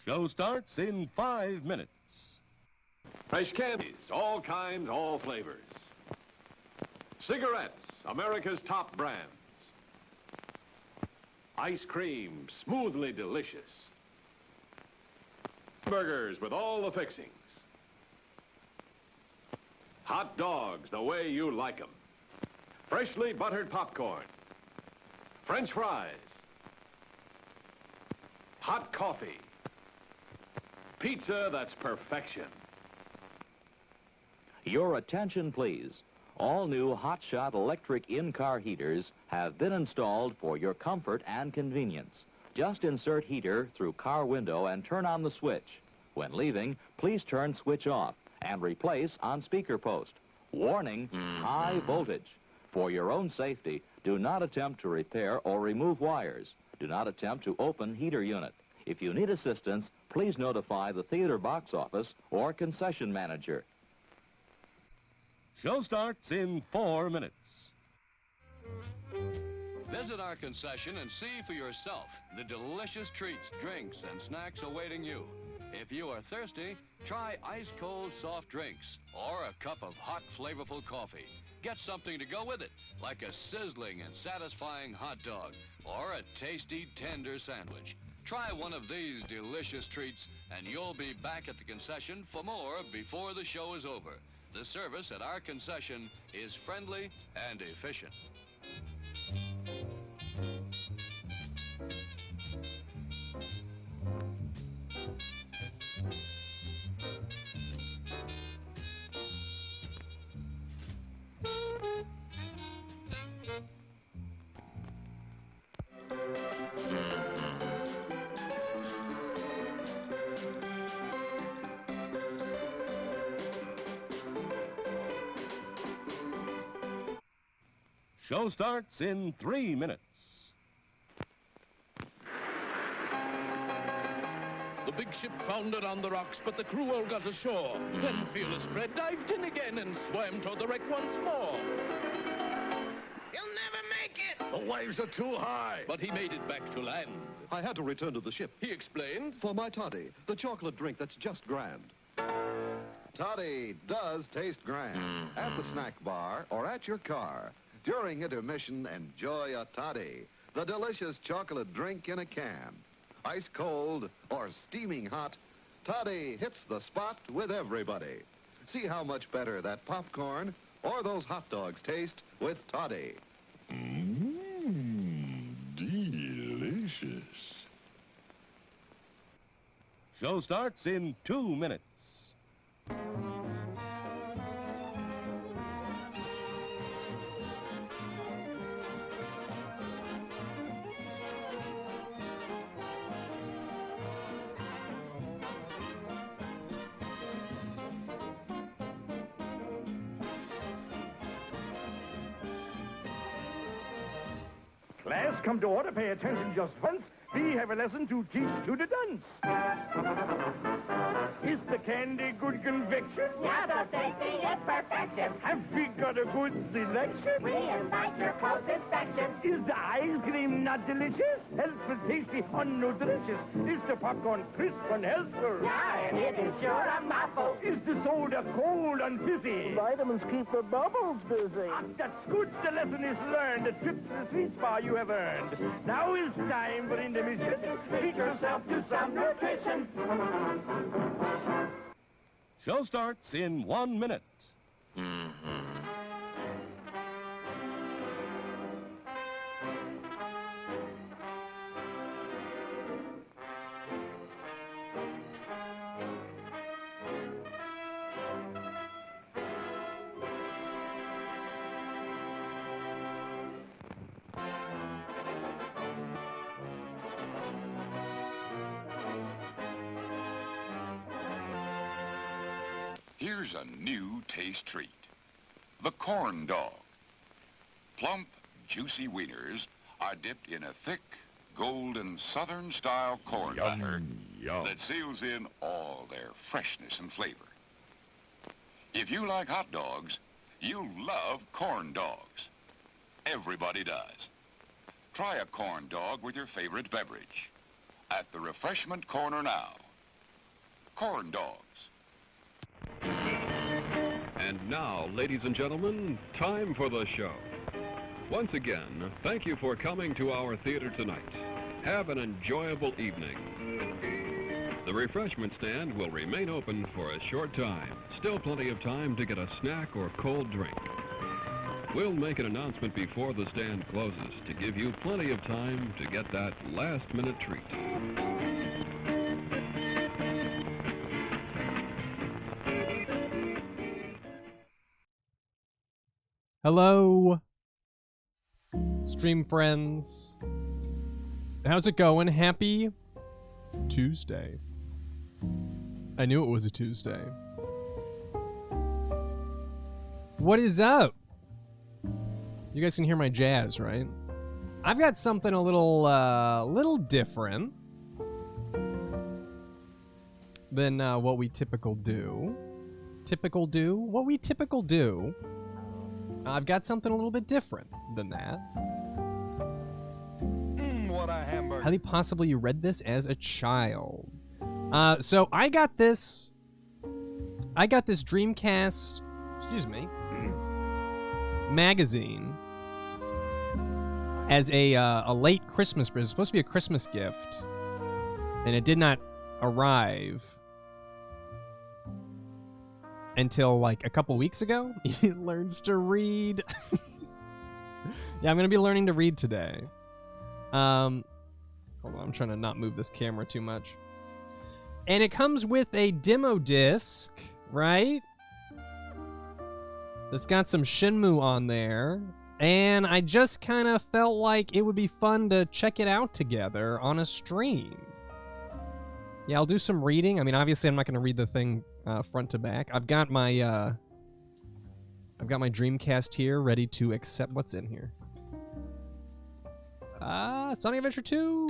Show starts in 5 minutes. Fresh candies, all kinds, all flavors. Cigarettes, America's top brands. Ice cream, smoothly delicious. Burgers with all the fixings. Hot dogs the way you like them. Freshly buttered popcorn. French fries. Hot coffee. Pizza that's perfection. Your attention, please. All new hotshot electric in-car heaters have been installed for your comfort and convenience. Just insert heater through car window and turn on the switch. When leaving, please turn switch off and replace on speaker post. Warning, high voltage. For your own safety, do not attempt to repair or remove wires. Do not attempt to open heater unit. If you need assistance, please notify the theater box office or concession manager. Show starts in 4 minutes. Visit our concession and see for yourself the delicious treats, drinks, and snacks awaiting you. If you are thirsty, try ice-cold soft drinks or a cup of hot, flavorful coffee. Get something to go with it, like a sizzling and satisfying hot dog or a tasty, tender sandwich. Try one of these delicious treats, and you'll be back at the concession for more before the show is over. The service at our concession is friendly and efficient. Show starts in 3 minutes. The big ship foundered on the rocks, but the crew all got ashore. Then Fearless Fred dived in again and swam toward the wreck once more. You'll never make it! The waves are too high. But he made it back to land. I had to return to the ship. He explained. For my toddy, the chocolate drink that's just grand. Toddy does taste grand. At the snack bar or at your car. During intermission, enjoy a toddy, the delicious chocolate drink in a can. Ice cold or steaming hot, toddy hits the spot with everybody. See how much better that popcorn or those hot dogs taste with toddy. Delicious. Show starts in 2 minutes. Class, come to order. Pay attention just once. We have a lesson to teach to the dunce. Is the candy good conviction? Yeah, the tasty is perfection. Have we got a good selection? We invite your close inspection. Is the ice cream not delicious? Healthful, tasty, or nutritious? Is the popcorn crisp and healthful? Yeah, and it is sure a mouthful. Is the soda cold and fizzy? Vitamins keep the bubbles busy. That's good. The lesson is learned. The trip to the sweet spot you have earned. Now is time for intermission. Treat yourself to some nutrition. Show starts in 1 minute. Here's a new taste treat. The corn dog. Plump, juicy wieners are dipped in a thick, golden Southern-style corn batter that seals in all their freshness and flavor. If you like hot dogs, you'll love corn dogs. Everybody does. Try a corn dog with your favorite beverage. At the refreshment corner now, corn dogs. And now, ladies and gentlemen, time for the show. Once again, thank you for coming to our theater tonight. Have an enjoyable evening. The refreshment stand will remain open for a short time. Still plenty of time to get a snack or cold drink. We'll make an announcement before the stand closes to give you plenty of time to get that last-minute treat. Hello, stream friends. How's it going? Happy Tuesday. I knew it was a Tuesday. What is up? You guys can hear my jazz, right? I've got something a little different than what we typical do. What we typical do. I've got something a little bit different than that. What a hamburger. How possibly you read this as a child? So I got this Dreamcast, excuse me, magazine as a late Christmas present. It was supposed to be a Christmas gift, and it did not arrive until like a couple weeks ago. He learns to read. Yeah, I'm gonna be learning to read today. Hold on, I'm trying to not move this camera too much. And it comes with a demo disc, right? That's got some Shenmue on there. And I just kind of felt like it would be fun to check it out together on a stream. Yeah, I'll do some reading. I mean, obviously I'm not going to read the thing front to back. I've got my Dreamcast here ready to accept what's in here. Sonic Adventure 2.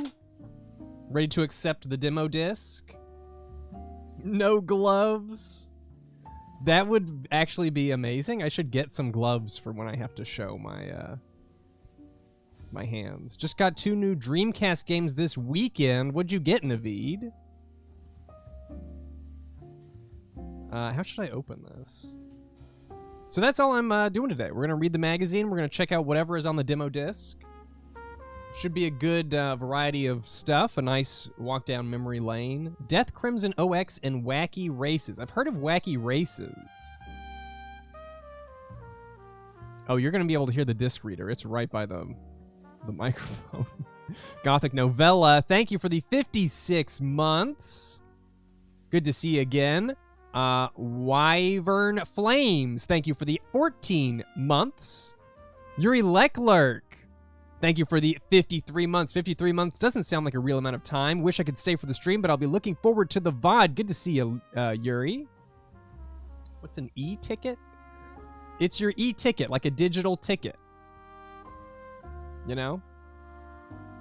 Ready to accept the demo disc. No gloves. That would actually be amazing. I should get some gloves for when I have to show my my hands. Just got 2 new Dreamcast games this weekend. What'd you get, Naveed? How should I open this? So that's all I'm doing today. We're going to read the magazine. We're going to check out whatever is on the demo disc. Should be a good variety of stuff. A nice walk down memory lane. Death Crimson OX and Wacky Races. I've heard of Wacky Races. Oh, you're going to be able to hear the disc reader. It's right by the microphone. Gothic Novella. Thank you for the 56 months. Good to see you again. Wyvern Flames. Thank you for the 14 months. Yuri Leclerc. Thank you for the 53 months. 53 months doesn't sound like a real amount of time. Wish I could stay for the stream, but I'll be looking forward to the VOD. Good to see you, Yuri. What's an e-ticket? It's your e-ticket, like a digital ticket. You know?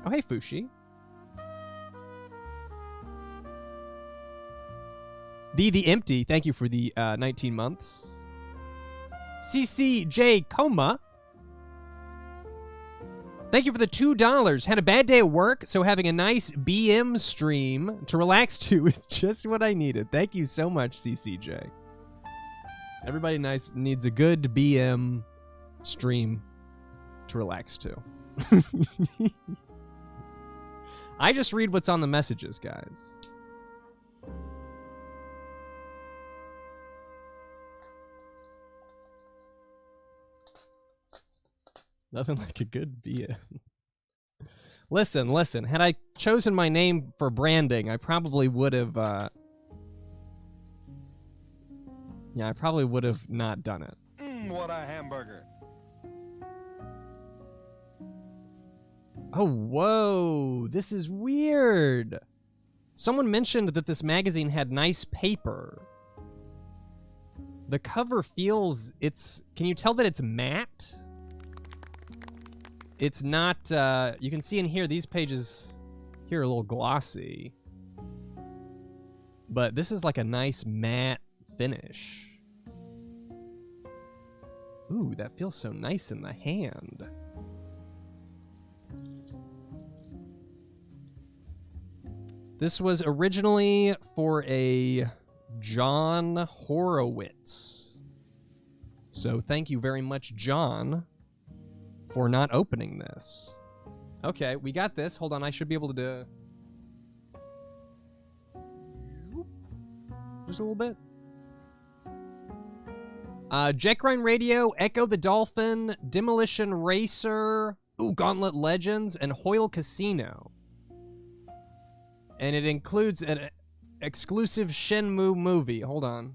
Oh, hey, Fushi. The Empty, thank you for the 19 months. CCJ Coma. Thank you for the $2. Had a bad day at work, so having a nice BM stream to relax to is just what I needed. Thank you so much, CCJ. Everybody needs a good BM stream to relax to. I just read what's on the messages, guys. Nothing like a good BM. Listen. Had I chosen my name for branding, I probably would have... Yeah, I probably would have not done it. What a hamburger. Oh, whoa. This is weird. Someone mentioned that this magazine had nice paper. The cover feels... Can you tell that it's matte? It's not, you can see in here, these pages here are a little glossy. But this is like a nice matte finish. Ooh, that feels so nice in the hand. This was originally for a John Horowitz. So thank you very much, John, for not opening this. Okay, we got this. Hold on, I should be able to do... Just a little bit. Jet Grind Radio, Echo the Dolphin, Demolition Racer, Gauntlet Legends, and Hoyle Casino. And it includes an exclusive Shenmue movie. Hold on.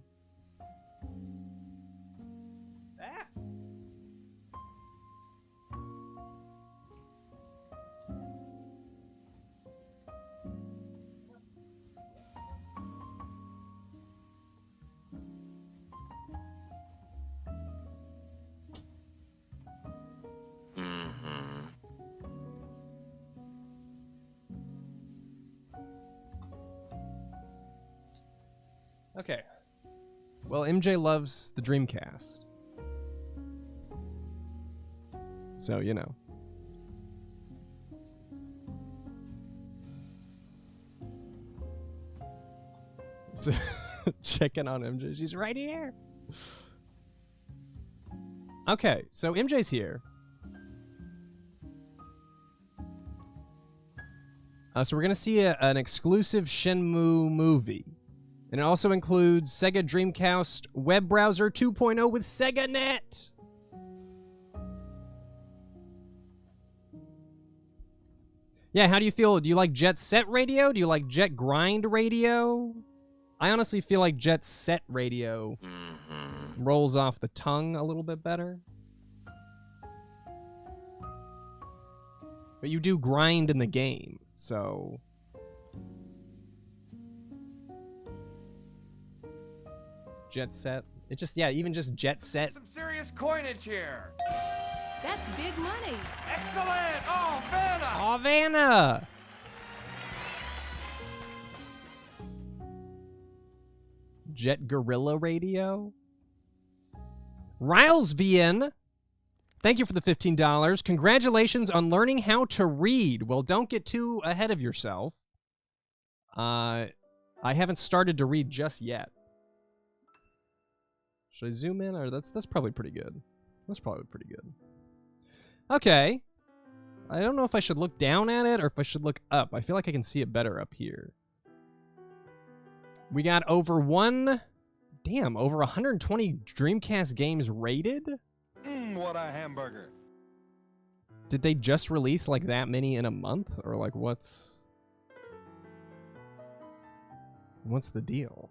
Okay. Well, MJ loves the Dreamcast. So, you know. So, checking on MJ. She's right here. Okay, so MJ's here. So we're going to see an exclusive Shenmue movie. And it also includes Sega Dreamcast Web Browser 2.0 with SegaNet. Yeah, how do you feel? Do you like Jet Set Radio? Do you like Jet Grind Radio? I honestly feel like Jet Set Radio rolls off the tongue a little bit better. But you do grind in the game, so... Jet Set. It just, yeah, even just Jet Set. Some serious coinage here. That's big money. Excellent. Oh, Vanna. Oh, Vanna. Jet Gorilla Radio. Rylesbian. Thank you for the $15. Congratulations on learning how to read. Well, don't get too ahead of yourself. I haven't started to read just yet. Should I zoom in? Or that's probably pretty good. That's probably pretty good. Okay. I don't know if I should look down at it or if I should look up. I feel like I can see it better up here. We got over 120 Dreamcast games rated? What a hamburger. Did they just release like that many in a month? Or like what's the deal?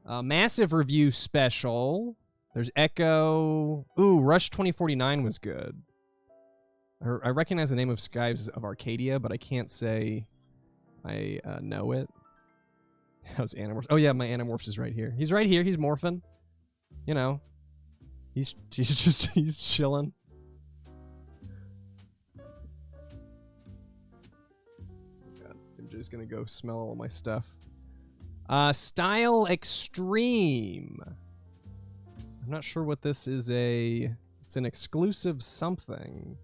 Massive review special. There's Echo. Ooh, Rush 2049 was good. I recognize the name of Skies of Arcadia, but I can't say I know it. How's Animorphs? Oh yeah, my Animorphs is right here. He's right here. He's morphing. You know, he's chilling. God, I'm just gonna go smell all my stuff. Style Extreme. I'm not sure what this is. It's an exclusive something.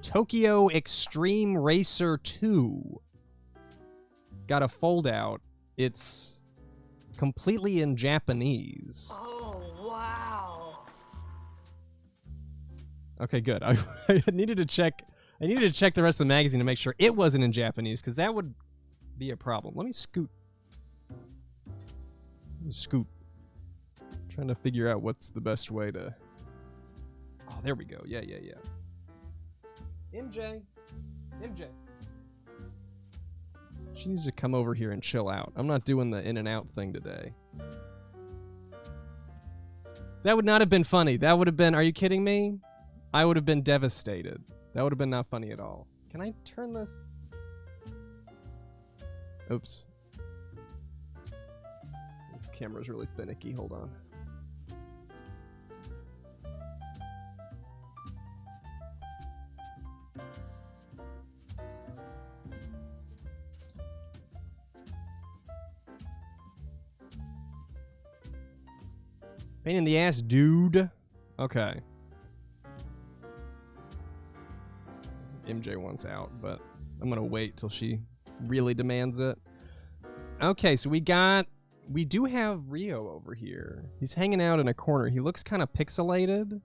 Tokyo Extreme Racer 2. Got a fold out. It's completely in Japanese. Oh, wow. Okay, good. I needed to check. I needed to check the rest of the magazine to make sure it wasn't in Japanese, because that would be a problem. Let me scoot. I'm trying to figure out what's the best way to... Oh, there we go. Yeah. MJ. She needs to come over here and chill out. I'm not doing the in and out thing today. That would not have been funny. That would have been... Are you kidding me? I would have been devastated. That would have been not funny at all. Can I turn this? Oops. This camera's really finicky. Hold on. Pain in the ass, dude. Okay. MJ wants out, but I'm gonna wait till she really demands it. Okay, so we do have Rio over here. He's hanging out in a corner. He looks kind of pixelated.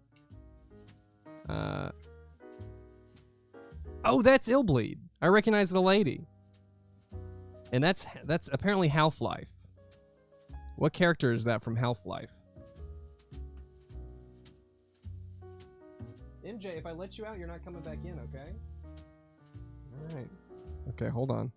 Oh, that's Illbleed. I recognize the lady. And that's apparently Half-Life. What character is that from Half-Life? MJ, if I let you out, you're not coming back in, okay? All right. Okay, hold on.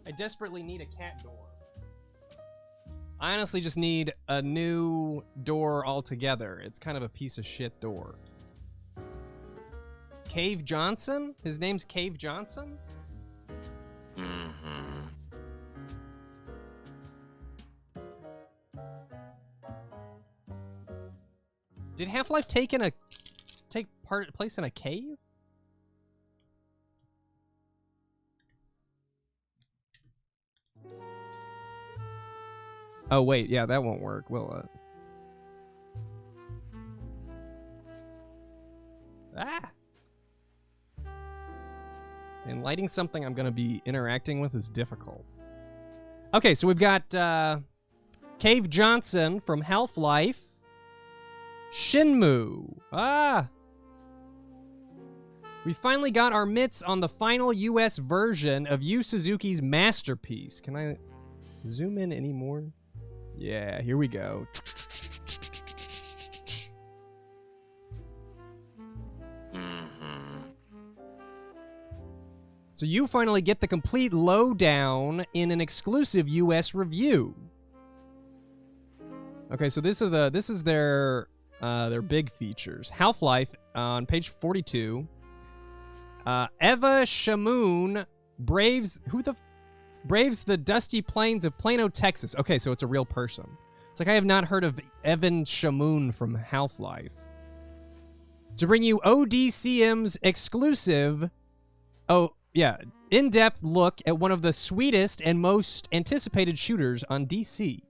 I desperately need a cat door. I honestly just need a new door altogether. It's kind of a piece of shit door. Cave Johnson? His name's Cave Johnson? Mm-hmm. Did Half-Life take place in a cave? Oh, wait. Yeah, that won't work, will it? Ah! And lighting something I'm going to be interacting with is difficult. Okay, so we've got Cave Johnson from Half-Life. Shenmue. Ah! We finally got our mitts on the final US version of Yu Suzuki's masterpiece. Can I zoom in any more? Yeah, here we go. So you finally get the complete lowdown in an exclusive US review. Okay, so this is their big features. Half-Life on page 42. Eva Shamoon braves the dusty plains of Plano, Texas. Okay, so it's a real person. It's like I have not heard of Evan Shamoon from Half-Life. To bring you ODCM's exclusive, in-depth look at one of the sweetest and most anticipated shooters on DC.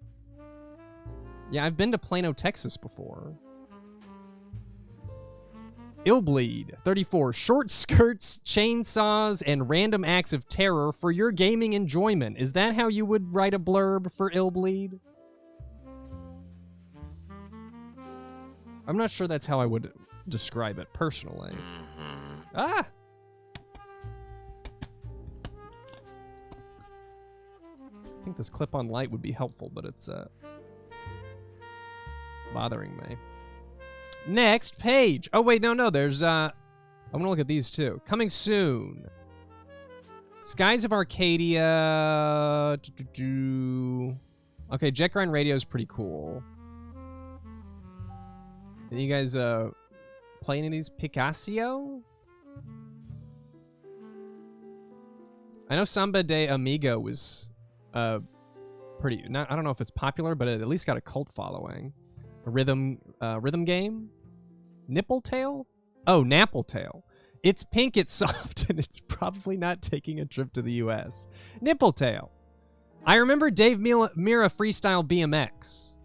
Yeah, I've been to Plano, Texas before. Illbleed, 34. Short skirts, chainsaws, and random acts of terror for your gaming enjoyment. Is that how you would write a blurb for Illbleed? I'm not sure that's how I would describe it personally. Ah! I think this clip-on light would be helpful, but it's bothering me. Next page. Oh, wait, no. There's, I want to look at these, too. Coming soon. Skies of Arcadia. Okay, Jet Grind Radio is pretty cool. Any you guys, play any of these? Picasso? I know Samba de Amigo was, pretty, I don't know if it's popular, but it at least got a cult following. A rhythm game? Nippletail? Oh, Nappletail. It's pink, it's soft, and it's probably not taking a trip to the US. Nippletail. I remember Dave Mira Freestyle BMX.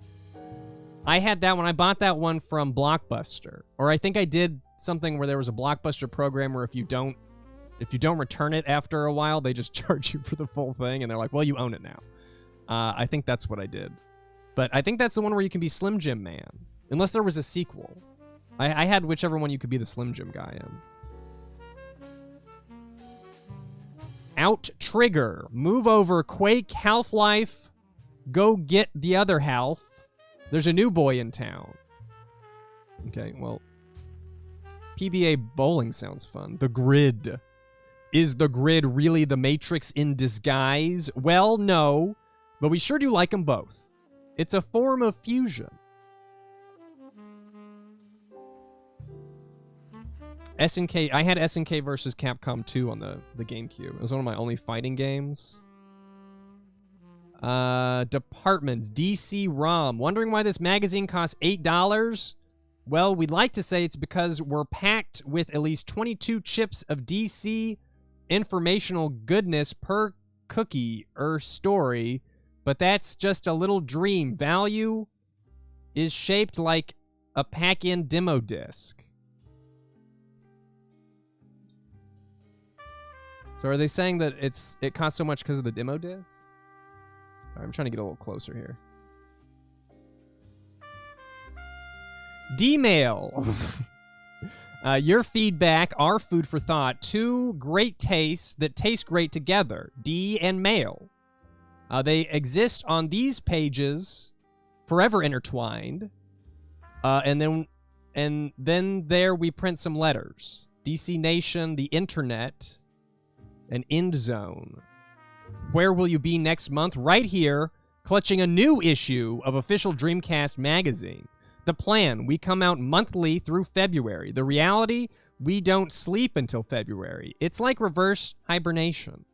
I had that one. I bought that one from Blockbuster. Or I think I did something where there was a Blockbuster program where if you don't return it after a while, they just charge you for the full thing, and they're like, well, you own it now. I think that's what I did. But I think that's the one where you can be Slim Jim Man. Unless there was a sequel. I had whichever one you could be the Slim Jim guy in. Out Trigger. Move over Quake, Half-Life. Go get the other Half. There's a new boy in town. Okay, well. PBA bowling sounds fun. The Grid. Is the Grid really the Matrix in disguise? Well, no. But we sure do like them both. It's a form of fusion. SNK, I had SNK versus Capcom 2 on the GameCube. It was one of my only fighting games. Departments, DC ROM. Wondering why this magazine costs $8? Well, we'd like to say it's because we're packed with at least 22 chips of DC informational goodness per cookie or story, but that's just a little dream. Value is shaped like a pack-in demo disc. So are they saying that it costs so much because of the demo disc? All right, I'm trying to get a little closer here. D-mail. Your feedback, our food for thought. Two great tastes that taste great together. D and mail. They exist on these pages, forever intertwined. And then there we print some letters. DC Nation, the internet, an end zone. Where will you be next month? Right here, clutching a new issue of official Dreamcast magazine. The plan, we come out monthly through February. The reality, we don't sleep until February. It's like reverse hibernation.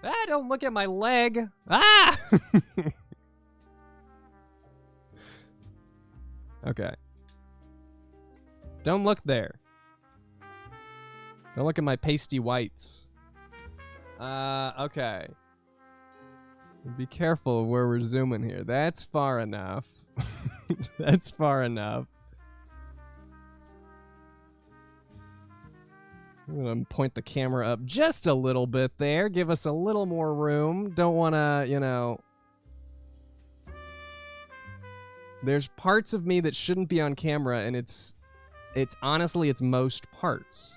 Ah, don't look at my leg. Ah! Okay. Don't look there. Don't look at my pasty whites. Okay. Be careful where we're zooming here. That's far enough. That's far enough. I'm going to point the camera up just a little bit there. Give us a little more room. Don't want to, you know... There's parts of me that shouldn't be on camera, and it's honestly, it's most parts.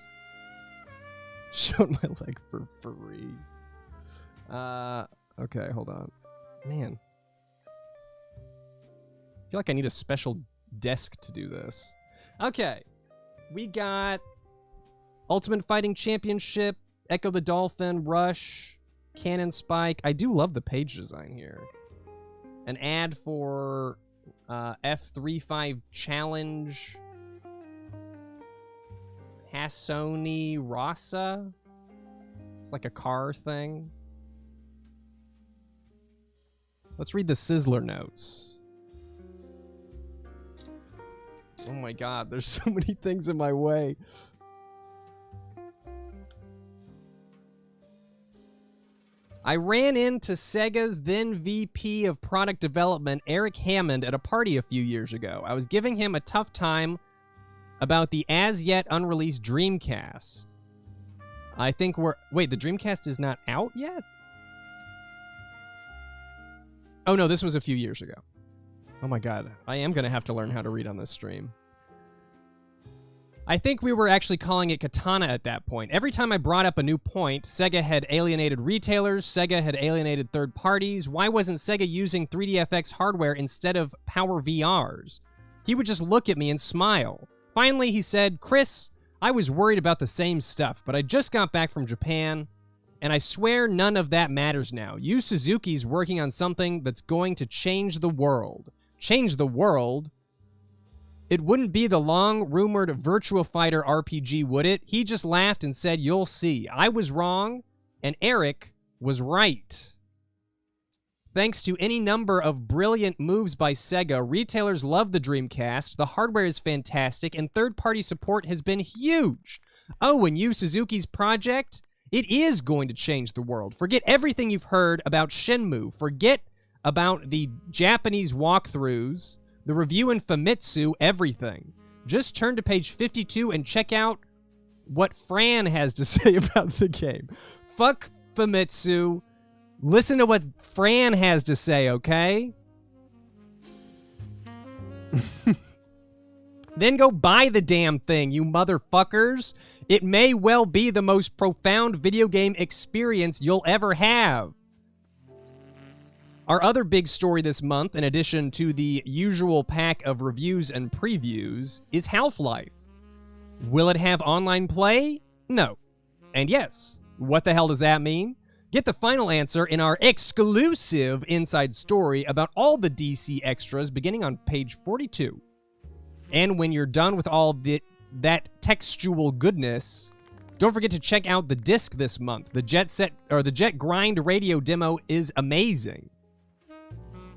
Showed my leg for free. Okay, hold on. Man. I feel like I need a special desk to do this. Okay. We got Ultimate Fighting Championship, Echo the Dolphin, Rush, Cannon Spike. I do love the page design here. An ad for F35 Challenge. Hassoni Rasa. It's like a car thing. Let's read the Sizzler notes. Oh my god, there's so many things in my way. I ran into Sega's then VP of Product Development, Eric Hammond, at a party a few years ago. I was giving him a tough time about the as-yet unreleased Dreamcast. I think we're... Wait, the Dreamcast is not out yet? Oh no, this was a few years ago. Oh my god, I am going to have to learn how to read on this stream. I think we were actually calling it Katana at that point. Every time I brought up a new point, Sega had alienated retailers, Sega had alienated third parties. Why wasn't Sega using 3DFX hardware instead of Power VRs? He would just look at me and smile. Finally, he said, Chris, I was worried about the same stuff, but I just got back from Japan, and I swear none of that matters now. Yu Suzuki's working on something that's going to change the world. Change the world? It wouldn't be the long-rumored Virtua Fighter RPG, would it? He just laughed and said, you'll see. I was wrong, and Eric was right. Thanks to any number of brilliant moves by Sega, retailers love the Dreamcast, the hardware is fantastic, and third-party support has been huge. Oh, and Yu Suzuki's project? It is going to change the world. Forget everything you've heard about Shenmue. Forget about the Japanese walkthroughs, the review in Famitsu, everything. Just turn to page 52 and check out what Fran has to say about the game. Fuck Famitsu. Listen to what Fran has to say, okay? Then go buy the damn thing, you motherfuckers. It may well be the most profound video game experience you'll ever have. Our other big story this month, in addition to the usual pack of reviews and previews, is Half-Life. Will it have online play? No. And yes. What the hell does that mean? Get the final answer in our exclusive inside story about all the DC extras beginning on page 42. And when you're done with all that textual goodness, don't forget to check out the disc this month. The Jet Grind radio demo is amazing.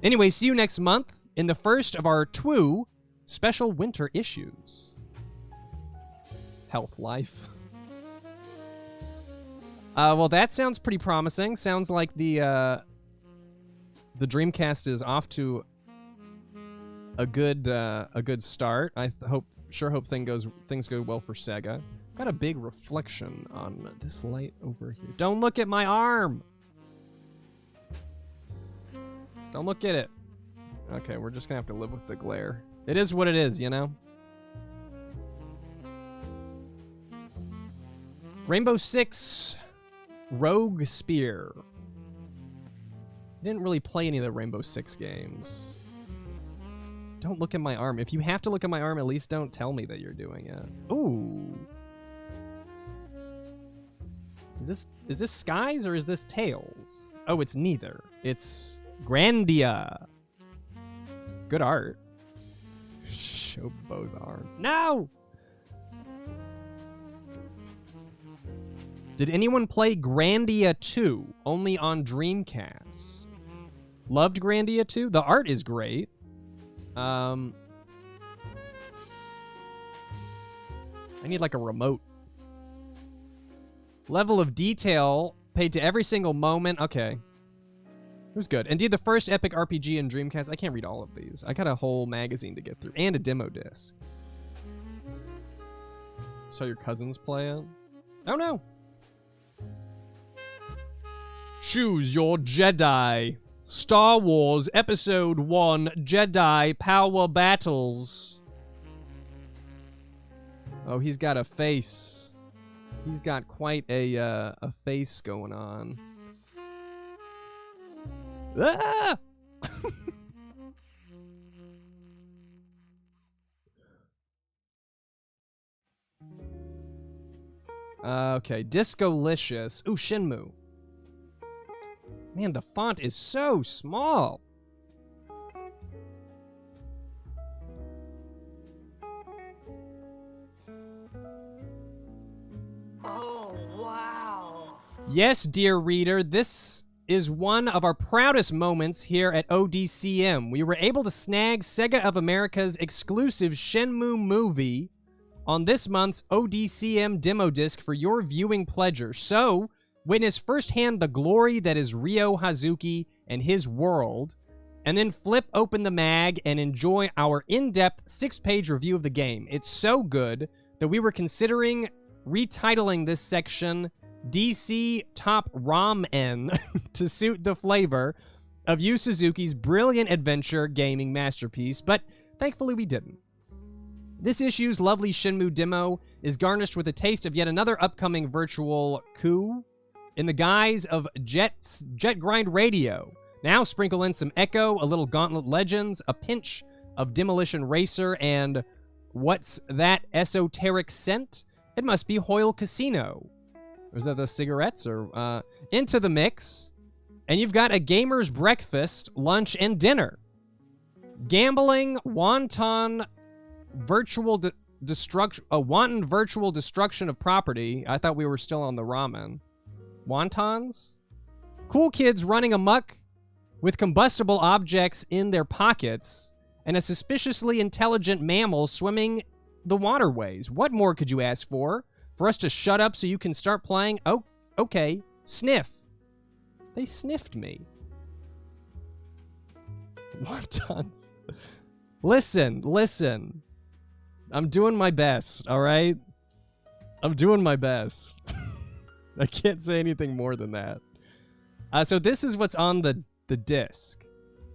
Anyway, see you next month. in the first of our 2 special winter issues. Health Life. Well, that sounds pretty promising. Sounds like the Dreamcast is off to a good start. I hope things go well for Sega. Got a big reflection on this light over here. Don't look at my arm. Don't look at it. Okay, we're just gonna have to live with the glare. It is what it is, you know? Rainbow Six Rogue Spear. Didn't really play any of the Rainbow Six games. Don't look at my arm. If you have to look at my arm, at least don't tell me that you're doing it. Ooh. Is this Skies or is this Tails? Oh, it's neither. It's Grandia. Good art. Show both arms. No! Did anyone play Grandia 2 only on Dreamcast? Loved Grandia 2? The art is great. I need like a remote. Level of detail paid to every single moment. Okay. It was good. Indeed, the first epic RPG in Dreamcast. I can't read all of these. I got a whole magazine to get through. And a demo disc. Saw your cousins play it? Oh no. Choose your Jedi. Star Wars Episode 1 Jedi Power Battles. Oh, he's got a face. He's got quite a face going on. Ah! Okay, Discolicious. Ooh, Shenmue. Man, the font is so small. Oh, wow. Yes, dear reader, this is one of our proudest moments here at ODCM. We were able to snag Sega of America's exclusive Shenmue movie on this month's ODCM demo disc for your viewing pleasure. So, witness firsthand the glory that is Ryo Hazuki and his world, and then flip open the mag and enjoy our in-depth 6-page review of the game. It's so good that we were considering retitling this section DC Top Ramen to suit the flavor of Yu Suzuki's brilliant adventure gaming masterpiece, but thankfully we didn't. This issue's lovely Shenmue demo is garnished with a taste of yet another upcoming virtual coup in the guise of Jet Grind Radio. Now sprinkle in some Echo, a little Gauntlet Legends, a pinch of Demolition Racer, and what's that esoteric scent? It must be Hoyle Casino. Or is that the cigarettes? Or into the mix. And you've got a gamer's breakfast, lunch, and dinner. Gambling, wanton virtual wanton virtual destruction of property. I thought we were still on the ramen. Wontons? Cool kids running amok with combustible objects in their pockets, and a suspiciously intelligent mammal swimming the waterways. What more could you ask for? For us to shut up so you can start playing? Oh, okay. Sniff. They sniffed me. Wontons. Listen. I'm doing my best, all right? I'm doing my best. I can't say anything more than that. So this is what's on the disc.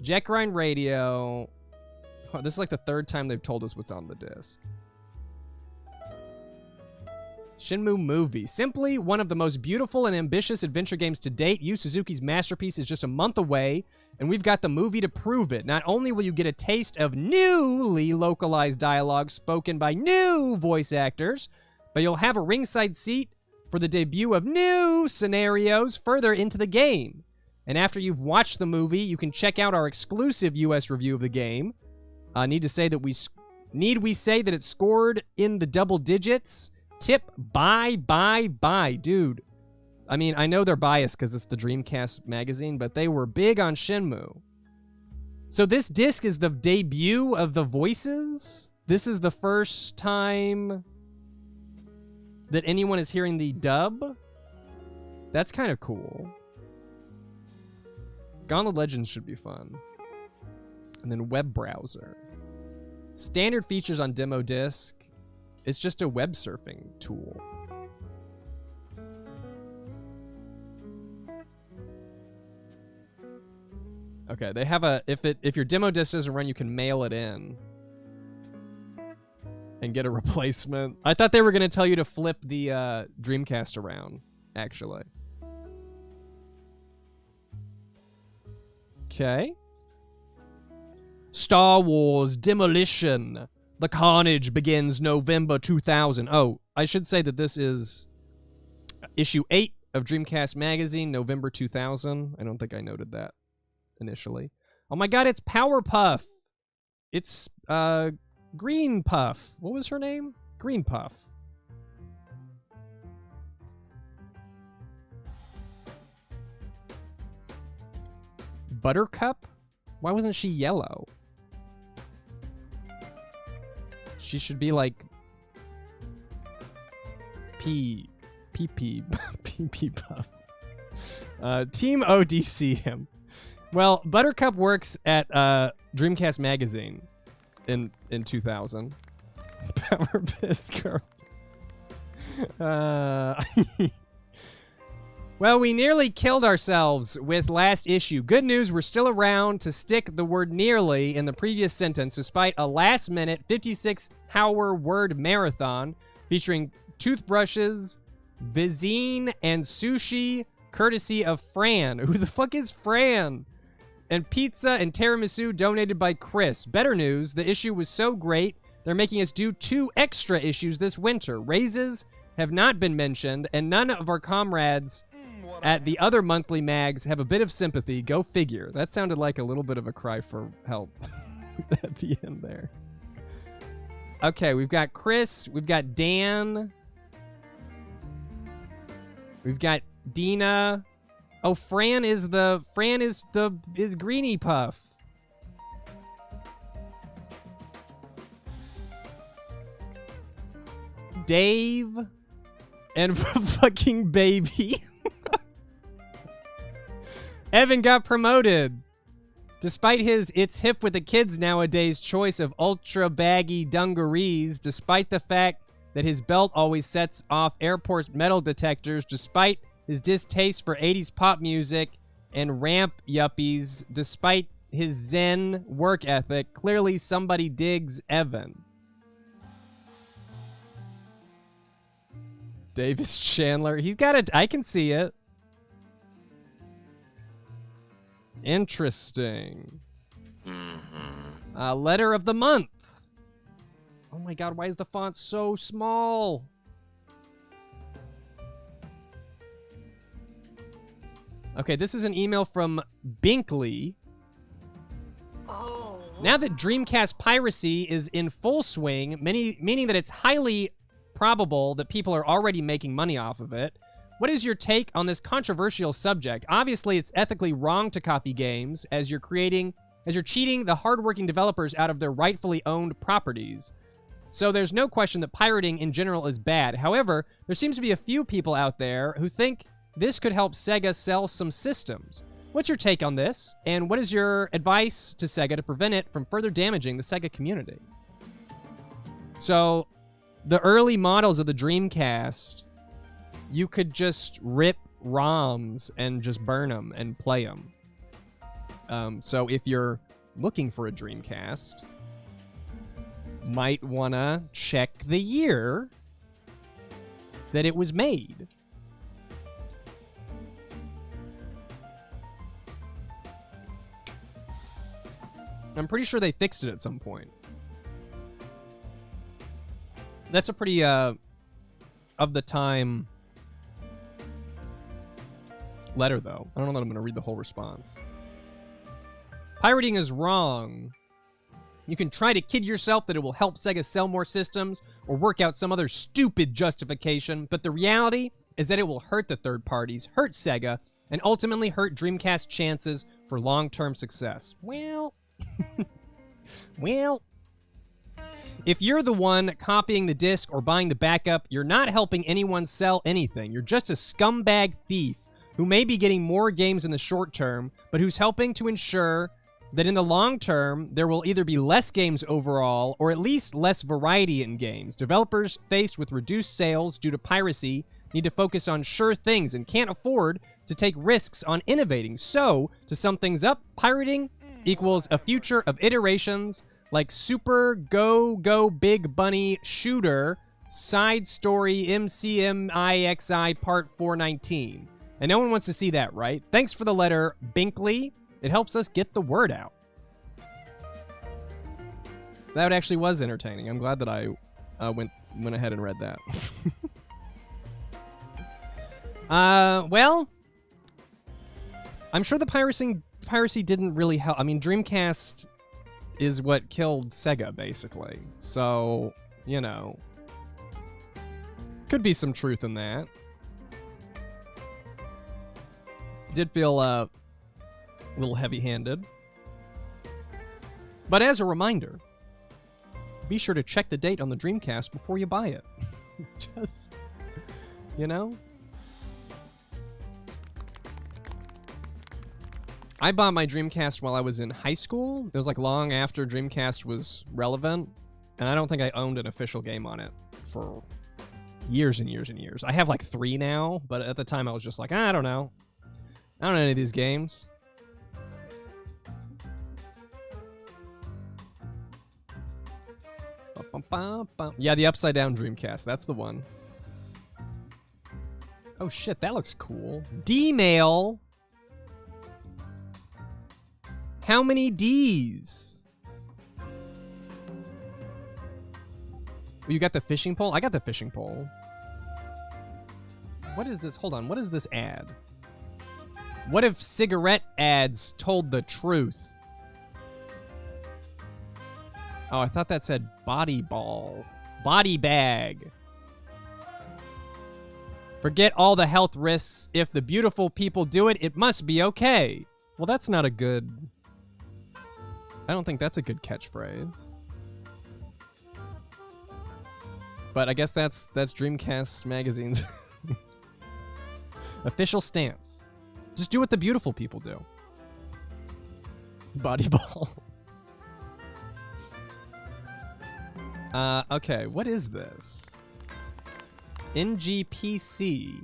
Jet Grind Radio. Oh, this is like the 3rd time they've told us what's on the disc. Shenmue movie. Simply one of the most beautiful and ambitious adventure games to date. Yu Suzuki's masterpiece is just a month away, and we've got the movie to prove it. Not only will you get a taste of newly localized dialogue spoken by new voice actors, but you'll have a ringside seat for the debut of new scenarios further into the game. And after you've watched the movie, you can check out our exclusive US review of the game. Need we say that it scored in the double digits? Tip, buy, dude. I mean, I know they're biased because it's the Dreamcast magazine, but they were big on Shenmue. So this disc is the debut of the voices? This is the first time that anyone is hearing the dub? That's kind of cool. Gauntlet Legends should be fun. And then web browser. Standard features on demo disc. It's just a web surfing tool. Okay, they have a if your demo disc doesn't run, you can mail it in and get a replacement. I thought they were gonna tell you to flip the Dreamcast around, actually. Okay. Star Wars Demolition. The carnage begins November 2000. Oh, I should say that this is issue 8 of Dreamcast Magazine, November 2000. I don't think I noted that initially. Oh my god, it's Powerpuff. It's Green Puff. What was her name? Green Puff. Buttercup? Why wasn't she yellow? She should be like P Puff. Team ODCM. Well, Buttercup works at Dreamcast Magazine in 2000. Power Piss Girls. Well, we nearly killed ourselves with last issue. Good news, we're still around to stick the word nearly in the previous sentence, despite a last-minute 56-hour word marathon featuring toothbrushes, Vizine, and sushi, courtesy of Fran. Who the fuck is Fran? And pizza and tiramisu donated by Chris. Better news, the issue was so great, they're making us do 2 extra issues this winter. Raises have not been mentioned, and none of our comrades at the other monthly mags have a bit of sympathy. Go figure. That sounded like a little bit of a cry for help at the end there. Okay, we've got Chris. We've got Dan. We've got Dina. Oh, Fran is Greenie Puff. Dave and fucking Baby. Evan got promoted. Despite his it's hip with the kids nowadays choice of ultra baggy dungarees, despite the fact that his belt always sets off airport metal detectors, despite his distaste for 80s pop music and ramp yuppies, despite his zen work ethic, clearly somebody digs Evan. Davis Chandler. He's got it. I can see it. Interesting. Letter of the month. Oh my god, why is the font so small? Okay, this is an email from Binkley. Oh. Now that Dreamcast piracy is in full swing, meaning that it's highly probable that people are already making money off of it, what is your take on this controversial subject? Obviously, it's ethically wrong to copy games as you're cheating the hardworking developers out of their rightfully owned properties. So there's no question that pirating in general is bad. However, there seems to be a few people out there who think this could help Sega sell some systems. What's your take on this? And what is your advice to Sega to prevent it from further damaging the Sega community? So, the early models of the Dreamcast, you could just rip ROMs and just burn them and play them. So if you're looking for a Dreamcast, might want to check the year that it was made. I'm pretty sure they fixed it at some point. That's a pretty, of the time letter, though. I don't know that I'm going to read the whole response. Pirating is wrong. You can try to kid yourself that it will help Sega sell more systems or work out some other stupid justification, but the reality is that it will hurt the third parties, hurt Sega, and ultimately hurt Dreamcast's chances for long-term success. Well, Well, if you're the one copying the disc or buying the backup, you're not helping anyone sell anything. You're just a scumbag thief who may be getting more games in the short term, but who's helping to ensure that in the long term, there will either be less games overall or at least less variety in games. Developers faced with reduced sales due to piracy need to focus on sure things and can't afford to take risks on innovating. So, to sum things up, pirating equals a future of iterations like Super Go Go Big Bunny Shooter Side Story MCMIXI Part 419. And no one wants to see that, right? Thanks for the letter, Binkley. It helps us get the word out. That actually was entertaining. I'm glad that I went ahead and read that. Well, I'm sure the piracy didn't really help. I mean, Dreamcast is what killed Sega, basically. So, you know, could be some truth in that. Did feel a little heavy-handed. But as a reminder, be sure to check the date on the Dreamcast before you buy it. Just, you know? I bought my Dreamcast while I was in high school. It was like long after Dreamcast was relevant. And I don't think I owned an official game on it for years and years and years. I have like 3 now, but at the time I was just like, I don't know. I don't know any of these games. Yeah, the upside down Dreamcast. That's the one. Oh shit, that looks cool. D-mail. How many D's? Oh, you got the fishing pole? I got the fishing pole. What is this? Hold on. What is this ad? What if cigarette ads told the truth? Oh, I thought that said body ball. Body bag. Forget all the health risks. If the beautiful people do it, it must be okay. Well, that's not a good... I don't think that's a good catchphrase. But I guess that's Dreamcast Magazine's official stance. Just do what the beautiful people do. Body ball. Okay, what is this? NGPC.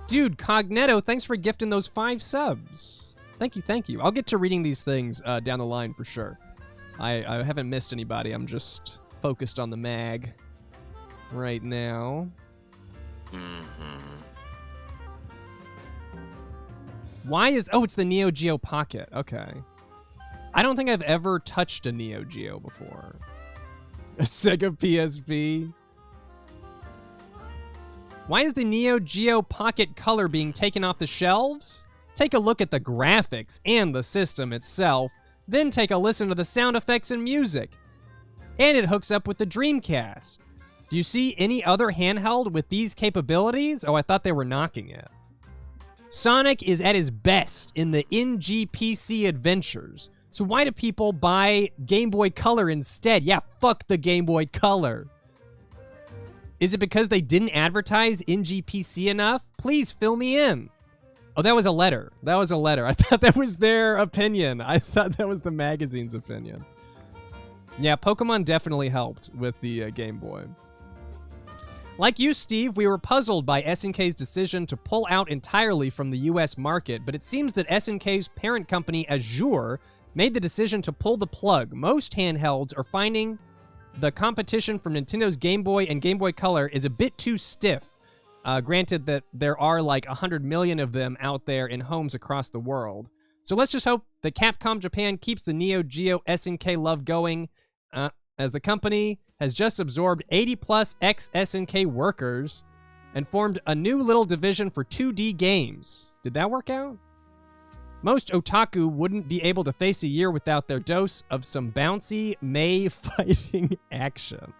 Dude, Cognetto, thanks for gifting those 5 subs. Thank you, thank you. I'll get to reading these things down the line for sure. I haven't missed anybody. I'm just focused on the mag right now. Why is... Oh, it's the Neo Geo Pocket. Okay. I don't think I've ever touched a Neo Geo before. A Sega PSP. Why is the Neo Geo Pocket Color being taken off the shelves? Take a look at the graphics and the system itself, then take a listen to the sound effects and music. And it hooks up with the Dreamcast. Do you see any other handheld with these capabilities? Oh, I thought they were knocking it. Sonic is at his best in the NGPC adventures. So why do people buy Game Boy Color instead? Yeah, fuck the Game Boy Color. Is it because they didn't advertise NGPC enough? Please fill me in. Oh, that was a letter. That was a letter. I thought that was their opinion. I thought that was the magazine's opinion. Yeah, Pokemon definitely helped with the Game Boy. Like you, Steve, we were puzzled by SNK's decision to pull out entirely from the US market, but it seems that SNK's parent company, Azure, made the decision to pull the plug. Most handhelds are finding the competition from Nintendo's Game Boy and Game Boy Color is a bit too stiff. Granted that there are like 100 million of them out there in homes across the world. So let's just hope that Capcom Japan keeps the Neo Geo SNK love going, as the company has just absorbed 80-plus ex-SNK workers and formed a new little division for 2D games. Did that work out? Most otaku wouldn't be able to face a year without their dose of some bouncy Mai fighting action.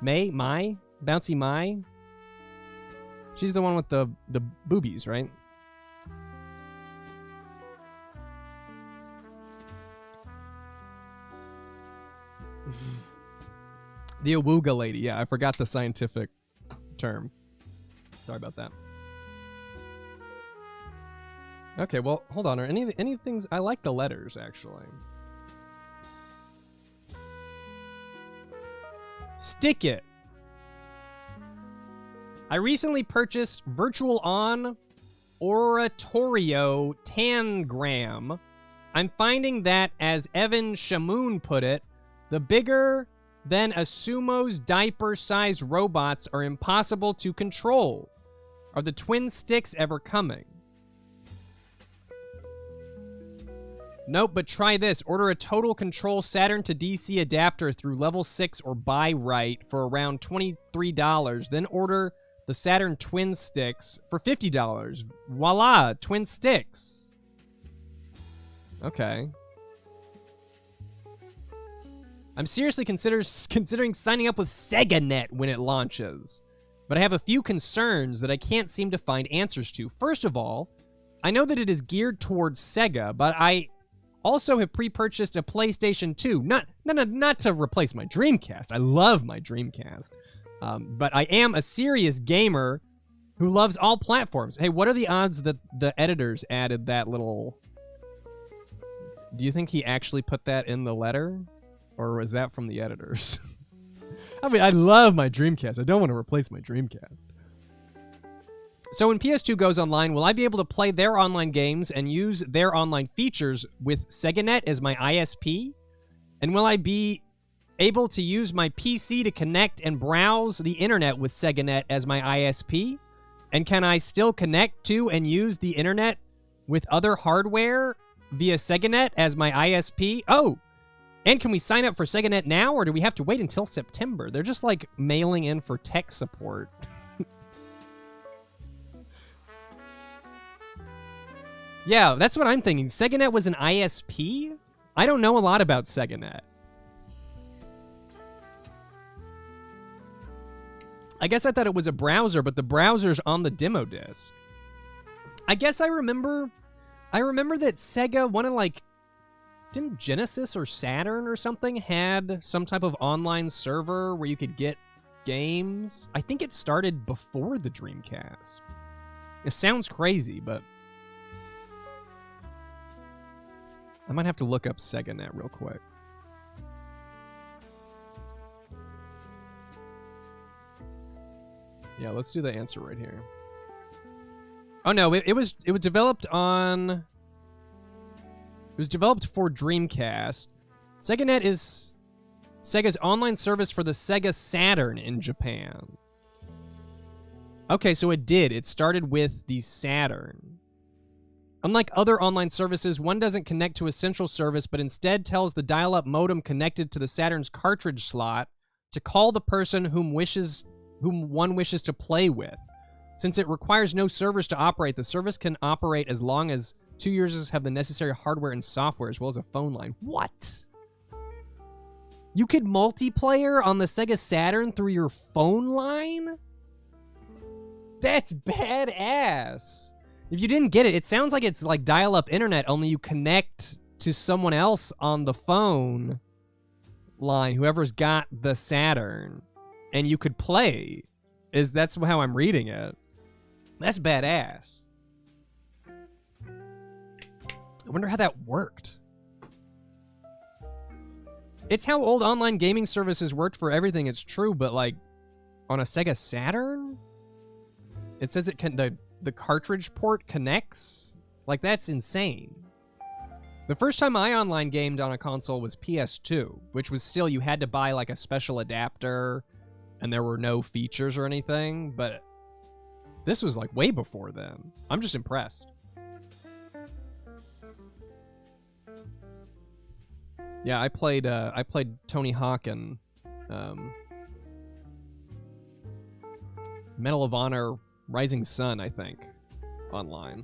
Mai? Bouncy Mai? She's the one with the boobies, right? The awooga lady. Yeah, I forgot the scientific term. Sorry about that. Okay, well, hold on. Are any things... I like the letters, actually. Stick it. I recently purchased Virtual On Oratorio Tangram. I'm finding that, as Evan Shamoon put it, the bigger than a sumo's diaper-sized robots are impossible to control. Are the twin sticks ever coming? Nope, but try this. Order a Total Control Saturn to DC adapter through level 6 or buy right for around $23. Then order the Saturn twin sticks for $50. Voila, twin sticks. Okay. I'm seriously considering signing up with SegaNet when it launches. But I have a few concerns that I can't seem to find answers to. First of all, I know that it is geared towards Sega, but I also have pre-purchased a PlayStation 2. Not to replace my Dreamcast. I love my Dreamcast. But I am a serious gamer who loves all platforms. Hey, what are the odds that the editors added that little... Do you think he actually put that in the letter? Or was that from the editors? I mean, I love my Dreamcast. I don't want to replace my Dreamcast. So when PS2 goes online, will I be able to play their online games and use their online features with SegaNet as my ISP? And will I be able to use my PC to connect and browse the internet with SegaNet as my ISP? And can I still connect to and use the internet with other hardware via SegaNet as my ISP? Oh, and can we sign up for SegaNet now, or do we have to wait until September? They're just like mailing in for tech support. Yeah, that's what I'm thinking. SegaNet was an ISP? I don't know a lot about SegaNet. I guess I thought it was a browser, but the browser's on the demo disc. I guess I remember that Sega, one of like, didn't Genesis or Saturn or something had some type of online server where you could get games? I think it started before the Dreamcast. It sounds crazy, but I might have to look up SegaNet real quick. Yeah, let's do the answer right here. Oh no, it was developed on... It was developed for Dreamcast. SegaNet is Sega's online service for the Sega Saturn in Japan. Okay, so it did. It started with the Saturn. Unlike other online services, one doesn't connect to a central service, but instead tells the dial-up modem connected to the Saturn's cartridge slot to call the person whom one wishes to play with. Since it requires no servers to operate, the service can operate as long as 2 users have the necessary hardware and software, as well as a phone line. What? You could multiplayer on the Sega Saturn through your phone line? That's badass. If you didn't get it, it sounds like it's like dial-up internet, only you connect to someone else on the phone line, whoever's got the Saturn, and you could play. That's how I'm reading it. That's badass. I wonder how that worked. It's how old online gaming services worked for everything. It's true, but like on a Sega Saturn, it says it can the cartridge port connects. Like that's insane. The first time I online gamed on a console was PS2, which was still you had to buy like a special adapter, and there were no features or anything. But this was like way before then. I'm just impressed. Yeah, I played Tony Hawk and Medal of Honor Rising Sun, I think, online.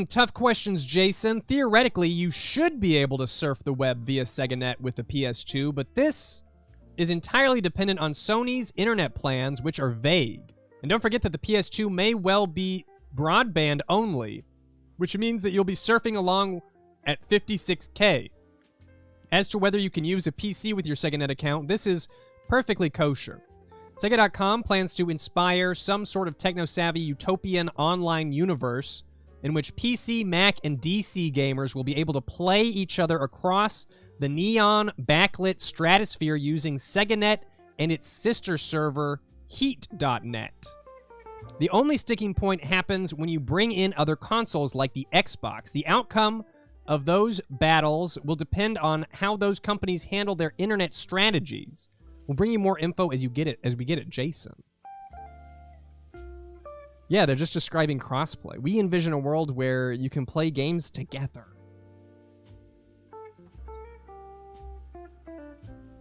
Tough questions, Jason. Theoretically, you should be able to surf the web via SegaNet with the PS2, but this is entirely dependent on Sony's internet plans, which are vague. And don't forget that the PS2 may well be broadband only, which means that you'll be surfing along at 56K. As to whether you can use a PC with your SegaNet account, this is perfectly kosher. Sega.com plans to inspire some sort of techno-savvy utopian online universe in which PC, Mac, and DC gamers will be able to play each other across the neon backlit stratosphere using SegaNet and its sister server, Heat.net. The only sticking point happens when you bring in other consoles like the Xbox. The outcome of those battles will depend on how those companies handle their internet strategies. We'll bring you more info as we get it, Jason. Yeah, they're just describing crossplay. We envision a world where you can play games together.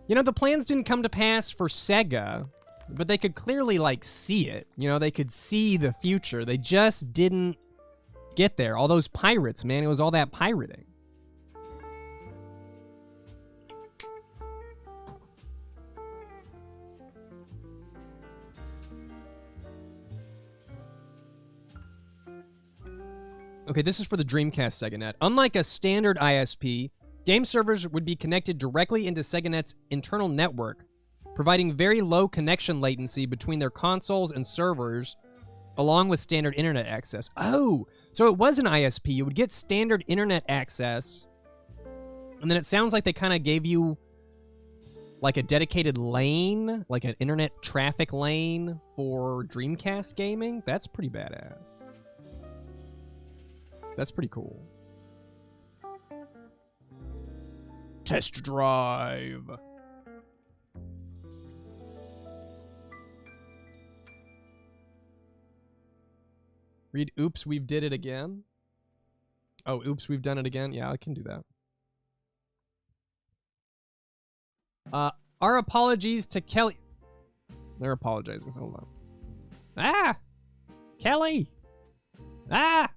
You know, the plans didn't come to pass for Sega, but they could clearly, like, see it. You know, they could see the future. They just didn't get there. All those pirates, man, it was all that pirating. Okay, this is for the Dreamcast SegaNet. Unlike a standard ISP, game servers would be connected directly into SegaNet's internal network, providing very low connection latency between their consoles and servers, along with standard internet access. Oh, so it was an ISP. You would get standard internet access, and then it sounds like they kind of gave you like a dedicated lane, like an internet traffic lane for Dreamcast gaming. That's pretty badass. That's pretty cool. Test drive. Read, oops, we've did it again. Oh, oops, we've done it again. Yeah, I can do that. Our apologies to Kelly. They're apologizing. So hold on. Ah! Kelly! Ah!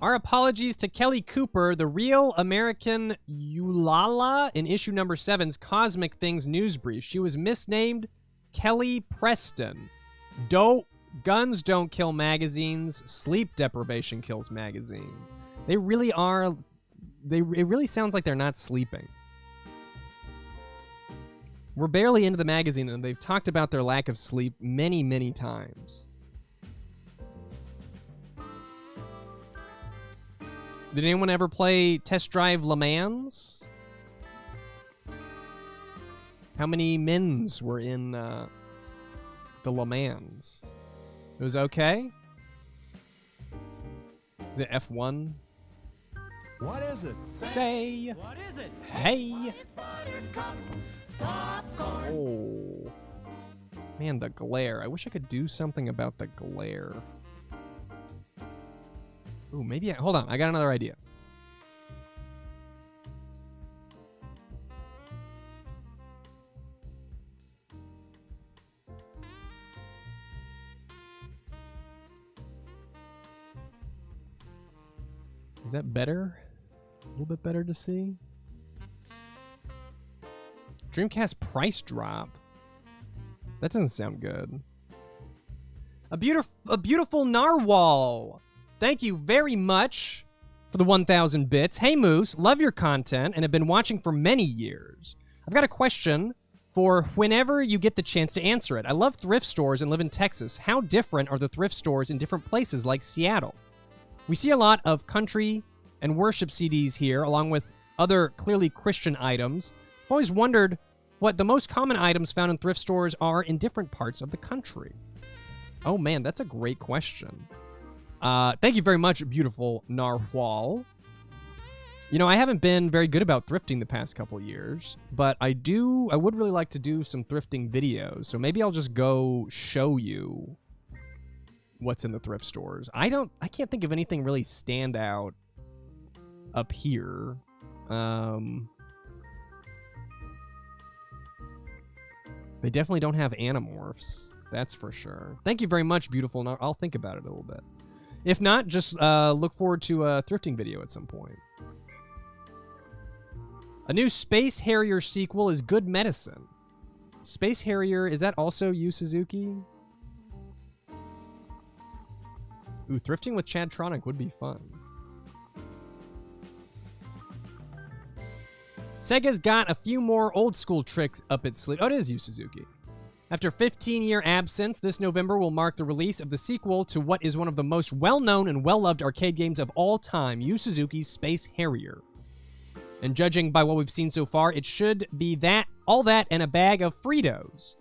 Our apologies to Kelly Cooper, the real American Eulala in issue number 7's Cosmic Things news brief. She was misnamed Kelly Preston. Guns don't kill magazines. Sleep deprivation kills magazines. They really are. It really sounds like they're not sleeping. We're barely into the magazine, and they've talked about their lack of sleep many, many times. Did anyone ever play Test Drive Le Mans? How many mins were in the Le Mans? It was okay? The F1? What is it? Say. What is it? Hey. Popcorn. Oh. Man, the glare. I wish I could do something about the glare. Ooh, maybe hold on. I got another idea. Is that better? A little bit better to see? Dreamcast price drop. That doesn't sound good. A beautiful narwhal. Thank you very much for the 1,000 bits. Hey, Moose, love your content and have been watching for many years. I've got a question for whenever you get the chance to answer it. I love thrift stores and live in Texas. How different are the thrift stores in different places like Seattle? We see a lot of country and worship CDs here, along with other clearly Christian items. I've always wondered what the most common items found in thrift stores are in different parts of the country. Oh, man, that's a great question. Thank you very much, beautiful narwhal. You know, I haven't been very good about thrifting the past couple years, but I would really like to do some thrifting videos, so maybe I'll just go show you what's in the thrift stores. I can't think of anything really stand out up here. They definitely don't have Animorphs, that's for sure. Thank you very much, beautiful. I'll think about it a little bit. If not, just look forward to a thrifting video at some point. A new Space Harrier sequel is good medicine. Space Harrier, is that also Yu Suzuki? Ooh, thrifting with Chadtronic would be fun. Sega's got a few more old-school tricks up its sleeve. Oh, it is Yu Suzuki. After 15-year absence, this November will mark the release of the sequel to what is one of the most well-known and well-loved arcade games of all time, Yu Suzuki's Space Harrier. And judging by what we've seen so far, it should be all that and a bag of Fritos.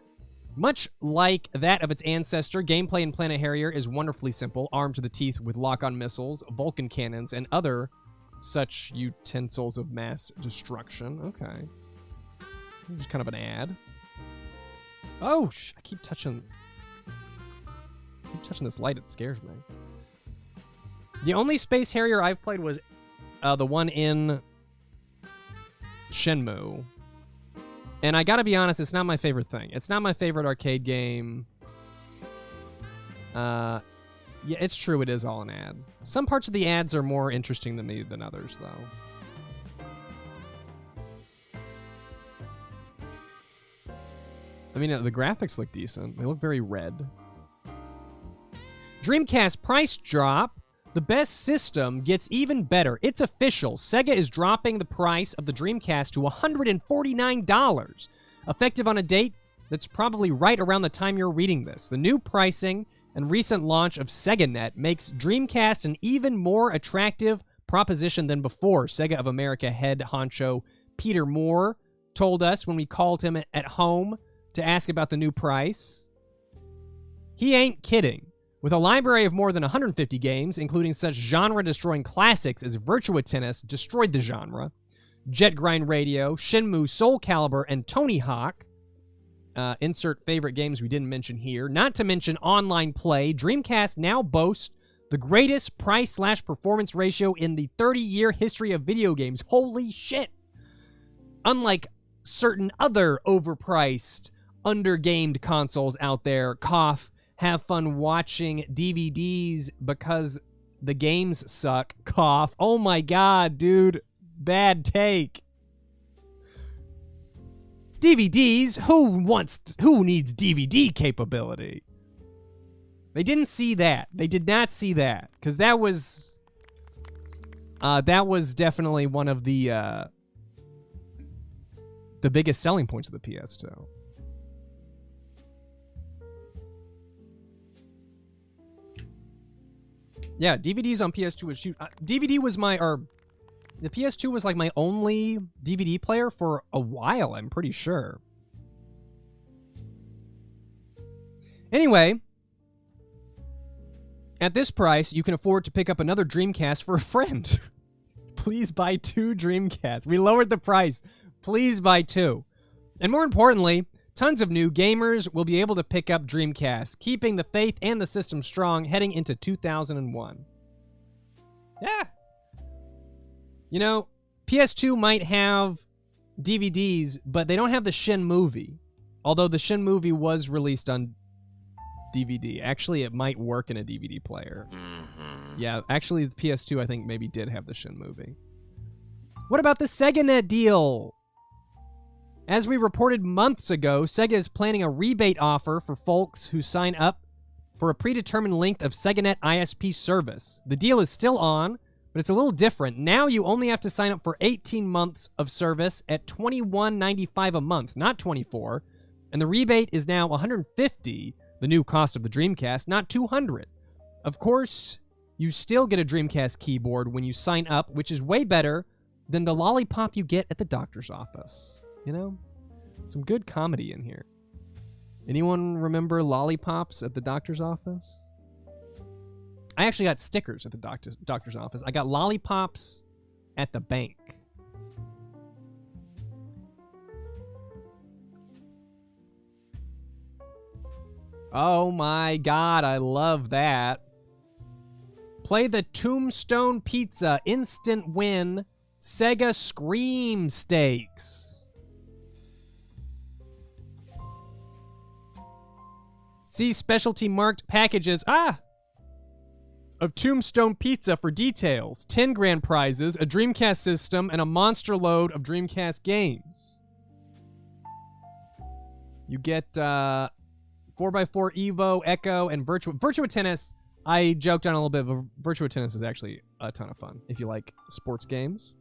Much like that of its ancestor, gameplay in Planet Harrier is wonderfully simple, armed to the teeth with lock-on missiles, Vulcan cannons, and other such utensils of mass destruction. Okay. Just kind of an ad. Oh, I keep touching this light. It scares me. The only Space Harrier I've played was the one in Shenmue. And I gotta be honest, it's not my favorite thing. It's not my favorite arcade game. Yeah, it's true, it is all an ad. Some parts of the ads are more interesting to me than others, though. I mean, the graphics look decent. They look very red. Dreamcast price drop. The best system gets even better. It's official. Sega is dropping the price of the Dreamcast to $149, effective on a date that's probably right around the time you're reading this. The new pricing and recent launch of SegaNet makes Dreamcast an even more attractive proposition than before. Sega of America head honcho Peter Moore told us when we called him at home to ask about the new price. He ain't kidding. With a library of more than 150 games, including such genre-destroying classics as Virtua Tennis destroyed the genre, Jet Grind Radio, Shenmue, Soul Calibur, and Tony Hawk, insert favorite games we didn't mention here, not to mention online play, Dreamcast now boasts the greatest price/performance ratio in the 30-year history of video games. Holy shit! Unlike certain other overpriced, undergamed consoles out there, cough, have fun watching DVDs because the games suck, cough. Oh my god, dude. Bad take. DVDs? Who needs DVD capability? They didn't see that. They did not see that. Because that was definitely one of the biggest selling points of the PS2. Yeah, DVDs on PS2 was shoot. DVD was the PS2 was like my only DVD player for a while, I'm pretty sure. Anyway, at this price, you can afford to pick up another Dreamcast for a friend. Please buy 2 Dreamcasts. We lowered the price. Please buy 2. And more importantly, tons of new gamers will be able to pick up Dreamcast, keeping the faith and the system strong heading into 2001. Yeah. You know, PS2 might have DVDs, but they don't have the Shin movie. Although the Shin movie was released on DVD. Actually, it might work in a DVD player. Mm-hmm. Yeah, actually, the PS2, I think, maybe did have the Shin movie. What about the SegaNet deal? As we reported months ago, Sega is planning a rebate offer for folks who sign up for a predetermined length of SegaNet ISP service. The deal is still on, but it's a little different. Now you only have to sign up for 18 months of service at $21.95 a month, not $24. And the rebate is now $150, the new cost of the Dreamcast, not $200. Of course, you still get a Dreamcast keyboard when you sign up, which is way better than the lollipop you get at the doctor's office. You know, some good comedy in here. Anyone remember lollipops at the doctor's office? I actually got stickers at the doctor's office. I got lollipops at the bank. Oh my god, I love that. Play the Tombstone Pizza instant win Sega Scream Stakes. See specialty marked packages of Tombstone Pizza for details. 10 grand prizes, a Dreamcast system, and a monster load of Dreamcast games. You get 4x4 Evo, Echo, and Virtua Tennis. I joked on a little bit, but Virtua Tennis is actually a ton of fun if you like sports games.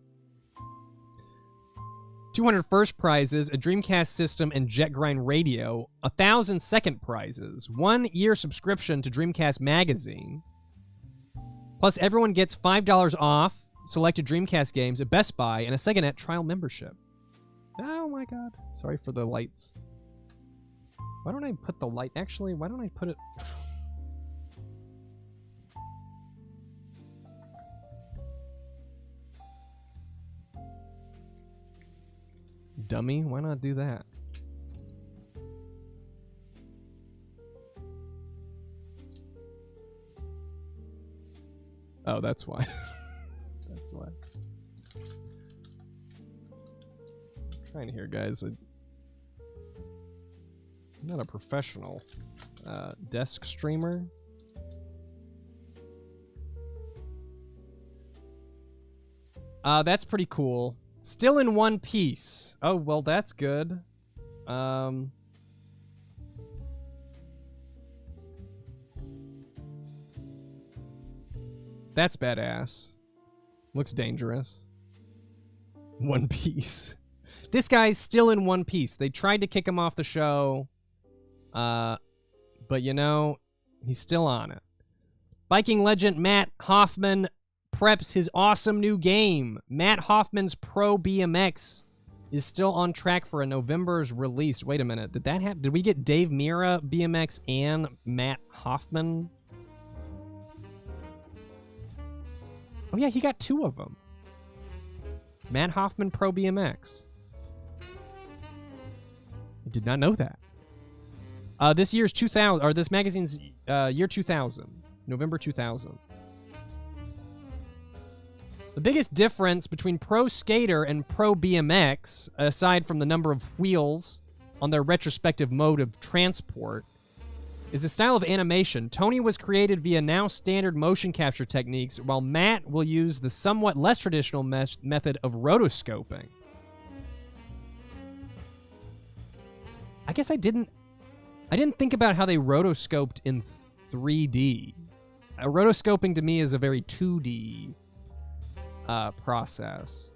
200 first prizes, a Dreamcast system and Jet Grind radio, 1,000 second prizes, 1 year subscription to Dreamcast magazine. Plus, everyone gets $5 off selected Dreamcast games at Best Buy and a SegaNet trial membership. Oh my god. Sorry for the lights. Why don't I put the light... Actually, why don't I put it... Dummy, why not do that? Oh, that's why. That's why. I'm trying here, guys. I'm not a professional desk streamer. That's pretty cool. Still in one piece. Oh, well, that's good. That's badass. Looks dangerous. One Piece. This guy's still in One Piece. They tried to kick him off the show. But you know, he's still on it. Viking legend Matt Hoffman preps his awesome new game. Matt Hoffman's Pro BMX is still on track for a November's release. Wait a minute. Did that happen? Did we get Dave Mira BMX and Matt Hoffman? Oh yeah, he got 2 of them. Matt Hoffman Pro BMX. I did not know that. This year's 2000, or this magazine's year 2000, November 2000. The biggest difference between Pro Skater and Pro BMX, aside from the number of wheels on their retrospective mode of transport, is the style of animation. Tony was created via now standard motion capture techniques, while Matt will use the somewhat less traditional method of rotoscoping. I guess I didn't think about how they rotoscoped in 3D. Rotoscoping to me is a very 2D process.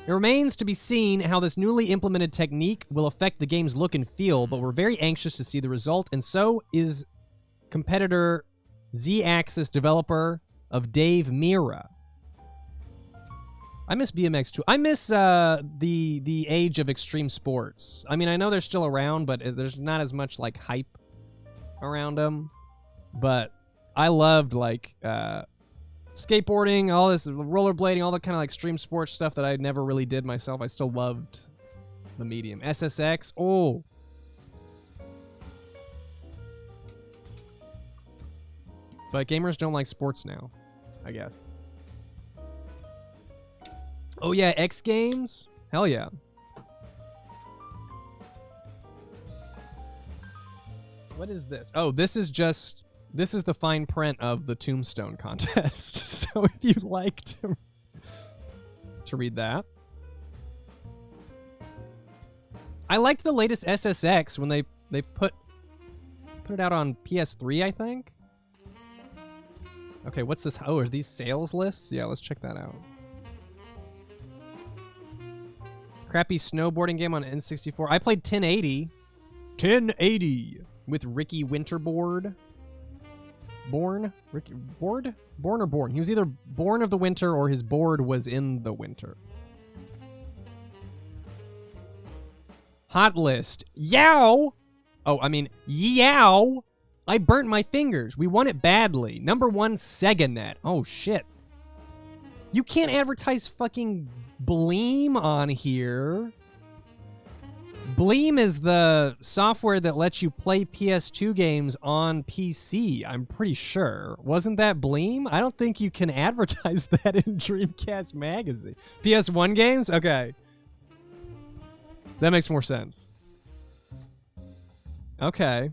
It remains to be seen how this newly implemented technique will affect the game's look and feel, but we're very anxious to see the result, and so is competitor Z-Axis developer of Dave Mira. I miss BMX too. I miss the age of extreme sports. I mean, I know they're still around, but there's not as much like hype around them. But I loved like skateboarding, all this rollerblading, all the kind of like extreme sports stuff that I never really did myself. I still loved the medium. SSX, oh. But gamers don't like sports now, I guess. Oh yeah, X Games? Hell yeah. What is this? Oh, this is the fine print of the Tombstone contest. So if you'd like to read that. I liked the latest SSX when they put it out on PS3, I think. Okay, what's this? Oh, are these sales lists? Yeah, let's check that out. Crappy snowboarding game on N64. I played 1080. 1080 with Ricky Winterboard. Born or Born? He was either born of the winter or his board was in the winter. Hot list. Yow! Oh, I mean, yow! I burnt my fingers. We won it badly. Number 1, SegaNet. Oh, shit. You can't advertise fucking Bleem on here. Bleem is the software that lets you play PS2 games on PC, I'm pretty sure. Wasn't that Bleem? I don't think you can advertise that in Dreamcast magazine. PS1 games? Okay. That makes more sense. Okay.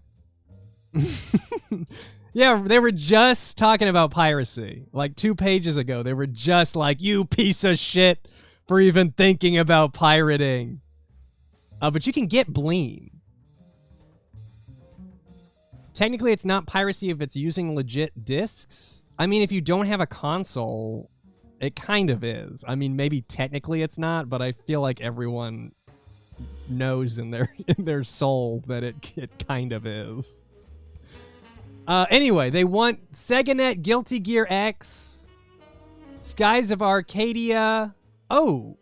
Yeah, they were just talking about piracy. Like 2 pages ago, they were just like, you piece of shit for even thinking about pirating. But you can get Bleem. Technically, it's not piracy if it's using legit discs. I mean, if you don't have a console, It kind of is. I mean, maybe technically it's not, but I feel like everyone knows in their soul that it kind of is. Anyway, they want SegaNet, Guilty Gear X, Skies of Arcadia. Oh.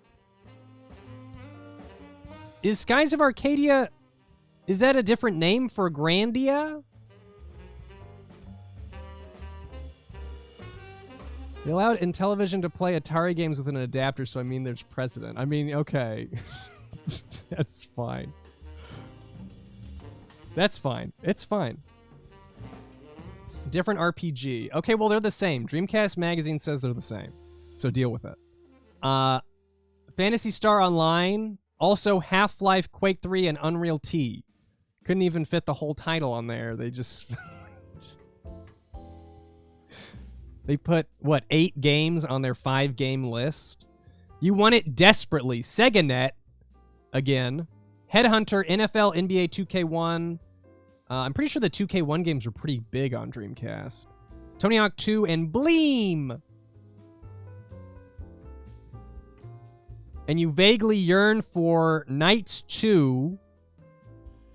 Is Skies of Arcadia, is that a different name for Grandia? They allowed Intellivision to play Atari games with an adapter, so I mean there's precedent. I mean, okay. That's fine. That's fine. It's fine. Different RPG. Okay, well, they're the same. Dreamcast Magazine says they're the same. So deal with it. Phantasy Star Online. Also Half-Life, Quake 3, and Unreal T. Couldn't even fit the whole title on there. They just... They put, what, 8 games on their 5-game list? You want it desperately. SegaNet, again. Headhunter, NFL, NBA 2K1. I'm pretty sure the 2K1 games were pretty big on Dreamcast. Tony Hawk 2 and Bleem! And you vaguely yearn for Knights 2.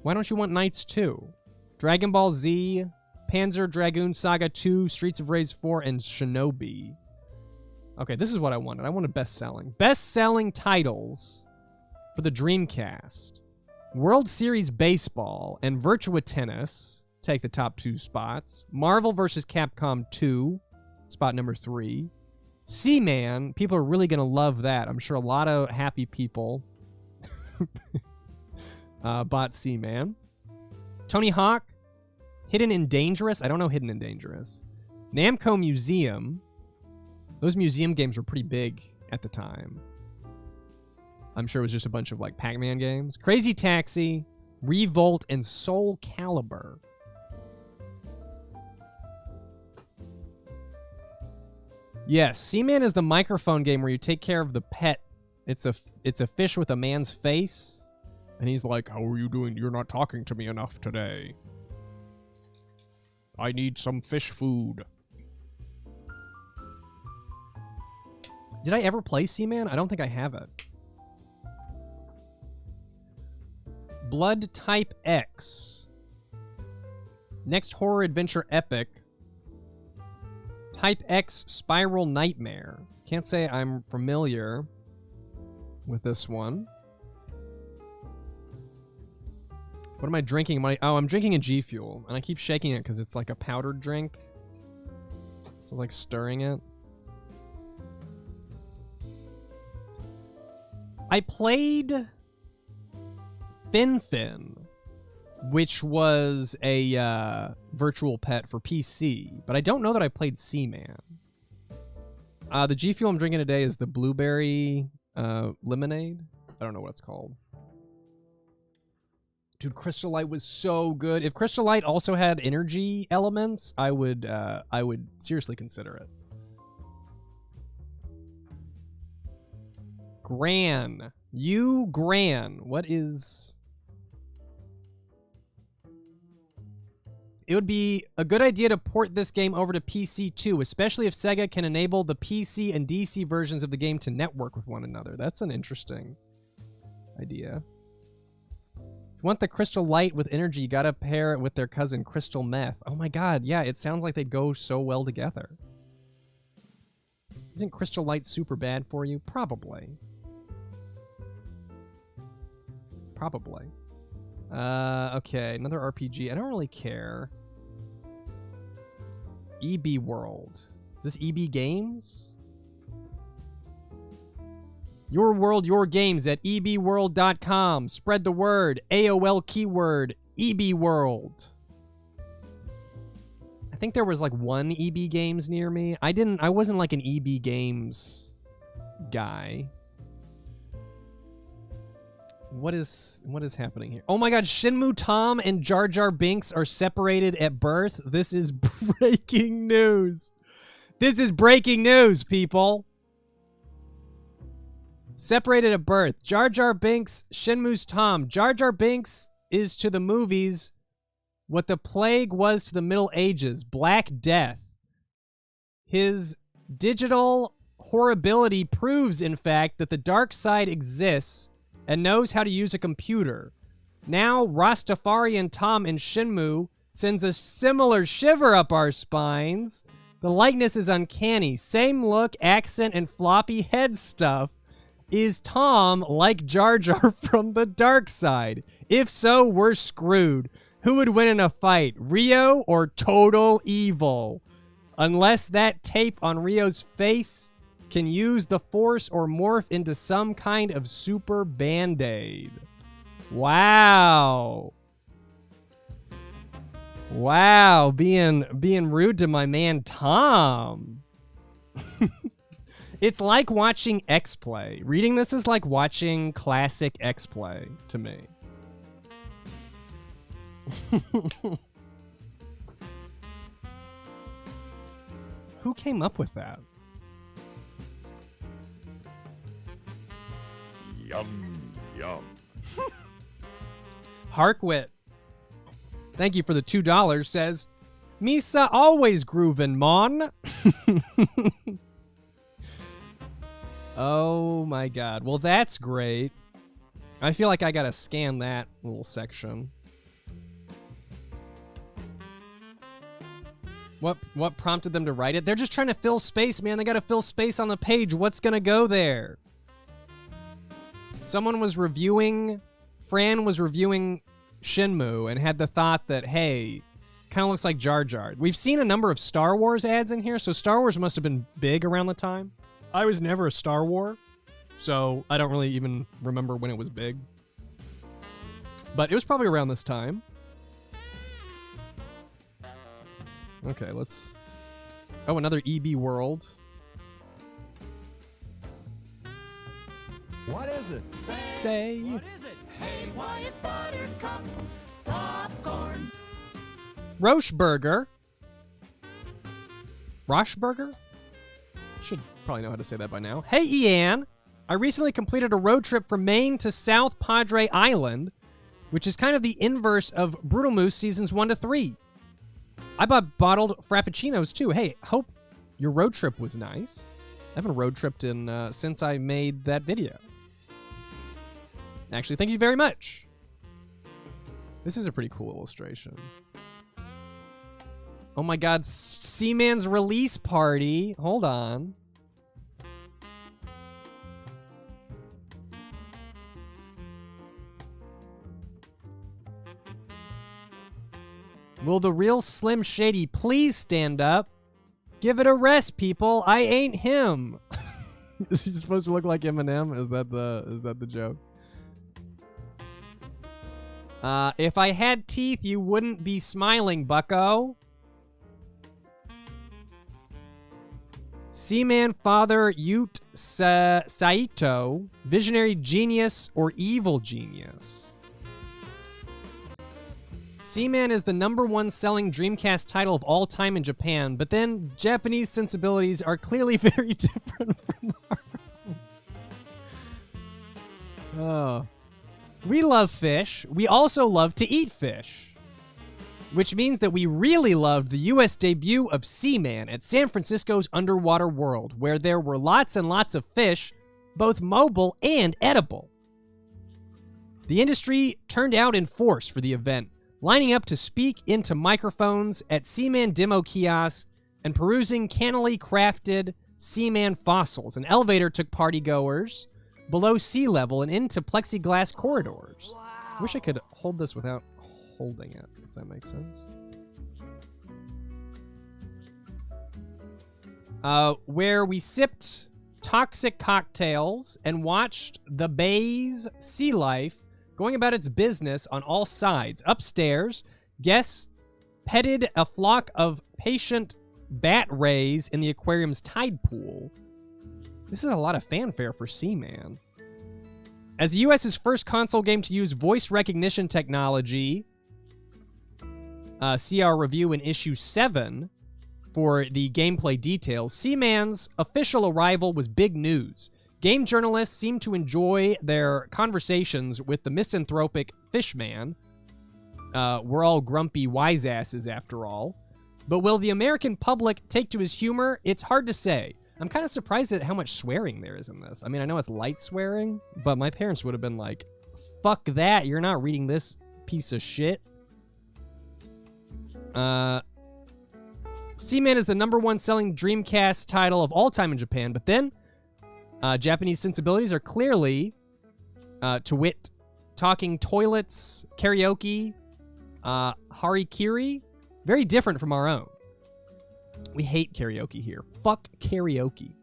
Why don't you want Knights 2? Dragon Ball Z... Panzer Dragoon Saga 2, Streets of Rage 4, and Shinobi. Okay, this is what I wanted. I wanted best-selling. Best-selling titles for the Dreamcast. World Series Baseball and Virtua Tennis take the top 2 spots. Marvel vs. Capcom 2, spot number 3. Seaman, people are really going to love that. I'm sure a lot of happy people bought Seaman. Tony Hawk, Hidden and Dangerous. I don't know Hidden and Dangerous. Namco Museum. Those museum games were pretty big at the time. I'm sure it was just a bunch of like Pac-Man games. Crazy Taxi, Revolt, and Soul Calibur. Yes, Seaman is the microphone game where you take care of the pet. It's a fish with a man's face. And he's like, how are you doing? You're not talking to me enough today. I need some fish food. Did I ever play Seaman? I don't think I have it. Blood Type X. Next Horror Adventure Epic. Type X Spiral Nightmare. Can't say I'm familiar with this one. What am I drinking? I'm drinking a G Fuel, and I keep shaking it because it's like a powdered drink. So I was like stirring it. I played Fin, which was a virtual pet for PC, but I don't know that I played Seaman. The G Fuel I'm drinking today is the blueberry lemonade. I don't know what it's called. Dude, Crystal Light was so good. If Crystal Light also had energy elements, I would seriously consider it. Gran. What is... It would be a good idea to port this game over to PC too, especially if Sega can enable the PC and DC versions of the game to network with one another. That's an interesting idea. If you want the Crystal Light with energy, you gotta pair it with their cousin Crystal Meth. Oh my god, yeah, it sounds like they'd go so well together. Isn't Crystal Light super bad for you? Probably. Probably. Okay, another RPG. I don't really care. EB World. Is this EB Games? Your world, your games at ebworld.com. Spread the word. AOL keyword. EB World. I think there was like one EB Games near me. I wasn't like an EB Games guy. What is happening here? Oh my god, Shenmue Tom and Jar Jar Binks are separated at birth. This is breaking news. This is breaking news, people. Separated at birth. Jar Jar Binks, Shenmue's Tom. Jar Jar Binks is to the movies what the plague was to the Middle Ages. Black Death. His digital horribility proves, in fact, that the dark side exists and knows how to use a computer. Now, Rastafarian Tom in Shenmue sends a similar shiver up our spines. The likeness is uncanny. Same look, accent, and floppy head stuff. Is Tom like Jar Jar from the dark side? If so, we're screwed. Who would win in a fight, Rio or Total Evil? Unless that tape on Rio's face can use the Force or morph into some kind of super Band-Aid. Wow. Wow, being rude to my man Tom. It's like watching X-Play. Reading this is like watching classic X-Play to me. Who came up with that? Yum, yum. Harkwit, thank you for the $2, says, Misa always groovin', mon. Oh my god. Well, that's great. I feel like I gotta scan that little section. What prompted them to write it? They're just trying to fill space, man. They gotta fill space on the page. What's gonna go there? Fran was reviewing Shenmue and had the thought that, hey, kind of looks like Jar Jar. We've seen a number of Star Wars ads in here, so Star Wars must have been big around the time. I was never a Star Wars, so I don't really even remember when it was big. But it was probably around this time. Okay, let's... Oh, another EB World. What is it? Say. What is it? Hey, why it's buttercup popcorn. Rocheburger. Rocheburger? Should probably know how to say that by now. Hey, Ian. I recently completed a road trip from Maine to South Padre Island, which is kind of the inverse of Brutal Moose Seasons 1 to 3. I bought bottled Frappuccinos, too. Hey, hope your road trip was nice. I haven't road tripped in since I made that video. Actually, thank you very much. This is a pretty cool illustration. Oh my god, Seaman's release party. Hold on. Will the real Slim Shady please stand up? Give it a rest, people. I ain't him. Is he supposed to look like Eminem? Is that the joke? If I had teeth, you wouldn't be smiling, bucko. Seaman Father Ute Saito, visionary genius or evil genius? Seaman is the #1 selling Dreamcast title of all time in Japan, but then Japanese sensibilities are clearly very different from our own. Oh. We love fish. We also love to eat fish. Which means that we really loved the US debut of Seaman at San Francisco's Underwater World, where there were lots and lots of fish, both mobile and edible. The industry turned out in force for the event, lining up to speak into microphones at Seaman demo kiosks and perusing cannily crafted Seaman fossils. An elevator took partygoers below sea level and into plexiglass corridors. Wow. Wish I could hold this without holding it, if that makes sense. Where we sipped toxic cocktails and watched the bay's sea life going about its business on all sides. Upstairs, guests petted a flock of patient bat rays in the aquarium's tide pool. This is a lot of fanfare for Seaman. As the US's first console game to use voice recognition technology, see our review in issue 7 for the gameplay details, Seaman's official arrival was big news. Game journalists seem to enjoy their conversations with the misanthropic Fishman. We're all grumpy wise asses after all. But will the American public take to his humor? It's hard to say. I'm kind of surprised at how much swearing there is in this. I mean, I know it's light swearing, but my parents would have been like, fuck that, you're not reading this piece of shit. Seaman is the #1 selling Dreamcast title of all time in Japan, but then Japanese sensibilities are clearly, to wit, talking toilets, karaoke, harikiri, very different from our own. We hate karaoke here. Fuck karaoke.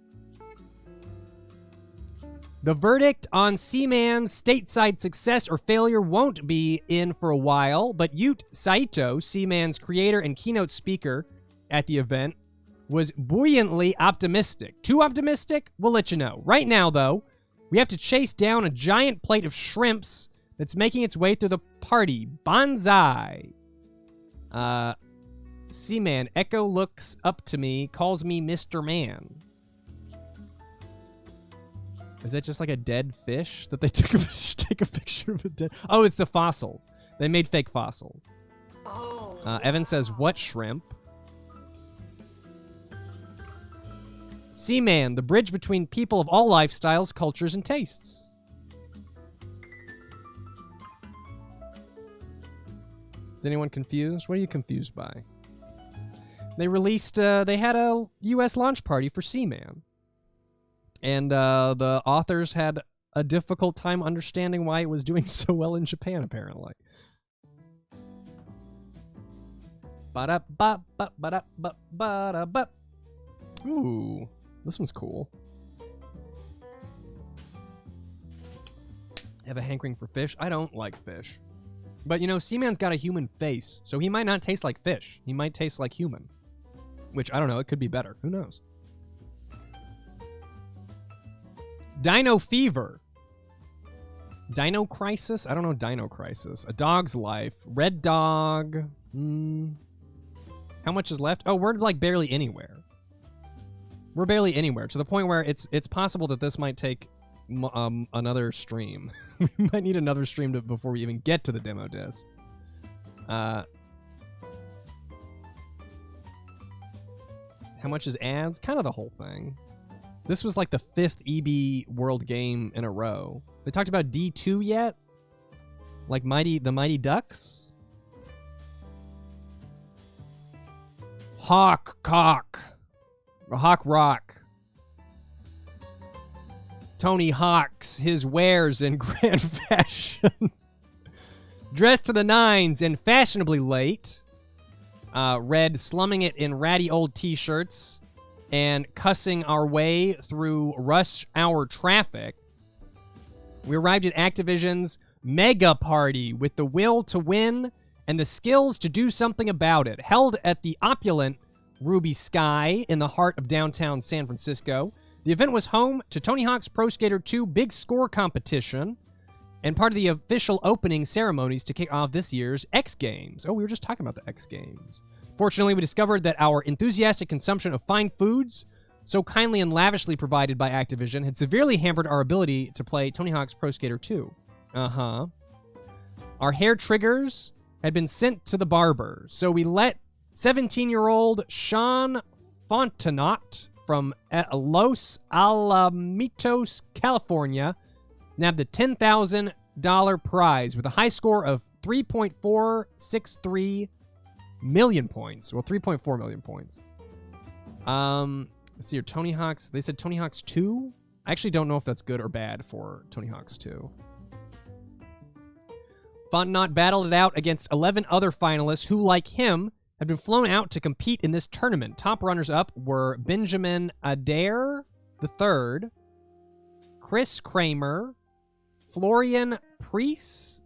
The verdict on Seaman's stateside success or failure won't be in for a while, but Yute Saito, Seaman's creator and keynote speaker at the event, was buoyantly optimistic. Too optimistic? We'll let you know. Right now, though, we have to chase down a giant plate of shrimps that's making its way through the party. Banzai. Seaman, Echo looks up to me, calls me Mr. Man. Is that just like a dead fish that they take a picture of a dead... Oh, it's the fossils. They made fake fossils. Oh. Evan says, what shrimp? Seaman, the bridge between people of all lifestyles, cultures, and tastes. Is anyone confused? What are you confused by? They released, they had a U.S. launch party for Seaman. And the authors had a difficult time understanding why it was doing so well in Japan, apparently. Ba-da-ba-ba-ba-da-ba-ba-da-ba. Ooh, this one's cool. Have a hankering for fish? I don't like fish. But, you know, Seaman's got a human face, so he might not taste like fish. He might taste like human. Which, I don't know, it could be better. Who knows? Dino Fever. Dino Crisis? I don't know Dino Crisis. A Dog's Life. Red Dog. How much is left? Oh, we're like barely anywhere. We're barely anywhere, to the point where it's possible that this might take another stream. We might need another stream before we even get to the demo disc. How much is ads? Kind of the whole thing. This was like the 5th EB World game in a row. They talked about D2 yet? Like the Mighty Ducks? Hawk Rock. Tony Hawk's his wares in grand fashion. Dressed to the nines and fashionably late. Red slumming it in ratty old t-shirts and cussing our way through rush hour traffic. We arrived at Activision's mega party with the will to win and the skills to do something about it. Held at the opulent Ruby Sky in the heart of downtown San Francisco. The event was home to Tony Hawk's Pro Skater 2 Big Score competition and part of the official opening ceremonies to kick off this year's X Games. Oh, we were just talking about the X Games. Fortunately, we discovered that our enthusiastic consumption of fine foods, so kindly and lavishly provided by Activision, had severely hampered our ability to play Tony Hawk's Pro Skater 2. Our hair triggers had been sent to the barber, so we let 17-year-old Sean Fontenot from Los Alamitos, California, nab the $10,000 prize with a high score of 3.463 million points. Well, 3.4 million points. Let's see here. Tony Hawk's. They said Tony Hawk's 2? I actually don't know if that's good or bad for Tony Hawk's 2. Fontenot battled it out against 11 other finalists who, like him, had been flown out to compete in this tournament. Top runners-up were Benjamin Adair III, Chris Kramer, Florian Priest,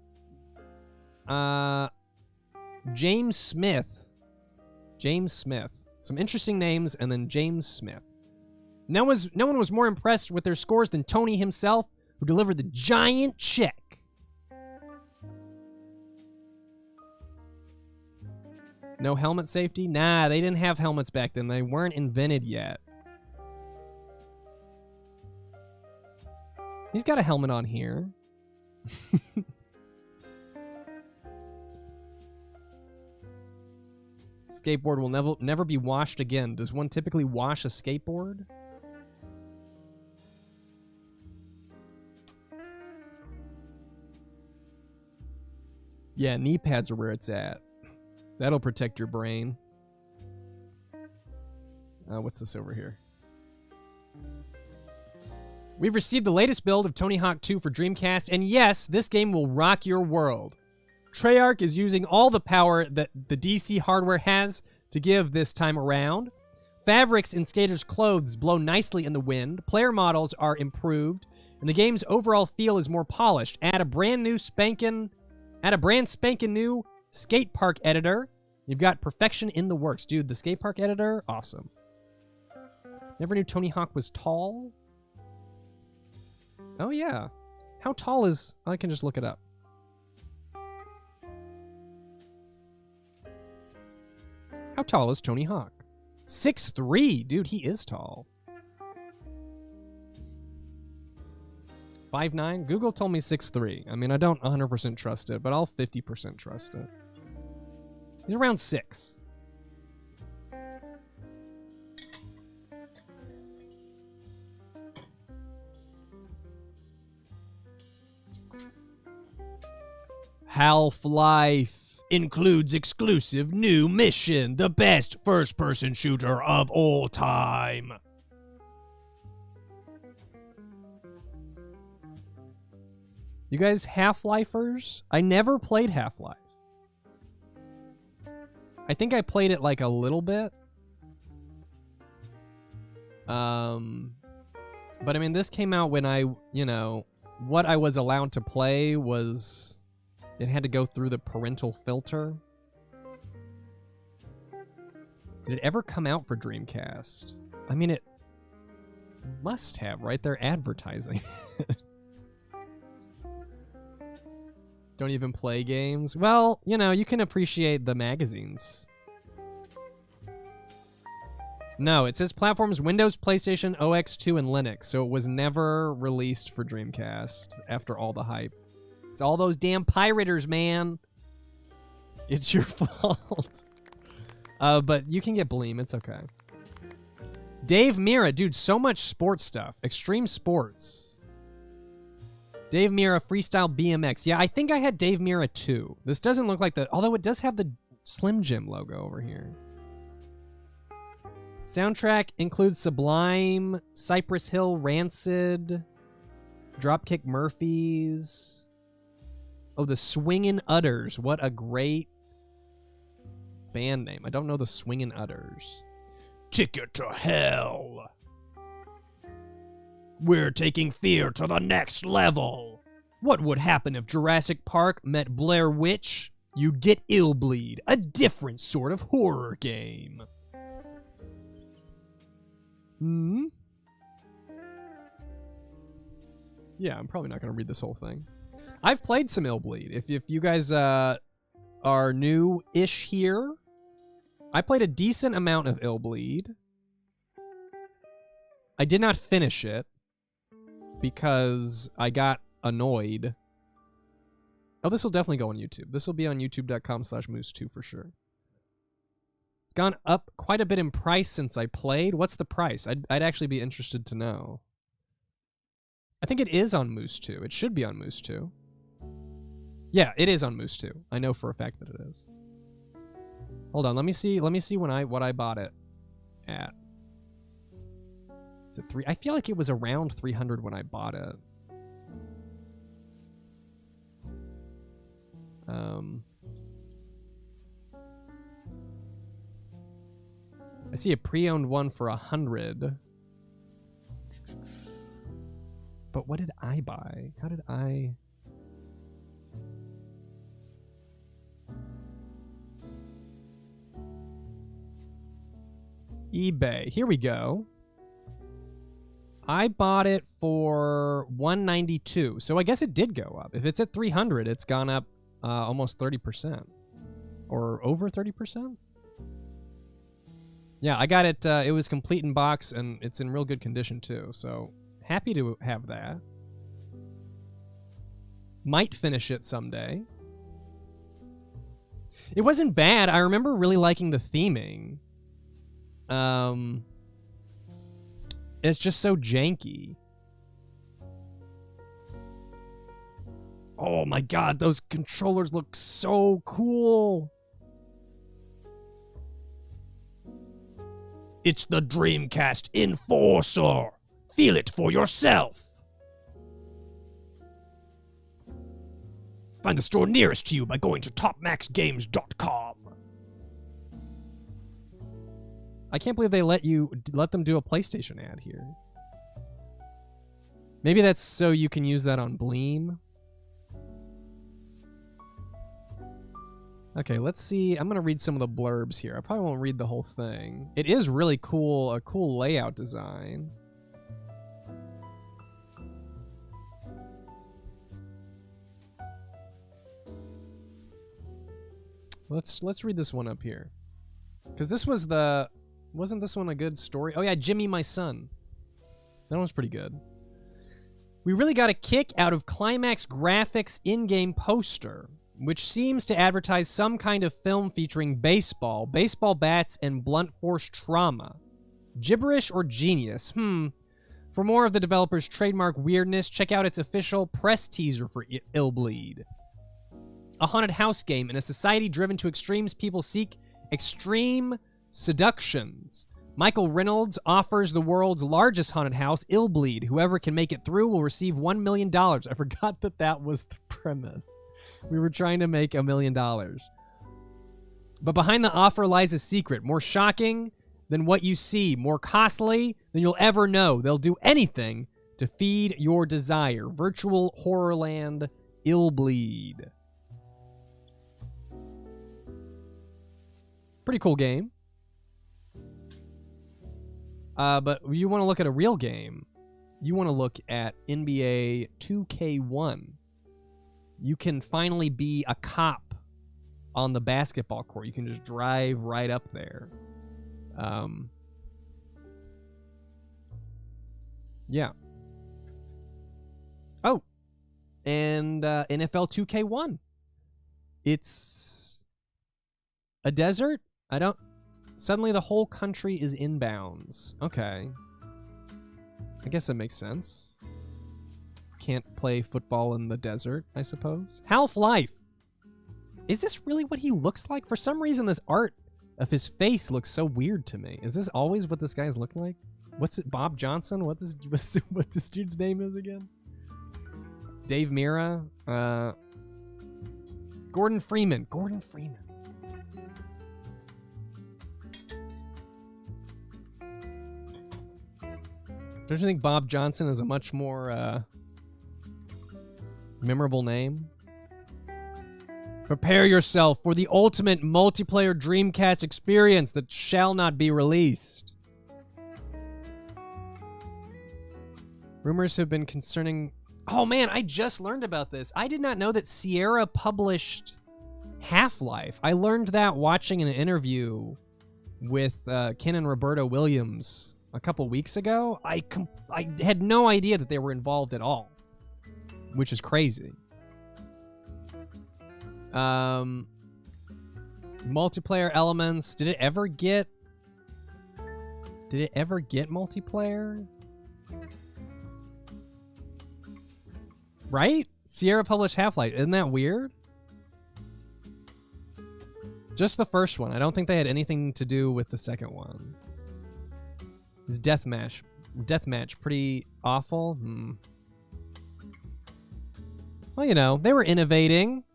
James Smith. Some interesting names, and then James Smith. No one was more impressed with their scores than Tony himself, who delivered the giant check. No helmet safety? Nah, they didn't have helmets back then. They weren't invented yet. He's got a helmet on here. Skateboard will never be washed again. Does one typically wash a skateboard? Yeah, knee pads are where it's at. That'll protect your brain. What's this over here? We've received the latest build of Tony Hawk 2 for Dreamcast, and yes, this game will rock your world. Treyarch is using all the power that the DC hardware has to give this time around. Fabrics in skaters' clothes blow nicely in the wind, player models are improved, and the game's overall feel is more polished. Add a brand spanking new skate park editor. You've got perfection in the works. Dude, the skate park editor, awesome. Never knew Tony Hawk was tall. Oh, yeah. How tall is... I can just look it up. How tall is Tony Hawk? 6'3". Dude, he is tall. 5'9". Google told me 6'3". I mean, I don't 100% trust it, but I'll 50% trust it. He's around 6. Half-Life includes exclusive new mission, the best first-person shooter of all time. You guys Half-Lifers? I never played Half-Life. I think I played it like a little bit. But I mean, this came out when I, what I was allowed to play was... It had to go through the parental filter. Did it ever come out for Dreamcast? I mean, it must have, right? They're advertising. Don't even play games? Well, you can appreciate the magazines. No, it says platforms Windows, PlayStation, OX2, and Linux, so it was never released for Dreamcast after all the hype. It's all those damn pirators, man. It's your fault. But you can get Bleem. It's okay. Dave Mira. Dude, so much sports stuff. Extreme Sports. Dave Mira, Freestyle BMX. Yeah, I think I had Dave Mira too. This doesn't look like the... Although it does have the Slim Jim logo over here. Soundtrack includes Sublime, Cypress Hill, Rancid, Dropkick Murphys... Oh, the Swingin' Utters. What a great band name. I don't know the Swingin' Utters. Ticket to Hell. We're taking fear to the next level. What would happen if Jurassic Park met Blair Witch? You'd get Illbleed, a different sort of horror game. Yeah, I'm probably not going to read this whole thing. I've played some Illbleed. If you guys are new-ish here, I played a decent amount of Illbleed. I did not finish it because I got annoyed. Oh, this will definitely go on YouTube. This will be on youtube.com/moose2 for sure. It's gone up quite a bit in price since I played. What's the price? I'd actually be interested to know. I think it is on Moose 2. It should be on Moose 2. Yeah, it is on Moose 2. I know for a fact that it is. Hold on, let me see what I bought it at. Is it 3? I feel like it was around 300 when I bought it. I see a pre-owned one for 100. But what did I buy? How did I... eBay. Here we go. I bought it for $192. So I guess it did go up. If it's at 300, it's gone up almost 30%. Or over 30%? Yeah, I got it. It was complete in box, and it's in real good condition, too. So happy to have that. Might finish it someday. It wasn't bad. I remember really liking the theming. It's just so janky. Oh my god, those controllers look so cool. It's the Dreamcast Enforcer. Feel it for yourself. Find the store nearest to you by going to topmaxgames.com. I can't believe they let them do a PlayStation ad here. Maybe that's so you can use that on Bleem. Okay, let's see. I'm going to read some of the blurbs here. I probably won't read the whole thing. It is really cool, a cool layout design. Let's read this one up here. Because this was wasn't this one a good story? Oh yeah, Jimmy My Son. That one was pretty good. We really got a kick out of Climax Graphics in-game poster, which seems to advertise some kind of film featuring baseball bats, and blunt force trauma. Gibberish or genius? For more of the developer's trademark weirdness, check out its official press teaser for Illbleed. A haunted house game in a society driven to extremes, people seek extreme seductions. Michael Reynolds offers the world's largest haunted house, Illbleed. Whoever can make it through will receive $1 million. I forgot that was the premise. We were trying to make $1 million. But behind the offer lies a secret, more shocking than what you see, more costly than you'll ever know. They'll do anything to feed your desire. Virtual Horrorland Illbleed. Pretty cool game. But you want to look at a real game. You want to look at NBA 2K1. You can finally be a cop on the basketball court. You can just drive right up there. Yeah. Oh. And NFL 2K1. It's a desert? Suddenly the whole country is inbounds. Okay. I guess that makes sense. Can't play football in the desert, I suppose. Half-Life. Is this really what he looks like? For some reason, this art of his face looks so weird to me. Is this always what this guy's look like? What's it? Bob Johnson? What this dude's name is again? Dave Mira? Gordon Freeman. Gordon Freeman. Don't you think Bob Johnson is a much more memorable name? Prepare yourself for the ultimate multiplayer Dreamcast experience that shall not be released. Rumors have been concerning... Oh man, I just learned about this. I did not know that Sierra published Half-Life. I learned that watching an interview with Ken and Roberta Williams a couple weeks ago. I had no idea that they were involved at all, which is crazy. Multiplayer elements. Did it ever get multiplayer? Right? Sierra published Half-Life. Isn't that weird? Just the first one. I don't think they had anything to do with the second one. This deathmatch pretty awful. Well, you know, they were innovating.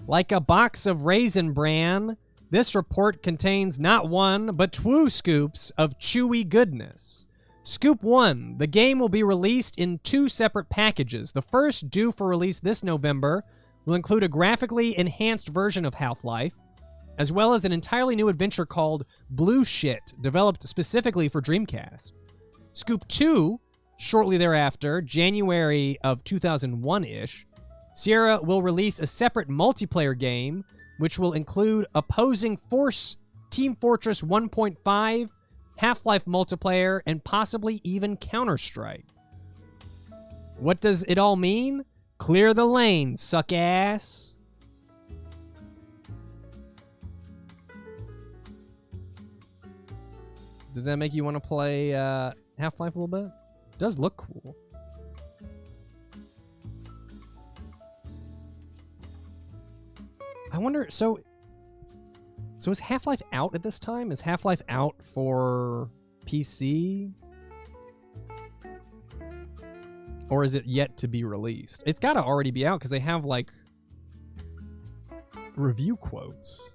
Like a box of Raisin Bran, this report contains not one, but 2 scoops of chewy goodness. Scoop 1, the game will be released in 2 separate packages. The first, due for release this November, will include a graphically enhanced version of Half-Life, as well as an entirely new adventure called Blue Shit, developed specifically for Dreamcast. Scoop 2, shortly thereafter, January of 2001-ish, Sierra will release a separate multiplayer game, which will include Opposing Force, Team Fortress 1.5, Half-Life multiplayer, and possibly even Counter-Strike. What does it all mean? Clear the lane, suck ass. Does that make you want to play Half-Life a little bit? It does look cool. I wonder, so is Half-Life out at this time? Is Half-Life out for PC? Or is it yet to be released? It's got to already be out because they have, like, review quotes.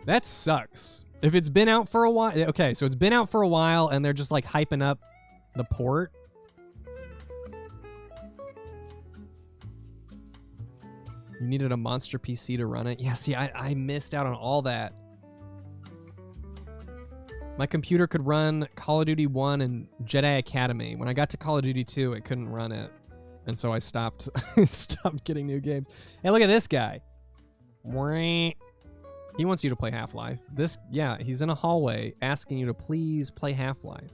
That sucks. If it's been out for a while... Okay, so it's been out for a while and they're just, like, hyping up the port. You needed a monster PC to run it. Yeah, see, I missed out on all that. My computer could run Call of Duty 1 and Jedi Academy. When I got to Call of Duty 2, it couldn't run it. And so I stopped stopped getting new games. Hey, look at this guy. He wants you to play Half-Life. Yeah, he's in a hallway asking you to please play Half-Life.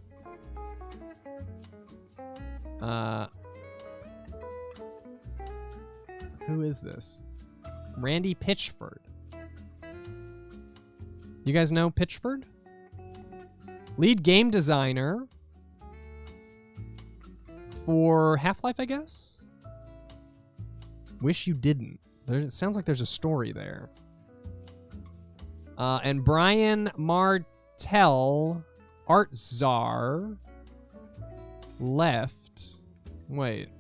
Who is this? Randy Pitchford. You guys know Pitchford? Lead game designer for Half-Life, I guess? Wish you didn't. It sounds like there's a story there. And Brian Martell, art czar, left. Wait.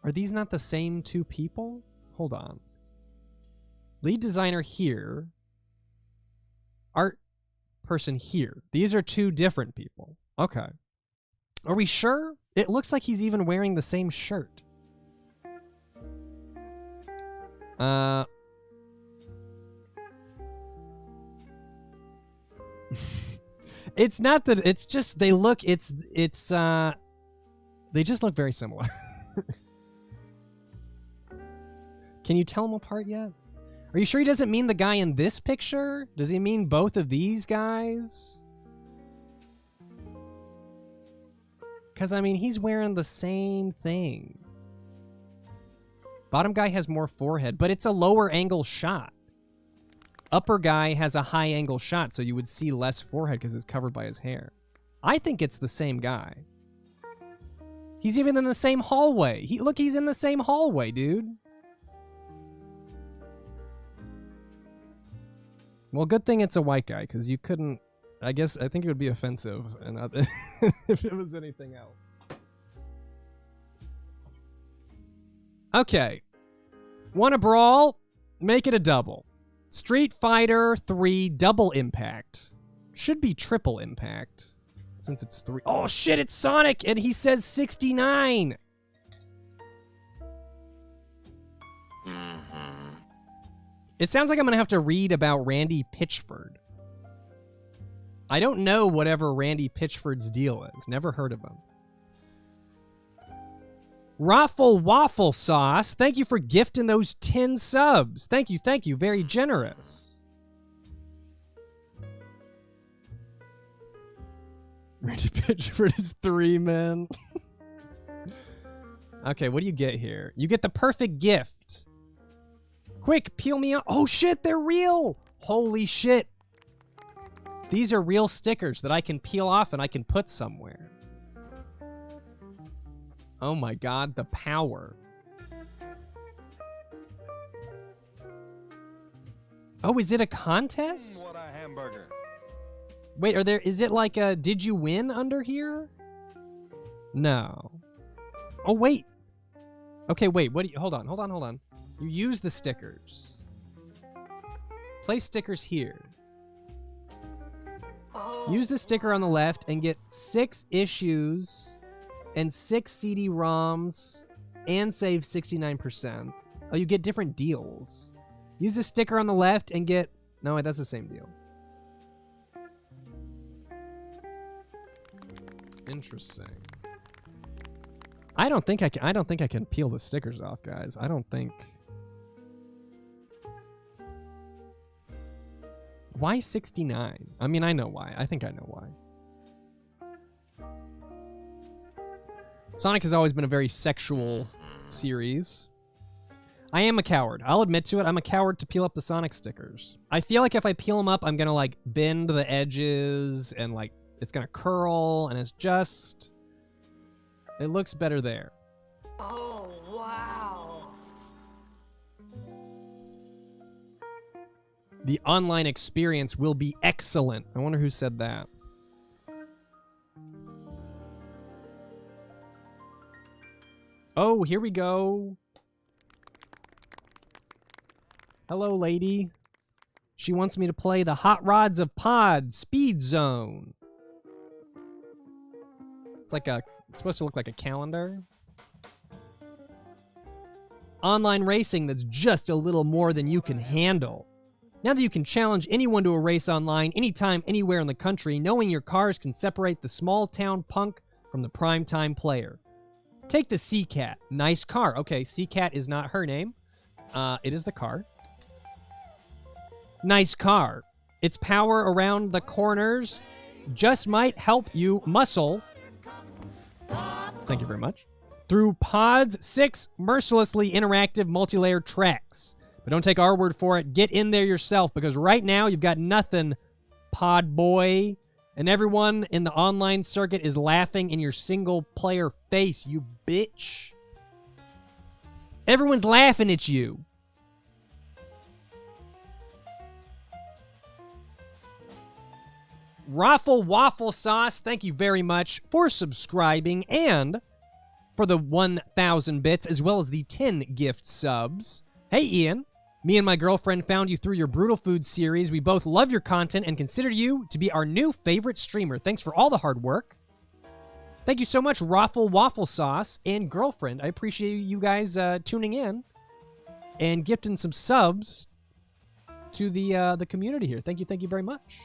Are these not the same two people? Hold on. Lead designer here. Art person here. These are two different people. Okay. Are we sure? It looks like he's even wearing the same shirt. It's not that, it's just they look, they just look very similar. Can you tell them apart yet? Are you sure he doesn't mean the guy in this picture? Does he mean both of these guys? Because, I mean, he's wearing the same thing. Bottom guy has more forehead, but it's a lower angle shot. Upper guy has a high angle shot, so you would see less forehead because it's covered by his hair. I think it's the same guy. He's even in the same hallway. Look, he's in the same hallway, dude. Well, good thing it's a white guy, because you couldn't... I think it would be offensive and if it was anything else. Okay. Want a brawl? Make it a double. Street Fighter 3 Double Impact. Should be triple impact, since it's 3. Oh, shit, it's Sonic, and he says 69! It sounds like I'm going to have to read about Randy Pitchford. I don't know whatever Randy Pitchford's deal is. Never heard of him. Raffle Waffle Sauce, thank you for gifting those 10 subs. Thank you. Very generous. Randy Pitchford is 3 men. Okay, what do you get here? You get the perfect gift. Quick, peel me off. Oh, shit, they're real. Holy shit. These are real stickers that I can peel off and I can put somewhere. Oh my god, the power. Oh, is it a contest? What a hamburger. Wait, is it like a did you win under here? No. Oh, wait. Okay, wait, hold on. You use the stickers. Place stickers here. Use the sticker on the left and get 6 issues and 6 CD-ROMs and save 69%. Oh, you get different deals. Use the sticker on the left and get... No, wait, that's the same deal. Interesting. I don't think I can peel the stickers off, guys. I don't think... Why 69? I mean, I know why. I think I know why. Sonic has always been a very sexual series. I am a coward. I'll admit to it. I'm a coward to peel up the Sonic stickers. I feel like if I peel them up, I'm going to, like, bend the edges and, like, it's going to curl and it's just... It looks better there. Oh, wow. The online experience will be excellent. I wonder who said that. Oh, here we go. Hello, lady. She wants me to play the Hot Rods of Pod Speed Zone. It's supposed to look like a calendar. Online racing that's just a little more than you can handle. Now that you can challenge anyone to a race online, anytime, anywhere in the country, knowing your cars can separate the small-town punk from the prime-time player. Take the Sea-Cat. Nice car. Okay, Sea-Cat is not her name. It is the car. Nice car. Its power around the corners just might help you muscle. Thank you very much. Through Pod's 6 mercilessly interactive multi-layer tracks. But don't take our word for it. Get in there yourself, because right now you've got nothing, Pod Boy. And everyone in the online circuit is laughing in your single-player face, you bitch. Everyone's laughing at you. Raffle Waffle Sauce, thank you very much for subscribing and for the 1,000 bits, as well as the 10 gift subs. Hey, Ian. Me and my girlfriend found you through your Brutal Food series. We both love your content and consider you to be our new favorite streamer. Thanks for all the hard work. Thank you so much, Raffle Waffle Sauce and girlfriend. I appreciate you guys tuning in and gifting some subs to the community here. Thank you very much.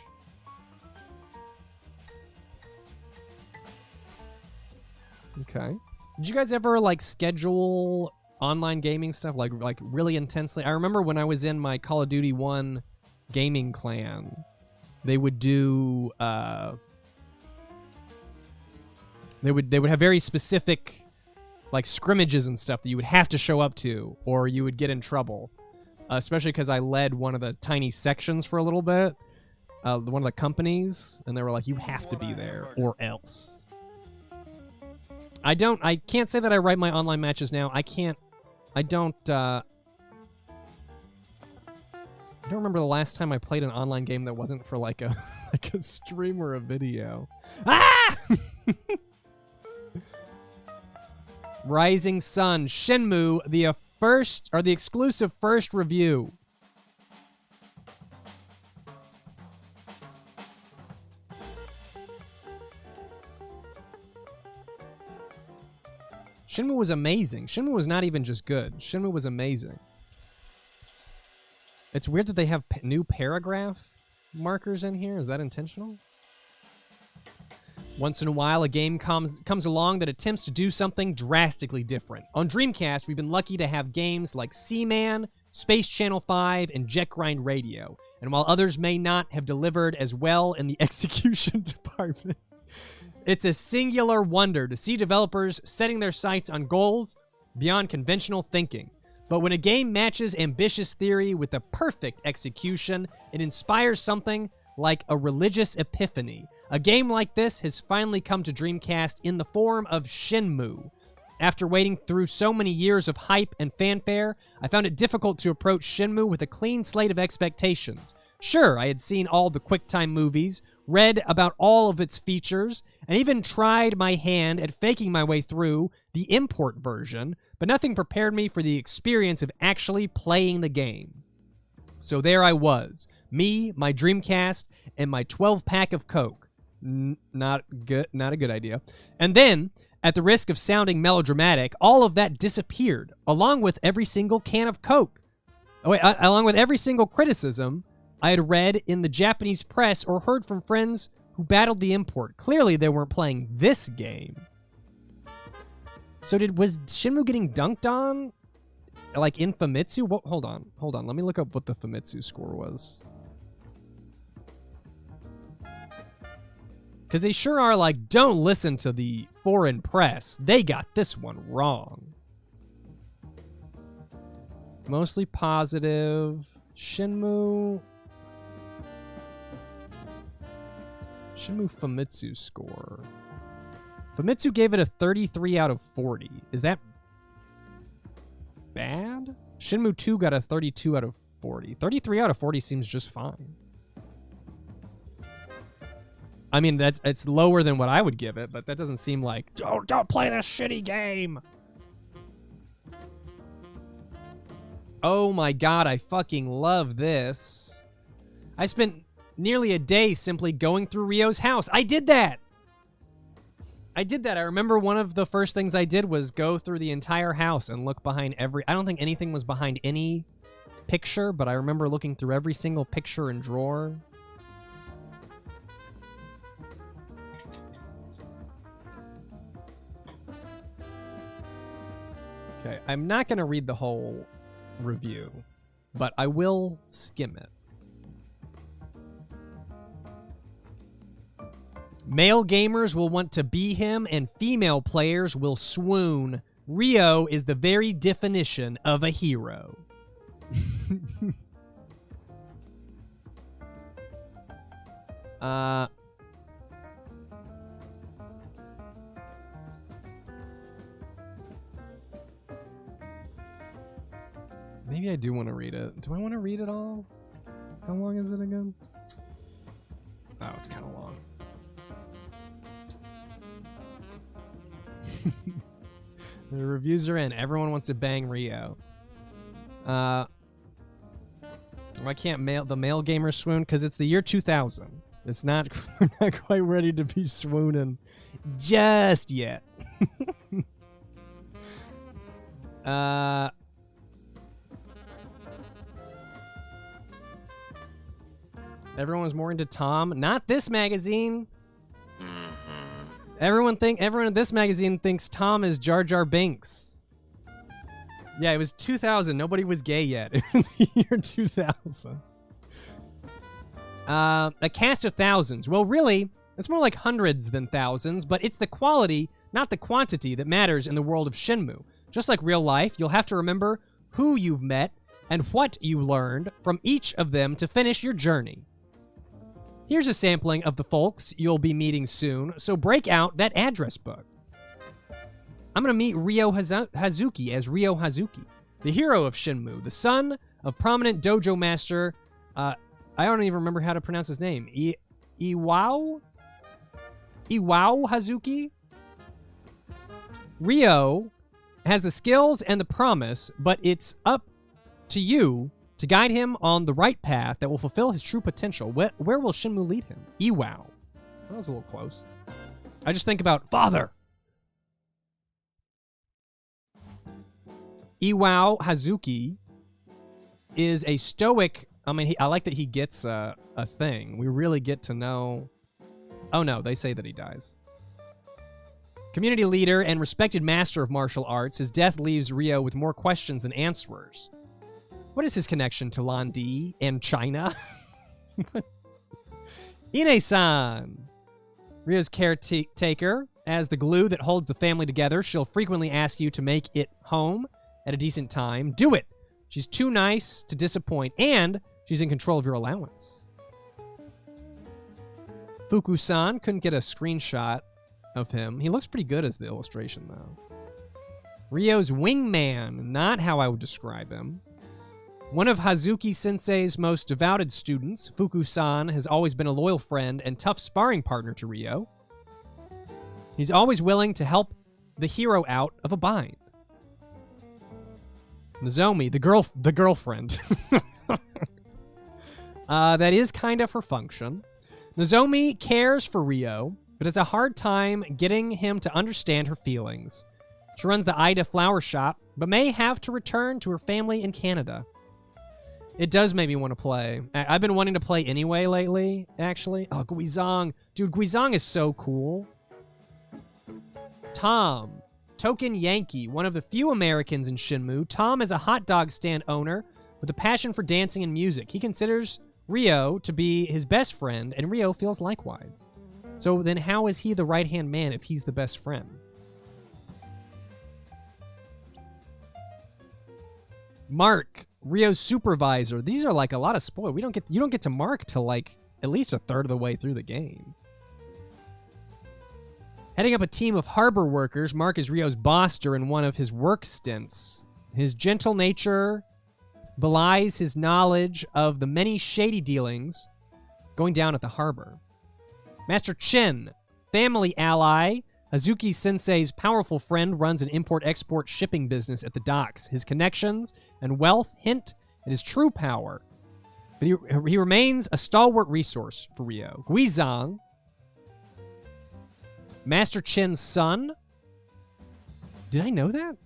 Okay. Did you guys ever schedule online gaming stuff like really intensely? I remember when I was in my Call of Duty 1 gaming clan, they would do they would have very specific scrimmages and stuff that you would have to show up to or you would get in trouble. Especially because I led one of the tiny sections for a little bit, one of the companies, and they were like, you have to be there or else. I can't say that I write my online matches now. I don't remember the last time I played an online game that wasn't for a stream or a video. Ah! Rising Sun, Shenmue, the exclusive first review. Shenmue was amazing. Shenmue was not even just good. Shenmue was amazing. It's weird that they have new paragraph markers in here. Is that intentional? Once in a while, a game comes along that attempts to do something drastically different. On Dreamcast, we've been lucky to have games like Seaman, Space Channel 5, and Jet Grind Radio. And while others may not have delivered as well in the execution department, it's a singular wonder to see developers setting their sights on goals beyond conventional thinking. But when a game matches ambitious theory with a perfect execution, it inspires something like a religious epiphany. A game like this has finally come to Dreamcast in the form of Shenmue. After waiting through so many years of hype and fanfare, I found it difficult to approach Shenmue with a clean slate of expectations. Sure, I had seen all the QuickTime movies, read about all of its features, and even tried my hand at faking my way through the import version, but nothing prepared me for the experience of actually playing the game. So there I was, me, my Dreamcast, and my 12-pack of Coke. Not a good idea. And then, at the risk of sounding melodramatic, all of that disappeared, along with every single can of Coke. Along with every single criticism I had read in the Japanese press or heard from friends who battled the import. Clearly, they weren't playing this game. So was Shenmue getting dunked on? In Famitsu? Hold on. Let me look up what the Famitsu score was. Because they sure are don't listen to the foreign press. They got this one wrong. Mostly positive. Shenmue Famitsu score. Famitsu gave it a 33 out of 40. Is that bad? Shenmue 2 got a 32 out of 40. 33 out of 40 seems just fine. I mean, it's lower than what I would give it, but that doesn't seem like, oh, don't play this shitty game. Oh my god, I fucking love this. I spent nearly a day simply going through Rio's house. I did that. I remember one of the first things I did was go through the entire house and look behind every... I don't think anything was behind any picture, but I remember looking through every single picture and drawer. Okay, I'm not going to read the whole review, but I will skim it. Male gamers will want to be him, and female players will swoon. Rio is the very definition of a hero. Maybe I do want to read it. Do I want to read it all? How long is it again? Oh, it's kind of long. The reviews are in. Everyone wants to bang Rio. Why can't the male gamers swoon? Because it's the year 2000. It's not, we're not quite ready to be swooning just yet. Everyone was more into Tom. Not this magazine. Everyone in this magazine thinks Tom is Jar Jar Binks. Yeah, it was 2000. Nobody was gay yet in the year 2000. A cast of thousands. Well, really, it's more like hundreds than thousands, but it's the quality, not the quantity, that matters in the world of Shenmue. Just like real life, you'll have to remember who you've met and what you learned from each of them to finish your journey. Here's a sampling of the folks you'll be meeting soon, so break out that address book. I'm going to meet Ryo Hazuki as Ryo Hazuki, the hero of Shenmue, the son of prominent dojo master, I don't even remember how to pronounce his name, Iwao Hazuki? Ryo has the skills and the promise, but it's up to you to guide him on the right path that will fulfill his true potential. Where will Shenmue lead him? Iwao. That was a little close. I just think about father. Iwao Hazuki is a stoic... I mean, I like that he gets a thing. We really get to know... Oh no, they say that he dies. Community leader and respected master of martial arts, his death leaves Ryo with more questions than answers. What is his connection to Landi and China? Ine-san, Ryo's caretaker. As the glue that holds the family together, she'll frequently ask you to make it home at a decent time. Do it. She's too nice to disappoint, and she's in control of your allowance. Fuku-san, couldn't get a screenshot of him. He looks pretty good as the illustration, though. Ryo's wingman, not how I would describe him. One of Hazuki-sensei's most devoted students, Fuku-san has always been a loyal friend and tough sparring partner to Ryo. He's always willing to help the hero out of a bind. Nozomi, the girlfriend. That is kind of her function. Nozomi cares for Ryo, but has a hard time getting him to understand her feelings. She runs the Ida flower shop, but may have to return to her family in Canada. It does make me want to play. I've been wanting to play anyway lately, actually. Oh, Guizong. Dude, Guizong is so cool. Tom, token Yankee, one of the few Americans in Shenmue. Tom is a hot dog stand owner with a passion for dancing and music. He considers Ryo to be his best friend, and Ryo feels likewise. So then how is he the right-hand man if he's the best friend? Mark, Ryo's supervisor. These are like a lot of spoil. You don't get to Mark till like at least a third of the way through the game. Heading up a team of harbor workers, Mark is Ryo's boss during one of his work stints. His gentle nature belies his knowledge of the many shady dealings going down at the harbor. Master Chen, family ally, Hazuki Sensei's powerful friend, runs an import-export shipping business at the docks. His connections and wealth hint at his true power, but he remains a stalwart resource for Ryo. Guizhang, Master Chen's son. Did I know that?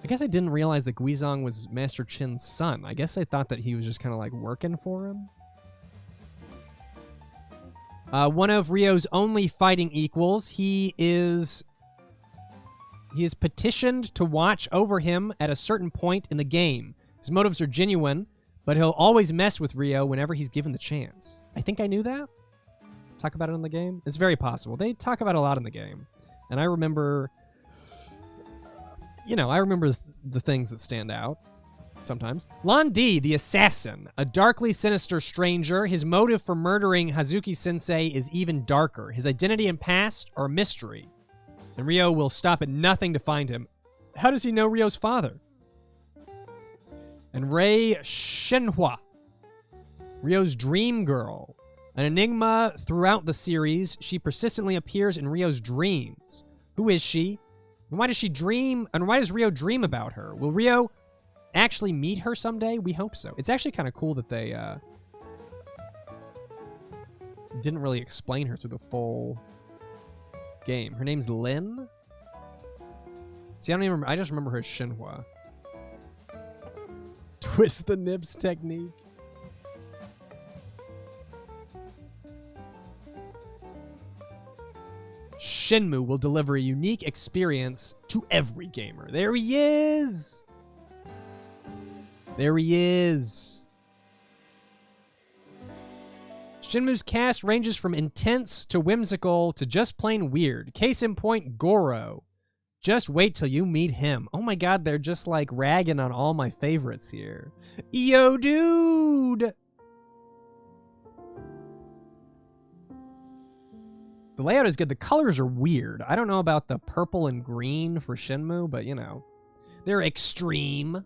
I guess I didn't realize that Guizhang was Master Chen's son. I guess I thought that he was just kind of like working for him. One of Ryo's only fighting equals. He is petitioned to watch over him at a certain point in the game. His motives are genuine, but he'll always mess with Ryo whenever he's given the chance. I think I knew that. Talk about it in the game? It's very possible. They talk about it a lot in the game. And I remember, the things that stand out sometimes. Lan Di, the assassin, a darkly sinister stranger. His motive for murdering Hazuki Sensei is even darker. His identity and past are a mystery, and Ryo will stop at nothing to find him. How does he know Ryo's father? And Rei Shenhua, Ryo's dream girl. An enigma throughout the series, she persistently appears in Ryo's dreams. Who is she? And why does she dream? And why does Ryo dream about her? Will Ryo actually meet her someday? We hope so. It's actually kind of cool that they didn't really explain her through the full game. Her name's Lin. See, I don't even remember. I just remember her as Shinhua. Twist the nibs technique. Shenmue will deliver a unique experience to every gamer. There he is! There he is. Shenmue's cast ranges from intense to whimsical to just plain weird. Case in point, Goro. Just wait till you meet him. Oh my god, they're just like ragging on all my favorites here. Yo, dude! The layout is good. The colors are weird. I don't know about the purple and green for Shenmue, but they're extreme.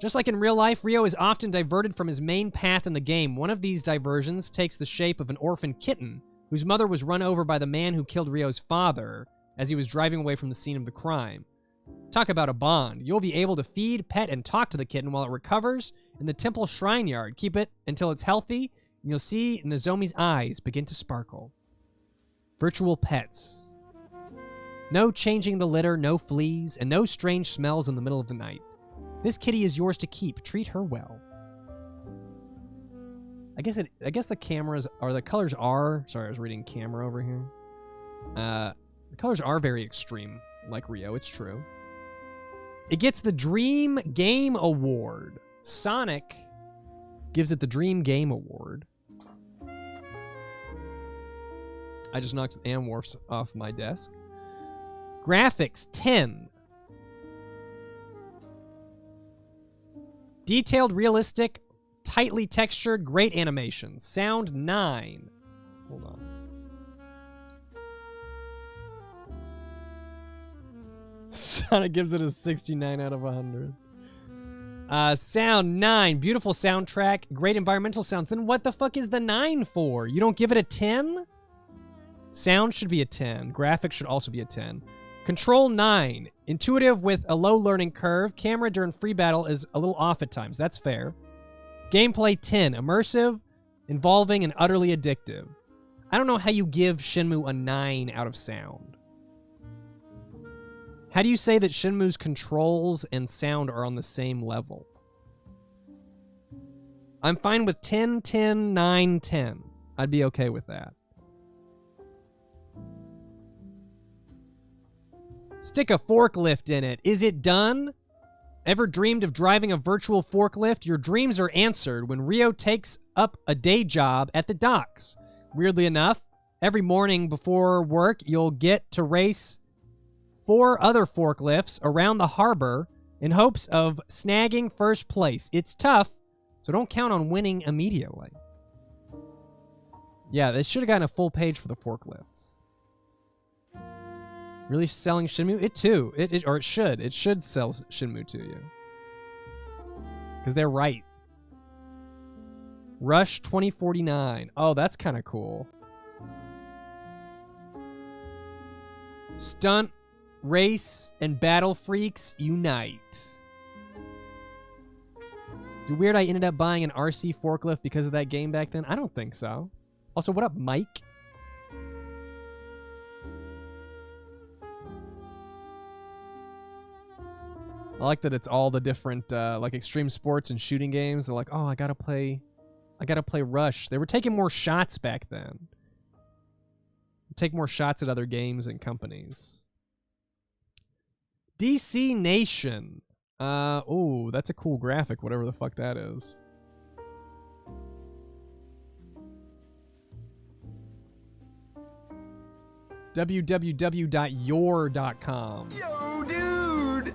Just like in real life, Ryo is often diverted from his main path in the game. One of these diversions takes the shape of an orphan kitten whose mother was run over by the man who killed Ryo's father as he was driving away from the scene of the crime. Talk about a bond. You'll be able to feed, pet, and talk to the kitten while it recovers in the temple shrine yard. Keep it until it's healthy, and you'll see Nozomi's eyes begin to sparkle. Virtual pets. No changing the litter, no fleas, and no strange smells in the middle of the night. This kitty is yours to keep. Treat her well. I guess the cameras or the colors are. Sorry, I was reading camera over here. The colors are very extreme, like Ryo. It's true. It gets the Dream Game Award. Sonic gives it the Dream Game Award. I just knocked Amorphs off my desk. Graphics 10. Detailed, realistic, tightly textured, great animations. Sound 9. Hold on. Sonic gives it a 69 out of 100. Sound 9. Beautiful soundtrack. Great environmental sounds. Then what the fuck is the 9 for? You don't give it a 10? Sound should be a 10. Graphics should also be a 10. Control 9. Intuitive with a low learning curve. Camera during free battle is a little off at times. That's fair. Gameplay 10. Immersive, involving, and utterly addictive. I don't know how you give Shenmue a 9 out of sound. How do you say that Shenmue's controls and sound are on the same level? I'm fine with 10, 10, 9, 10. I'd be okay with that. Stick a forklift in it. Is it done? Ever dreamed of driving a virtual forklift? Your dreams are answered when Ryo takes up a day job at the docks. Weirdly enough, every morning before work, you'll get to race 4 other forklifts around the harbor in hopes of snagging first place. It's tough, so don't count on winning immediately. Yeah, they should have gotten a full page for the forklifts. Really selling Shenmue? It too. It should. It should sell Shenmue to you. Because they're right. Rush 2049. Oh, that's kind of cool. Stunt, race, and battle freaks unite. Is it weird I ended up buying an RC forklift because of that game back then? I don't think so. Also, what up, Mike? I like that it's all the different like extreme sports and shooting games. They're like, oh, I gotta play Rush. They were taking more shots back then. Take more shots at other games and companies. DC Nation. Oh, that's a cool graphic, whatever the fuck that is. www.your.com. Yo, dude!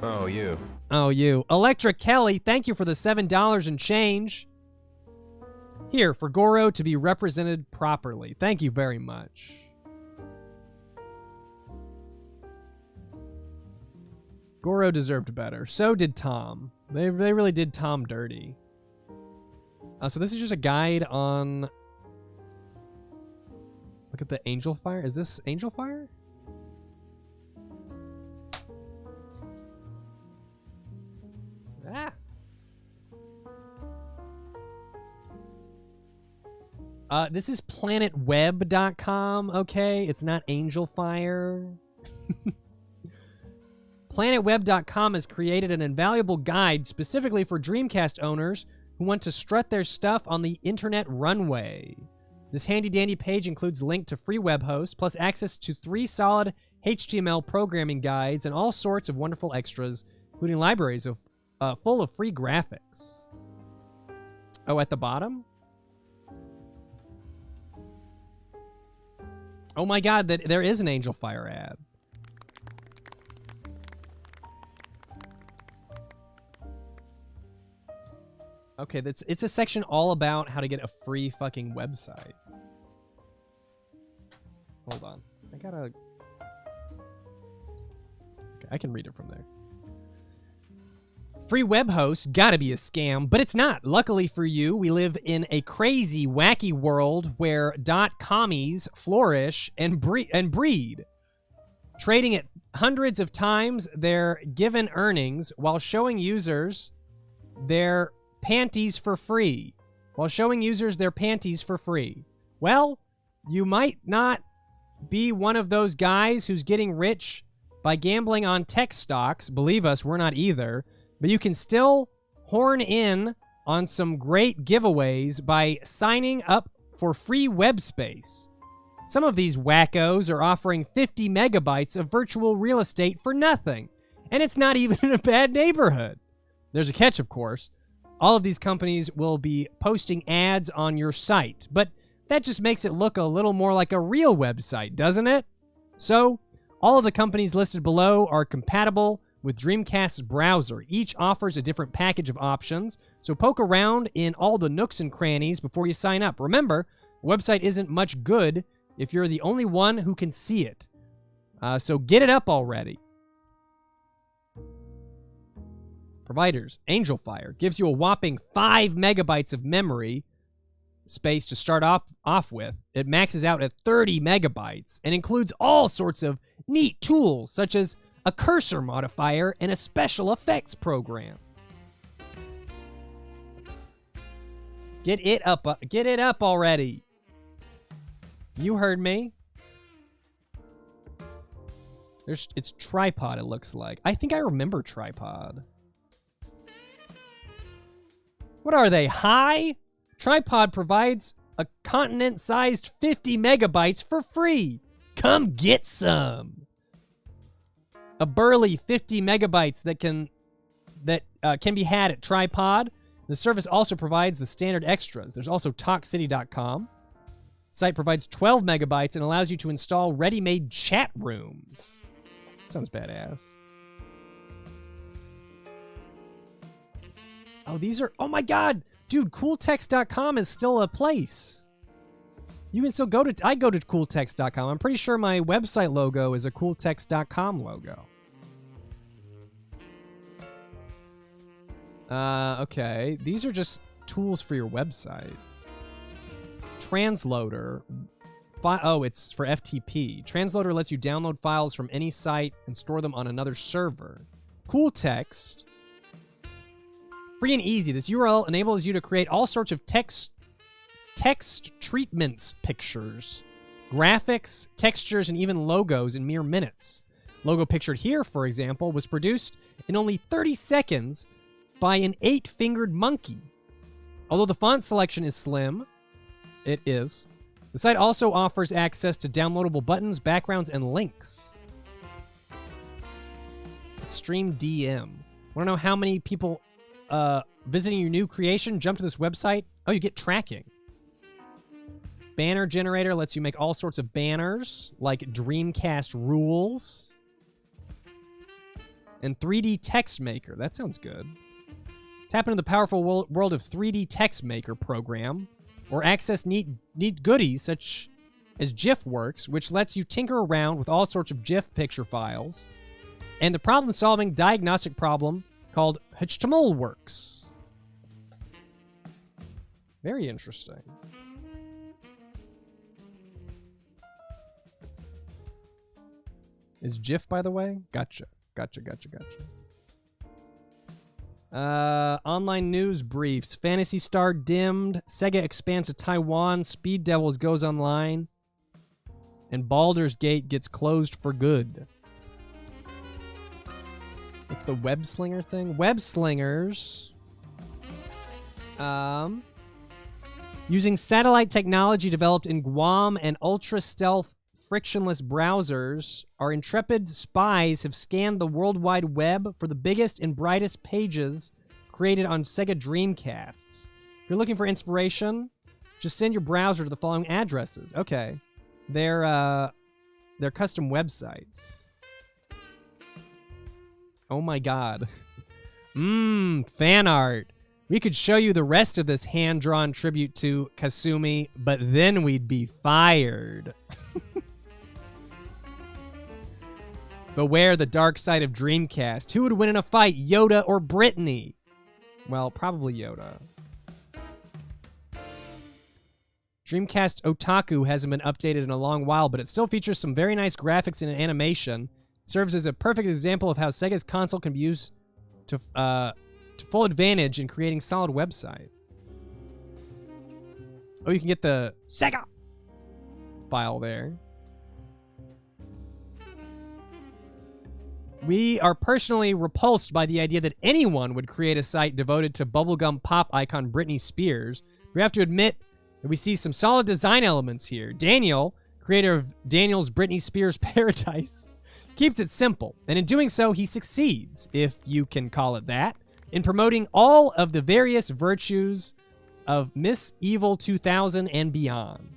Oh, you. Oh, you. Electric Kelly, thank you for the $7 and change. Here, for Goro to be represented properly. Thank you very much. Goro deserved better. So did Tom. They really did Tom dirty. So this is just a guide on... Look at the Angel Fire. Is this Angel Fire? This is planetweb.com, okay? It's not Angel Fire. Planetweb.com has created an invaluable guide specifically for Dreamcast owners who want to strut their stuff on the internet runway. This handy-dandy page includes a link to free web hosts, plus access to 3 solid HTML programming guides and all sorts of wonderful extras, including libraries of full of free graphics. Oh, at the bottom? Oh my god, there is an Angel Fire ad. Okay, it's a section all about how to get a free fucking website. Hold on. Okay, I can read it from there. Free web hosts gotta be a scam, but it's not. Luckily for you, we live in a crazy, wacky world where .commies flourish and breed, trading at hundreds of times their given earnings while showing users their panties for free. Well, you might not be one of those guys who's getting rich by gambling on tech stocks. Believe us, we're not either. But you can still horn in on some great giveaways by signing up for free web space. Some of these wackos are offering 50 megabytes of virtual real estate for nothing. And it's not even in a bad neighborhood. There's a catch, of course. All of these companies will be posting ads on your site. But that just makes it look a little more like a real website, doesn't it? So, all of the companies listed below are compatible with Dreamcast's browser. Each offers a different package of options, so poke around in all the nooks and crannies before you sign up. Remember, a website isn't much good if you're the only one who can see it. So get it up already. Providers, Angel Fire gives you a whopping 5 megabytes of memory space to start off with. It maxes out at 30 megabytes and includes all sorts of neat tools, such as a cursor modifier, and a special effects program. Get it up already. You heard me. It's Tripod, it looks like. I think I remember Tripod. What are they, high? Tripod provides a continent-sized 50 megabytes for free. Come get some. A burly 50 megabytes that can be had at Tripod. The service also provides the standard extras. There's also TalkCity.com. The site provides 12 megabytes and allows you to install ready-made chat rooms. Sounds badass. Oh, these are... Oh my god! Dude, CoolText.com is still a place. You can still I go to cooltext.com. I'm pretty sure my website logo is a cooltext.com logo. Okay. These are just tools for your website. Transloader. Oh, it's for FTP. Transloader lets you download files from any site and store them on another server. Cooltext. Free and easy. This URL enables you to create all sorts of text treatments, pictures, graphics, textures, and even logos in mere minutes. Logo pictured here, for example, was produced in only 30 seconds by an 8-fingered monkey. Although the font selection is slim, it is. The site also offers access to downloadable buttons, backgrounds, and links. Extreme DM. Want to know how many people visiting your new creation jump to this website? Oh, you get tracking. Banner generator lets you make all sorts of banners, like Dreamcast rules. And 3D text maker. That sounds good. Tap into the powerful world of 3D text maker program, or access neat goodies such as GIFWorks, which lets you tinker around with all sorts of GIF picture files, and the problem-solving diagnostic problem called HTMLWorks. Very interesting. Is GIF, by the way? Gotcha. Online news briefs. Phantasy Star dimmed. Sega expands to Taiwan. Speed Devils goes online. And Baldur's Gate gets closed for good. What's the web slinger thing? Web slingers. Using satellite technology developed in Guam and ultra-stealth frictionless browsers, our intrepid spies have scanned the World Wide Web for the biggest and brightest pages created on Sega Dreamcasts. If you're looking for inspiration, just send your browser to the following addresses. Okay. They're custom websites. Oh my god. Fan art. We could show you the rest of this hand-drawn tribute to Kasumi, but then we'd be fired. Beware the dark side of Dreamcast. Who would win in a fight, Yoda or Brittany? Well, probably Yoda. Dreamcast Otaku hasn't been updated in a long while, but it still features some very nice graphics and animation. It serves as a perfect example of how Sega's console can be used to full advantage in creating solid website. Oh, you can get the Sega file there. We are personally repulsed by the idea that anyone would create a site devoted to bubblegum pop icon Britney Spears. We have to admit that we see some solid design elements here. Daniel, creator of Daniel's Britney Spears Paradise, keeps it simple, and in doing so, he succeeds, if you can call it that, in promoting all of the various virtues of Miss Evil 2000 and beyond.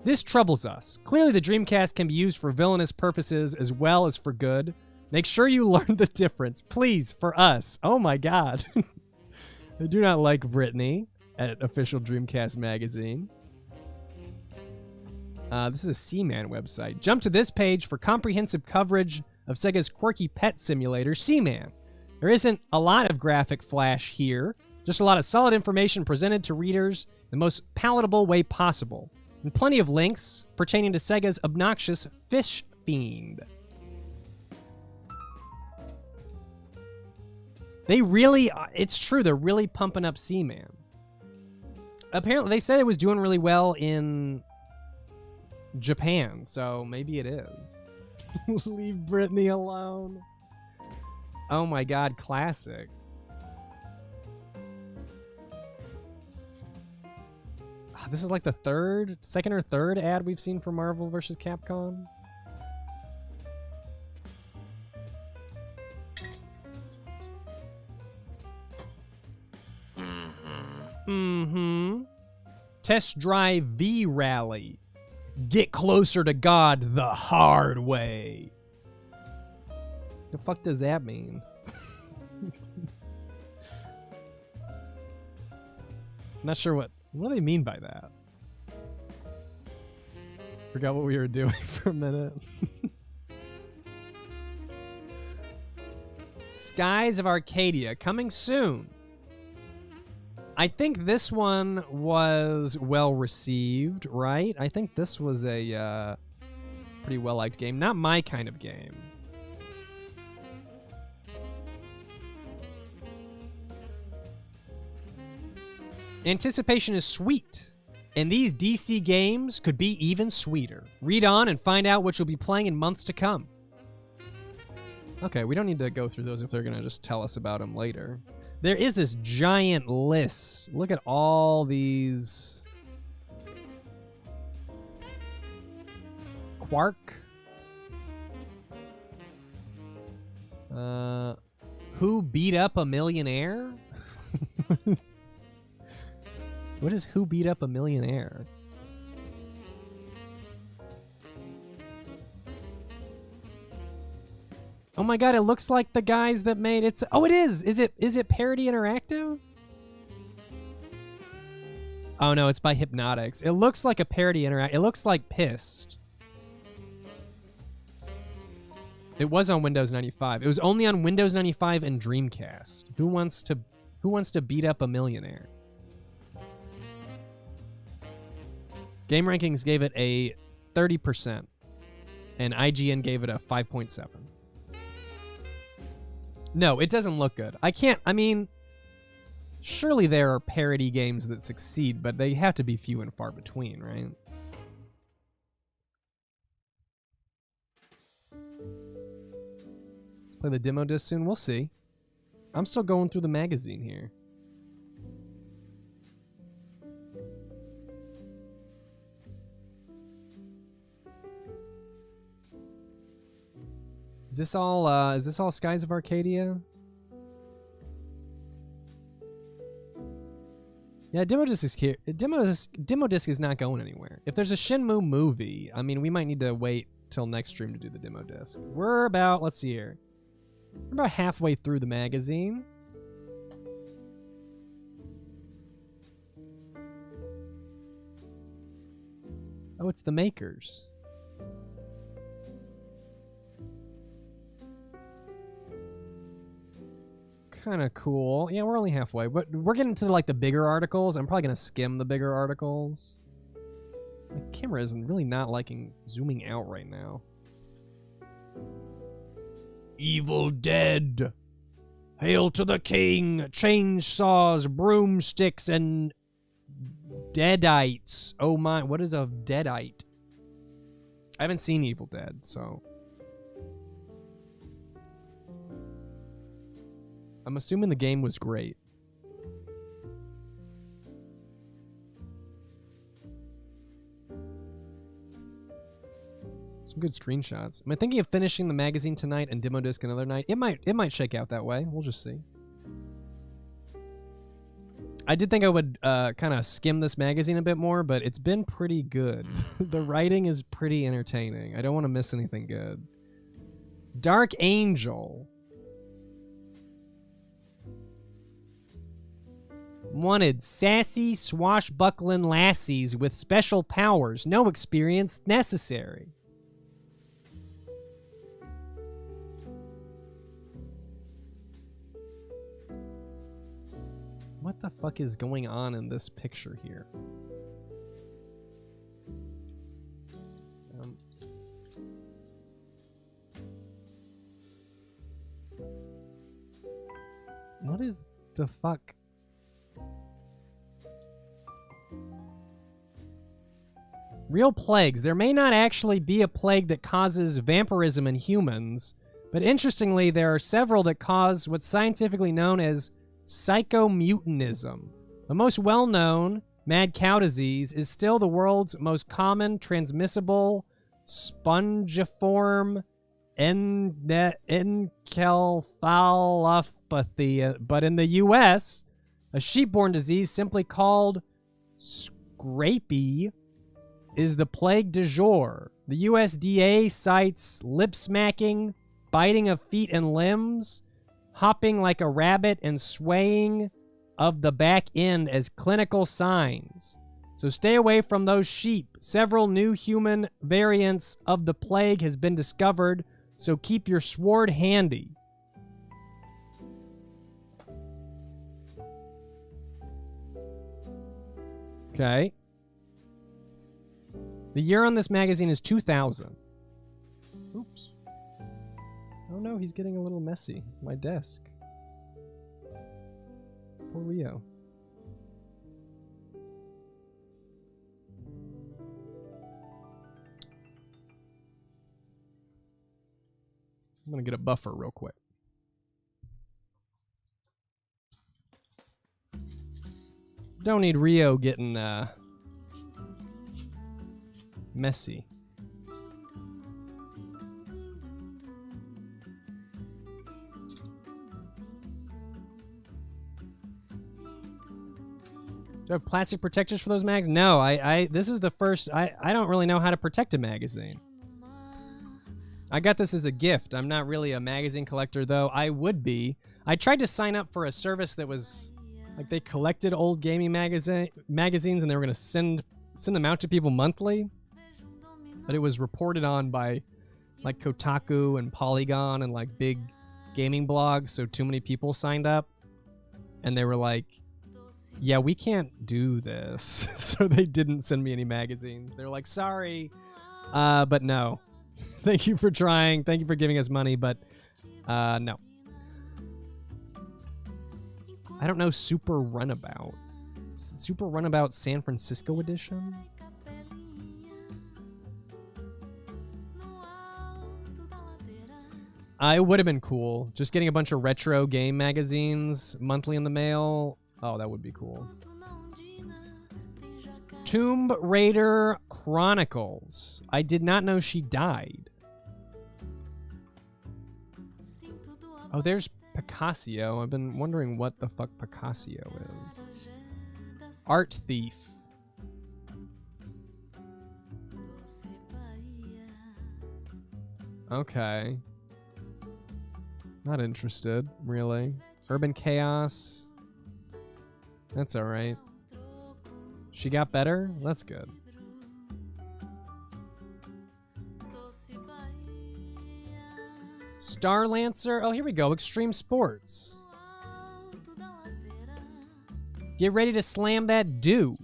This troubles us. Clearly, the Dreamcast can be used for villainous purposes as well as for good. Make sure you learn the difference, please, for us. Oh my god. I do not like Britney at Official Dreamcast Magazine. This is a Seaman website. Jump to this page for comprehensive coverage of Sega's quirky pet simulator, Seaman. There isn't a lot of graphic flash here, just a lot of solid information presented to readers in the most palatable way possible, and plenty of links pertaining to Sega's obnoxious fish fiend. They really, it's true, they're really pumping up Seaman. Apparently, they said it was doing really well in Japan, so maybe it is. Leave Britney alone. Oh my god, classic. This is like the second or third ad we've seen for Marvel vs. Capcom. Test Drive V Rally. Get closer to God the hard way. The fuck does that mean? Not sure what do they mean by that? Forgot what we were doing for a minute. Skies of Arcadia, coming soon. I think this one was well received, right? I think this was a pretty well-liked game. Not my kind of game. Anticipation is sweet, and these DC games could be even sweeter. Read on and find out what you'll be playing in months to come. Okay, we don't need to go through those if they're going to just tell us about them later. There is this giant list. Look at all these. Quark. Who beat up a millionaire? What is Who Beat Up a Millionaire? Oh my god, it looks like the guys that made it. Oh, it is. Is it Parody Interactive? Oh no, it's by Hypnotics. It looks like a Parody Interactive. It looks like Pissed. It was on Windows 95. It was only on Windows 95 and Dreamcast. Who wants to beat up a millionaire? Game Rankings gave it a 30%, and IGN gave it a 5.7. No, it doesn't look good. I mean, surely there are parody games that succeed, but they have to be few and far between, right? Let's play the demo disc soon. We'll see. I'm still going through the magazine here. Is this all Skies of Arcadia? Yeah, demo disc is here. Demo disc is not going anywhere. If there's a Shenmue movie, I mean, we might need to wait till next stream to do the demo disc. We're about, let's see here. We're about halfway through the magazine. Oh, it's the makers. Kind of cool. Yeah, we're only halfway, but we're getting to like the bigger articles. I'm probably gonna skim the bigger articles. My camera is really not liking zooming out right now. Evil Dead. Hail to the king. Chainsaws, broomsticks, and deadites. Oh my, what is a deadite? I haven't seen Evil Dead, so I'm assuming the game was great. Some good screenshots. Am I thinking of finishing the magazine tonight and demo disc another night? It might shake out that way. We'll just see. I did think I would kind of skim this magazine a bit more, but it's been pretty good. The writing is pretty entertaining. I don't want to miss anything good. Dark Angel. Wanted sassy, swashbuckling lassies with special powers. No experience necessary. What the fuck is going on in this picture here? What is the fuck? Real plagues. There may not actually be a plague that causes vampirism in humans, but interestingly, there are several that cause what's scientifically known as psychomutanism. The most well-known, mad cow disease, is still the world's most common transmissible spongiform encephalopathy, but in the U.S., a sheep-borne disease simply called scrapie is the plague du jour. The USDA cites lip smacking, biting of feet and limbs, hopping like a rabbit, and swaying of the back end as clinical signs. So stay away from those sheep. Several new human variants of the plague has been discovered, so keep your sword handy. Okay. The year on this magazine is 2000. Oops. Oh no, he's getting a little messy. My desk. Poor Rio. I'm gonna get a buffer real quick. Don't need Rio getting messy. Do I have plastic protectors for those mags? No, this is the first, I don't really know how to protect a magazine. I got this as a gift. I'm not really a magazine collector, though. I would be. I tried to sign up for a service that was, like, they collected old gaming magazines and they were going to send them out to people monthly. But it was reported on by, like, Kotaku and Polygon and, like, big gaming blogs, so too many people signed up. And they were like, yeah, we can't do this. So they didn't send me any magazines. They were like, sorry, but no. Thank you for trying. Thank you for giving us money, but no. I don't know Super Runabout. Super Runabout San Francisco edition? It would have been cool. Just getting a bunch of retro game magazines monthly in the mail. Oh, that would be cool. Tomb Raider Chronicles. I did not know she died. Oh, there's Picasso. I've been wondering what the fuck Picasso is. Art Thief. Okay. Not interested, really. Urban Chaos. That's alright. She got better? That's good. Star Lancer. Oh, here we go. Extreme Sports. Get ready to slam that do.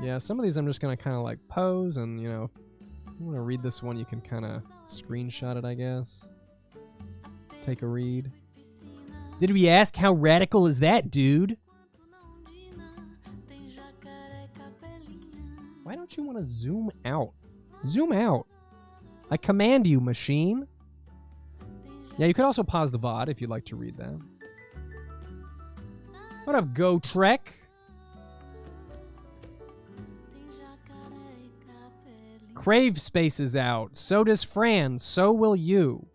Yeah, some of these I'm just going to kind of like pose and, you know, if you want to read this one, you can kind of screenshot it, I guess. Take a read. Did we ask how radical is that, dude? Why don't you want to zoom out? Zoom out. I command you, machine. Yeah, you could also pause the VOD if you'd like to read that. What up, Go Trek? Crave Space is out. So does Fran. So will you.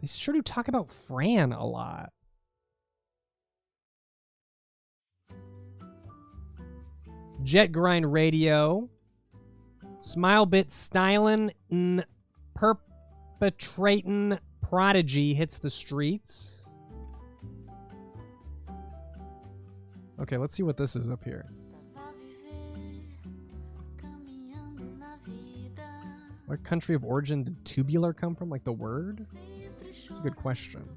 They sure do talk about Fran a lot. Jet Grind Radio. Smilebit Stylin' n Perpetratin' Prodigy hits the streets. Okay, let's see what this is up here. What country of origin did tubular come from? Like the word? That's a good question.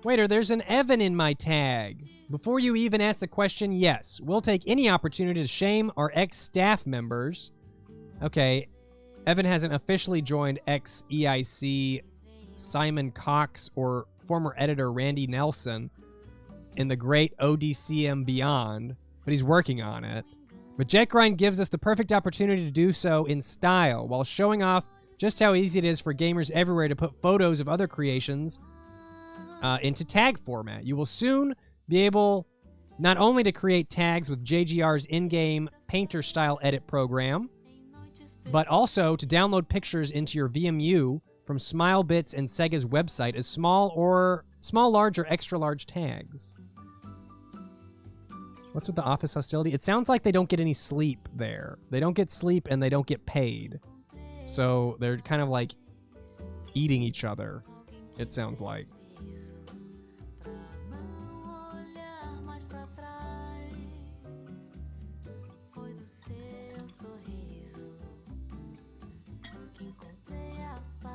Waiter, there's an Evan in my tag. Before you even ask the question, yes, we'll take any opportunity to shame our ex-staff members. Okay, Evan hasn't officially joined ex-EIC Simon Cox or former editor Randy Nelson in the great ODCM Beyond, but he's working on it. But Jet Grind gives us the perfect opportunity to do so in style, while showing off just how easy it is for gamers everywhere to put photos of other creations into tag format. You will soon be able not only to create tags with JGR's in-game painter-style edit program, but also to download pictures into your VMU from Smilebits and Sega's website as small, large, or extra large tags. What's with the office hostility? It sounds like they don't get any sleep there. They don't get sleep and they don't get paid. So they're kind of like eating each other, it sounds like.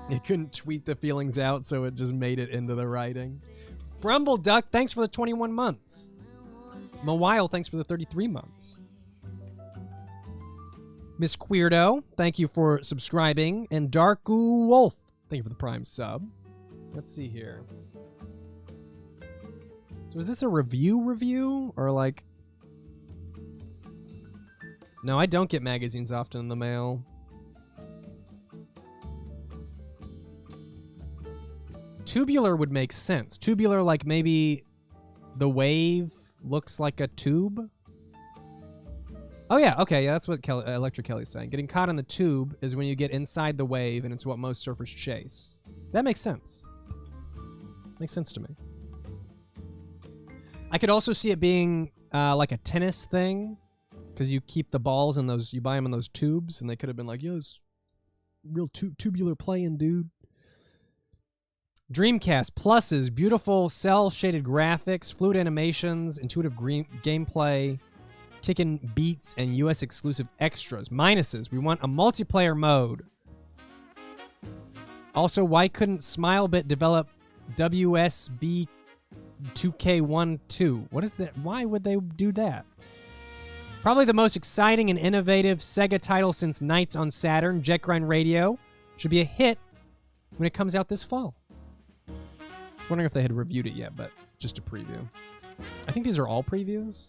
It couldn't tweet the feelings out, so it just made it into the writing. Brumble Duck, thanks for the 21 months. Mawile, thanks for the 33 months. Miss Queerdo, thank you for subscribing. And Darku Wolf, thank you for the Prime sub. Let's see here. So is this a review? Or like... No, I don't get magazines often in the mail. Tubular would make sense. Tubular, like maybe the wave looks like a tube. Oh yeah, okay, yeah, that's what Electric Kelly's saying. Getting caught in the tube is when you get inside the wave, and it's what most surfers chase. That makes sense. Makes sense to me. I could also see it being like a tennis thing, because you keep the balls in those, you buy them in those tubes, and they could have been like, yo, it's real tubular playing, dude. Dreamcast pluses, beautiful cel-shaded graphics, fluid animations, intuitive gameplay, kickin' beats, and US exclusive extras. Minuses, we want a multiplayer mode. Also, why couldn't Smilebit develop WSB 2K12? What is that? Why would they do that? Probably the most exciting and innovative Sega title since Nights on Saturn, Jet Grind Radio. Should be a hit when it comes out this fall. Wondering if they had reviewed it yet, but just a preview. I think these are all previews.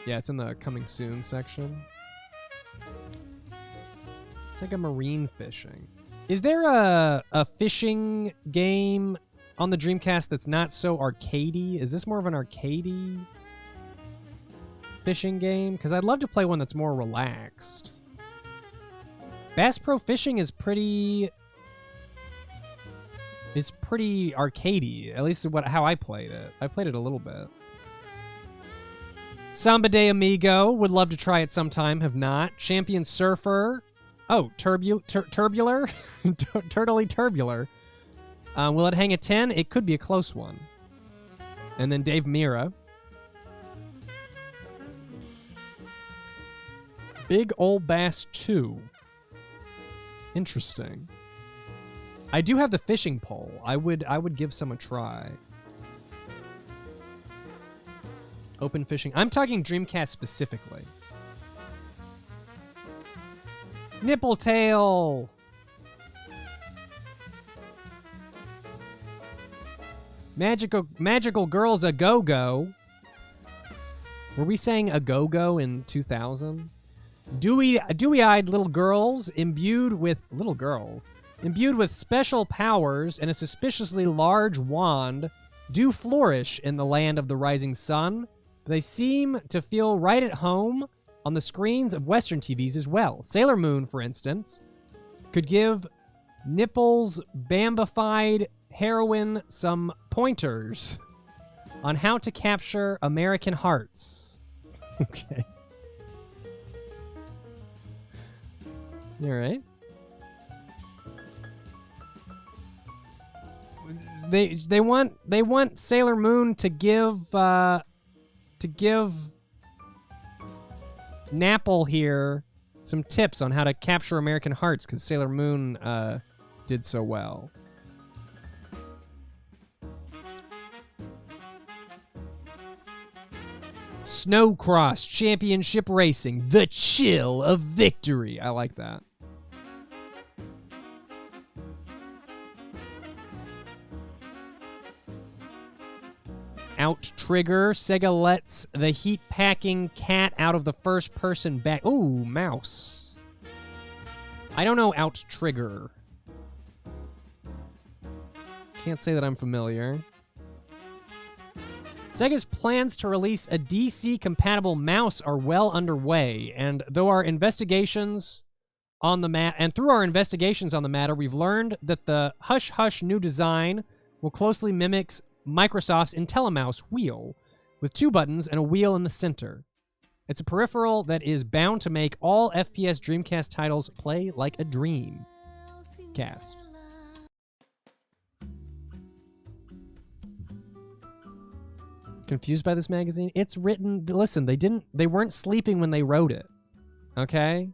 Yeah, it's in the coming soon section. Sega Marine Fishing. Is there a fishing game on the Dreamcast that's not so arcadey? Is this more of an arcadey fishing game? Because I'd love to play one that's more relaxed. Bass Pro Fishing is pretty... It's pretty arcadey, at least how I played it. I played it a little bit. Samba de Amigo, would love to try it sometime, have not. Champion Surfer. Oh, Turbular? Turtly Turbular. Will it hang a 10? It could be a close one. And then Dave Mira. Big Ol' Bass 2. Interesting. I do have the fishing pole. I would give some a try. Open fishing. I'm talking Dreamcast specifically. Nipple Tail. Magical Girls A Go-Go. Were we saying A Go-Go in 2000? Dewy-eyed little girls imbued with special powers and a suspiciously large wand do flourish in the land of the rising sun, but they seem to feel right at home on the screens of Western TVs as well. Sailor Moon, for instance, could give Nipples Bambified heroine some pointers on how to capture American hearts. Okay. All right. They want Sailor Moon to give Napple here some tips on how to capture American hearts because Sailor Moon did so well. Snowcross Championship Racing, the chill of victory. I like that. Out Trigger. Sega lets the heat-packing cat out of the first-person back. Ooh, mouse. I don't know Out Trigger. Can't say that I'm familiar. Sega's plans to release a DC-compatible mouse are well underway, and through our investigations on the matter, we've learned that the hush-hush new design will closely mimic Microsoft's IntelliMouse wheel, with 2 buttons and a wheel in the center. It's a peripheral that is bound to make all FPS Dreamcast titles play like a dream. Cast. Confused by this magazine? It's written, listen, they weren't sleeping when they wrote it. Okay?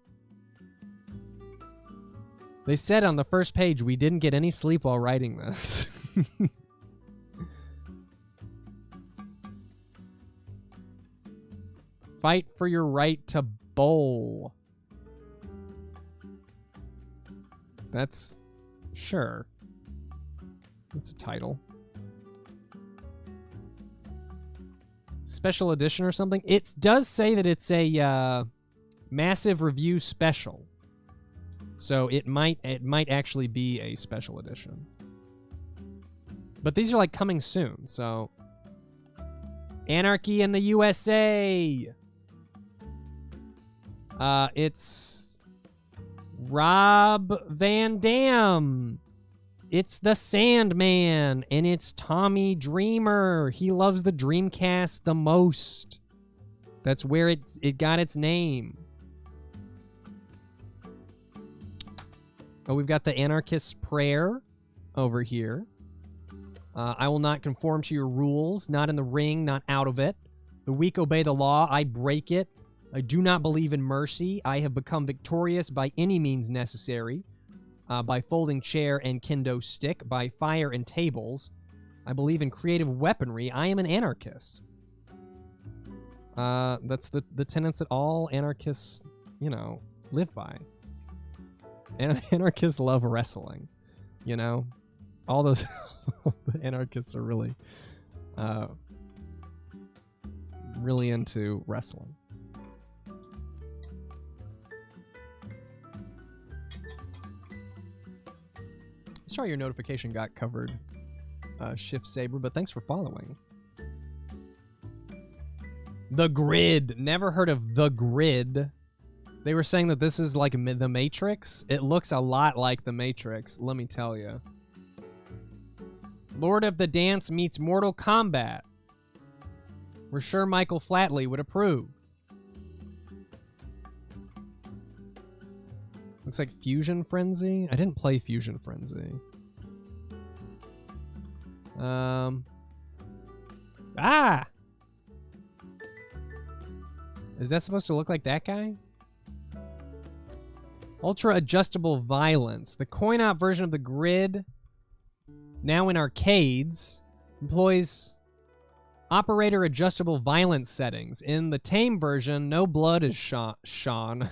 They said on the first page, we didn't get any sleep while writing this. Fight for your right to bowl. That's... sure. That's a title. Special edition or something? It does say that it's a massive review special. So it might actually be a special edition. But these are like coming soon, so... Anarchy in the USA! It's Rob Van Dam. It's the Sandman, and it's Tommy Dreamer. He loves the Dreamcast the most. That's where it got its name. Oh, we've got the Anarchist's Prayer over here. I will not conform to your rules, not in the ring, not out of it. The weak obey the law, I break it. I do not believe in mercy. I have become victorious by any means necessary. By folding chair and kendo stick, by fire and tables. I believe in creative weaponry. I am an anarchist. That's the tenets that all anarchists, live by. Anarchists love wrestling, All those anarchists are really, really into wrestling. Sorry your notification got covered, Shift Saber, but thanks for following. The Grid. Never heard of The Grid. They were saying that this is like The Matrix. It looks a lot like The Matrix, let me tell you. Lord of the Dance meets Mortal Kombat. We're sure Michael Flatley would approve. Looks like Fusion Frenzy. I didn't play Fusion Frenzy. Is that supposed to look like that guy? Ultra Adjustable Violence. The coin-op version of The Grid, now in arcades, employs operator adjustable violence settings. In the tame version, no blood is shown.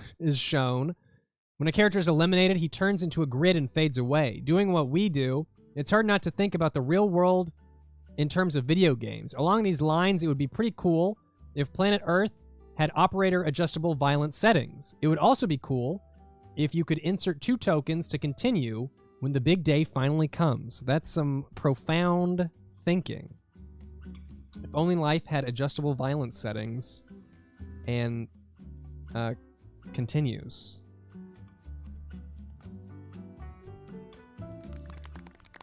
When a character is eliminated, he turns into a grid and fades away. Doing what we do, it's hard not to think about the real world in terms of video games. Along these lines, it would be pretty cool if Planet Earth had operator adjustable violence settings. It would also be cool if you could insert 2 tokens to continue when the big day finally comes. That's some profound thinking. If only life had adjustable violence settings and continues.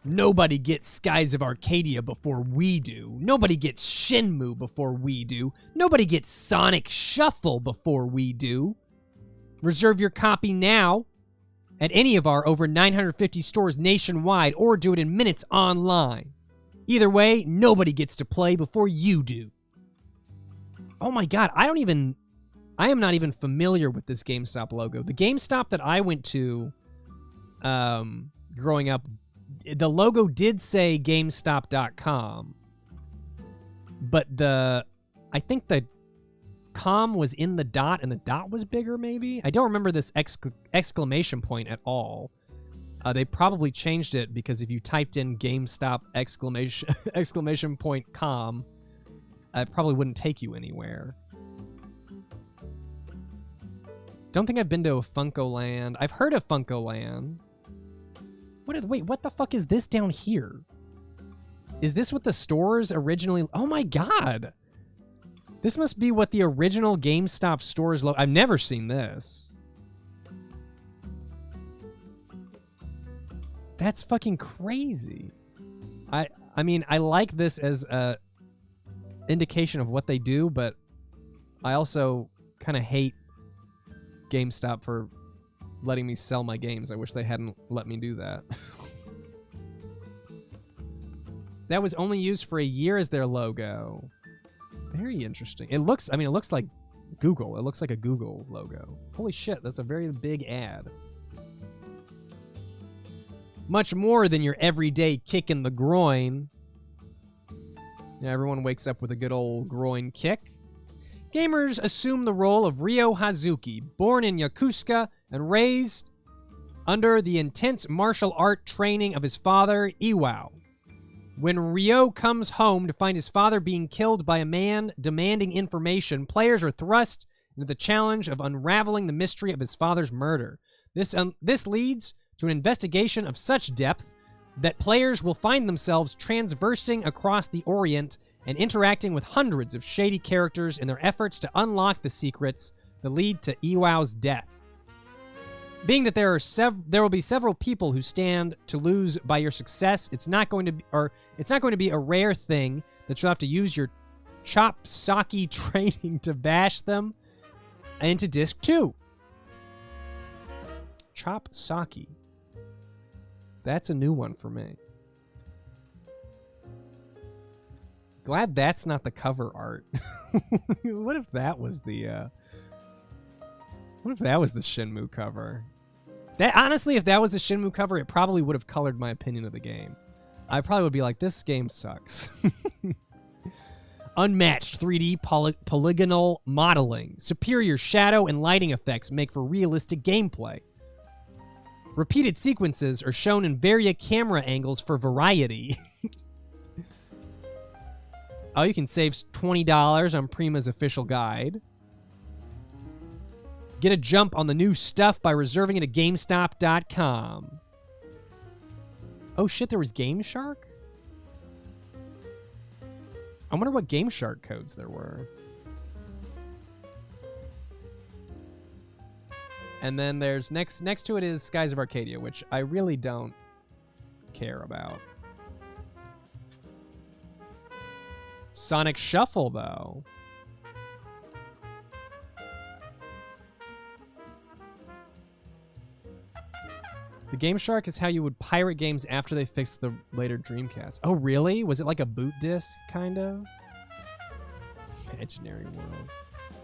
Nobody gets Skies of Arcadia before we do. Nobody gets Shenmue before we do. Nobody gets Sonic Shuffle before we do. Reserve your copy now at any of our over 950 stores nationwide, or do it in minutes online. Either way, nobody gets to play before you do. Oh my god, I am not even familiar with this GameStop logo. The GameStop that I went to growing up, the logo did say GameStop.com, but I think the com was in the dot and the dot was bigger, maybe? I don't remember this exclamation point at all. They probably changed it because if you typed in GameStop exclamation point com, it probably wouldn't take you anywhere. Don't think I've been to a Funkoland. I've heard of Funkoland. Wait, what the fuck is this down here? Is this what the stores originally... Oh my god! This must be what the original GameStop stores look... I've never seen this. That's fucking crazy. I mean, I like this as a indication of what they do, but I also kind of hate GameStop for letting me sell my games. I wish they hadn't let me do that. That was only used for a year as their logo. Very interesting. It looks like Google. It looks like a Google logo. Holy shit, that's a very big ad. Much more than your everyday kick in the groin. Yeah, everyone wakes up with a good old groin kick. Gamers assume the role of Ryo Hazuki, born in Yokosuka and raised under the intense martial art training of his father, Iwao. When Ryo comes home to find his father being killed by a man demanding information, players are thrust into the challenge of unraveling the mystery of his father's murder. This leads to an investigation of such depth that players will find themselves transversing across the Orient and interacting with hundreds of shady characters in their efforts to unlock the secrets that lead to Iwao's death. Being that there will be several people who stand to lose by your success, it's not going to be a rare thing that you'll have to use your chop sake training to bash them into disc 2. Chop sake. That's a new one for me. Glad that's not the cover art. What if that was the Shenmue cover? That honestly, if that was the Shenmue cover, it probably would have colored my opinion of the game. I probably would be like, this game sucks. Unmatched 3D polygonal modeling. Superior shadow and lighting effects make for realistic gameplay. Repeated sequences are shown in various camera angles for variety. Oh, you can save $20 on Prima's official guide. Get a jump on the new stuff by reserving it at GameStop.com. Oh shit, there was Game Shark? I wonder what Game Shark codes there were. And then there's next to it is Skies of Arcadia, which I really don't care about. Sonic Shuffle, though. The Game Shark is how you would pirate games after they fixed the later Dreamcast. Oh, really? Was it like a boot disc, kind of? Imaginary world.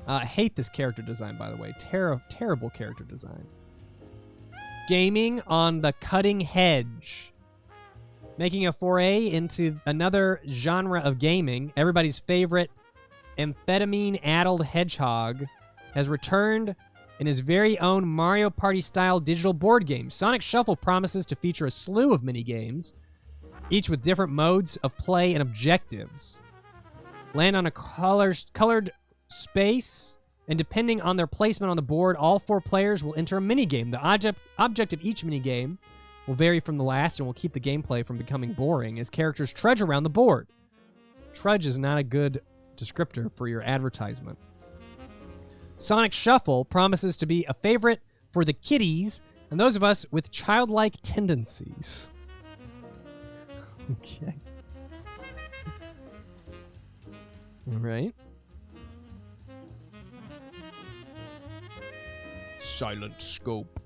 I hate this character design, by the way. Terrible character design. Gaming on the cutting edge. Making a foray into another genre of gaming, everybody's favorite amphetamine-addled hedgehog has returned in his very own Mario Party-style digital board game. Sonic Shuffle promises to feature a slew of mini-games, each with different modes of play and objectives. Land on a colored space, and depending on their placement on the board, all 4 players will enter a minigame. The object of each minigame will vary from the last and will keep the gameplay from becoming boring as characters trudge around the board. Trudge is not a good descriptor for your advertisement. Sonic Shuffle promises to be a favorite for the kiddies and those of us with childlike tendencies. Okay. All right. Silent Scope.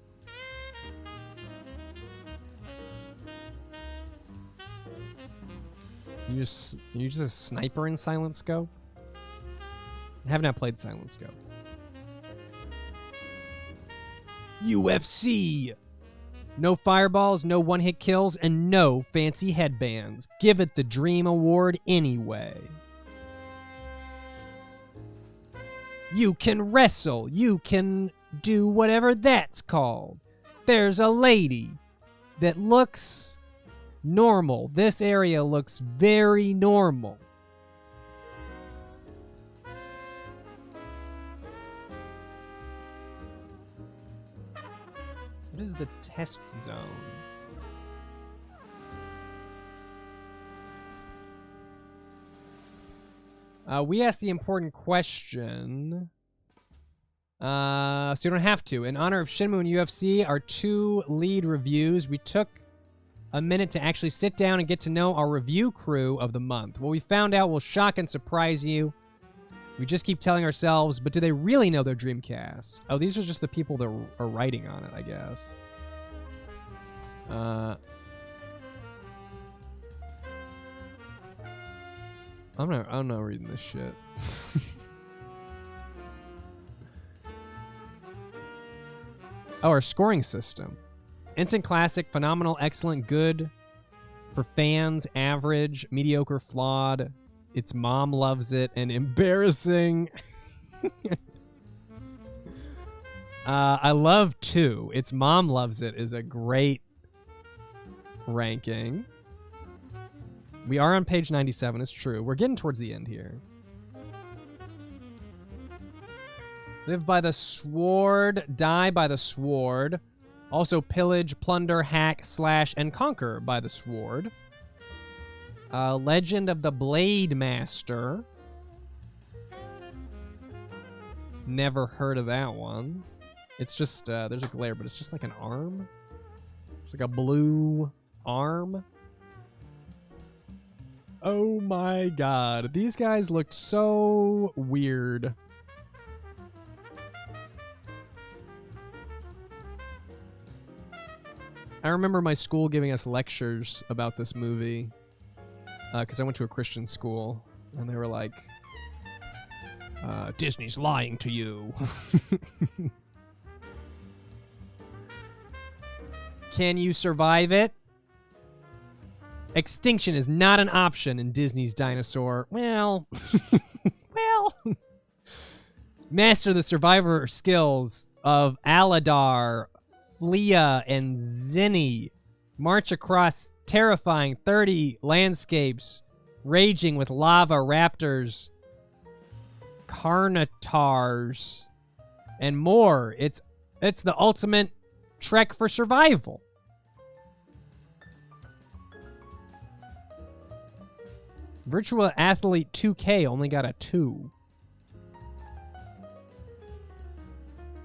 You just a sniper in Silent Scope? I have not played Silent Scope. UFC. No fireballs, no one-hit kills, and no fancy headbands. Give it the Dream Award anyway. You can wrestle. You can do whatever that's called. There's a lady that looks normal. This area looks very normal. What is the test zone? We asked the important question. So you don't have to. In honor of Shenmue and UFC, our 2 lead reviews, we took a minute to actually sit down and get to know our review crew of the month. What we found out will shock and surprise you. We just keep telling ourselves, but do they really know their Dreamcast? Oh, these are just the people that are writing on it, I guess. I'm not reading this shit. Oh, our scoring system. Instant classic, phenomenal, excellent, good. For fans, average, mediocre, flawed. Its mom loves it, and embarrassing. I love 2. Its mom loves it is a great ranking. We are on page 97, it's true. We're getting towards the end here. Live by the sword, die by the sword. Also pillage, plunder, hack, slash, and conquer by the sword. Legend of the Blade Master. Never heard of that one. It's just, there's a glare, but it's just like an arm. It's like a blue arm. Oh my god. These guys looked so weird. I remember my school giving us lectures about this movie. Because I went to a Christian school. And they were like, Disney's lying to you. Can you survive it? Extinction is not an option in Disney's dinosaur. Well, master the survivor skills of Aladar, Flea, and Zinni. March across terrifying 30 landscapes, raging with lava raptors, carnitars, and more. It's the ultimate trek for survival. Virtual Athlete 2K only got a 2.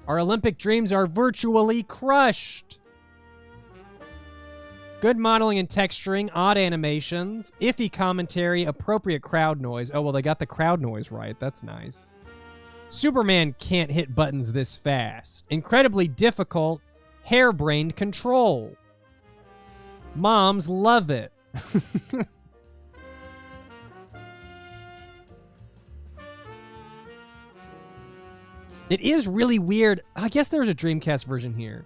Our Olympic dreams are virtually crushed. Good modeling and texturing, odd animations, iffy commentary, appropriate crowd noise. Oh, well, they got the crowd noise right. That's nice. Superman can't hit buttons this fast. Incredibly difficult, harebrained control. Moms love it. It is really weird. I guess there's a Dreamcast version here.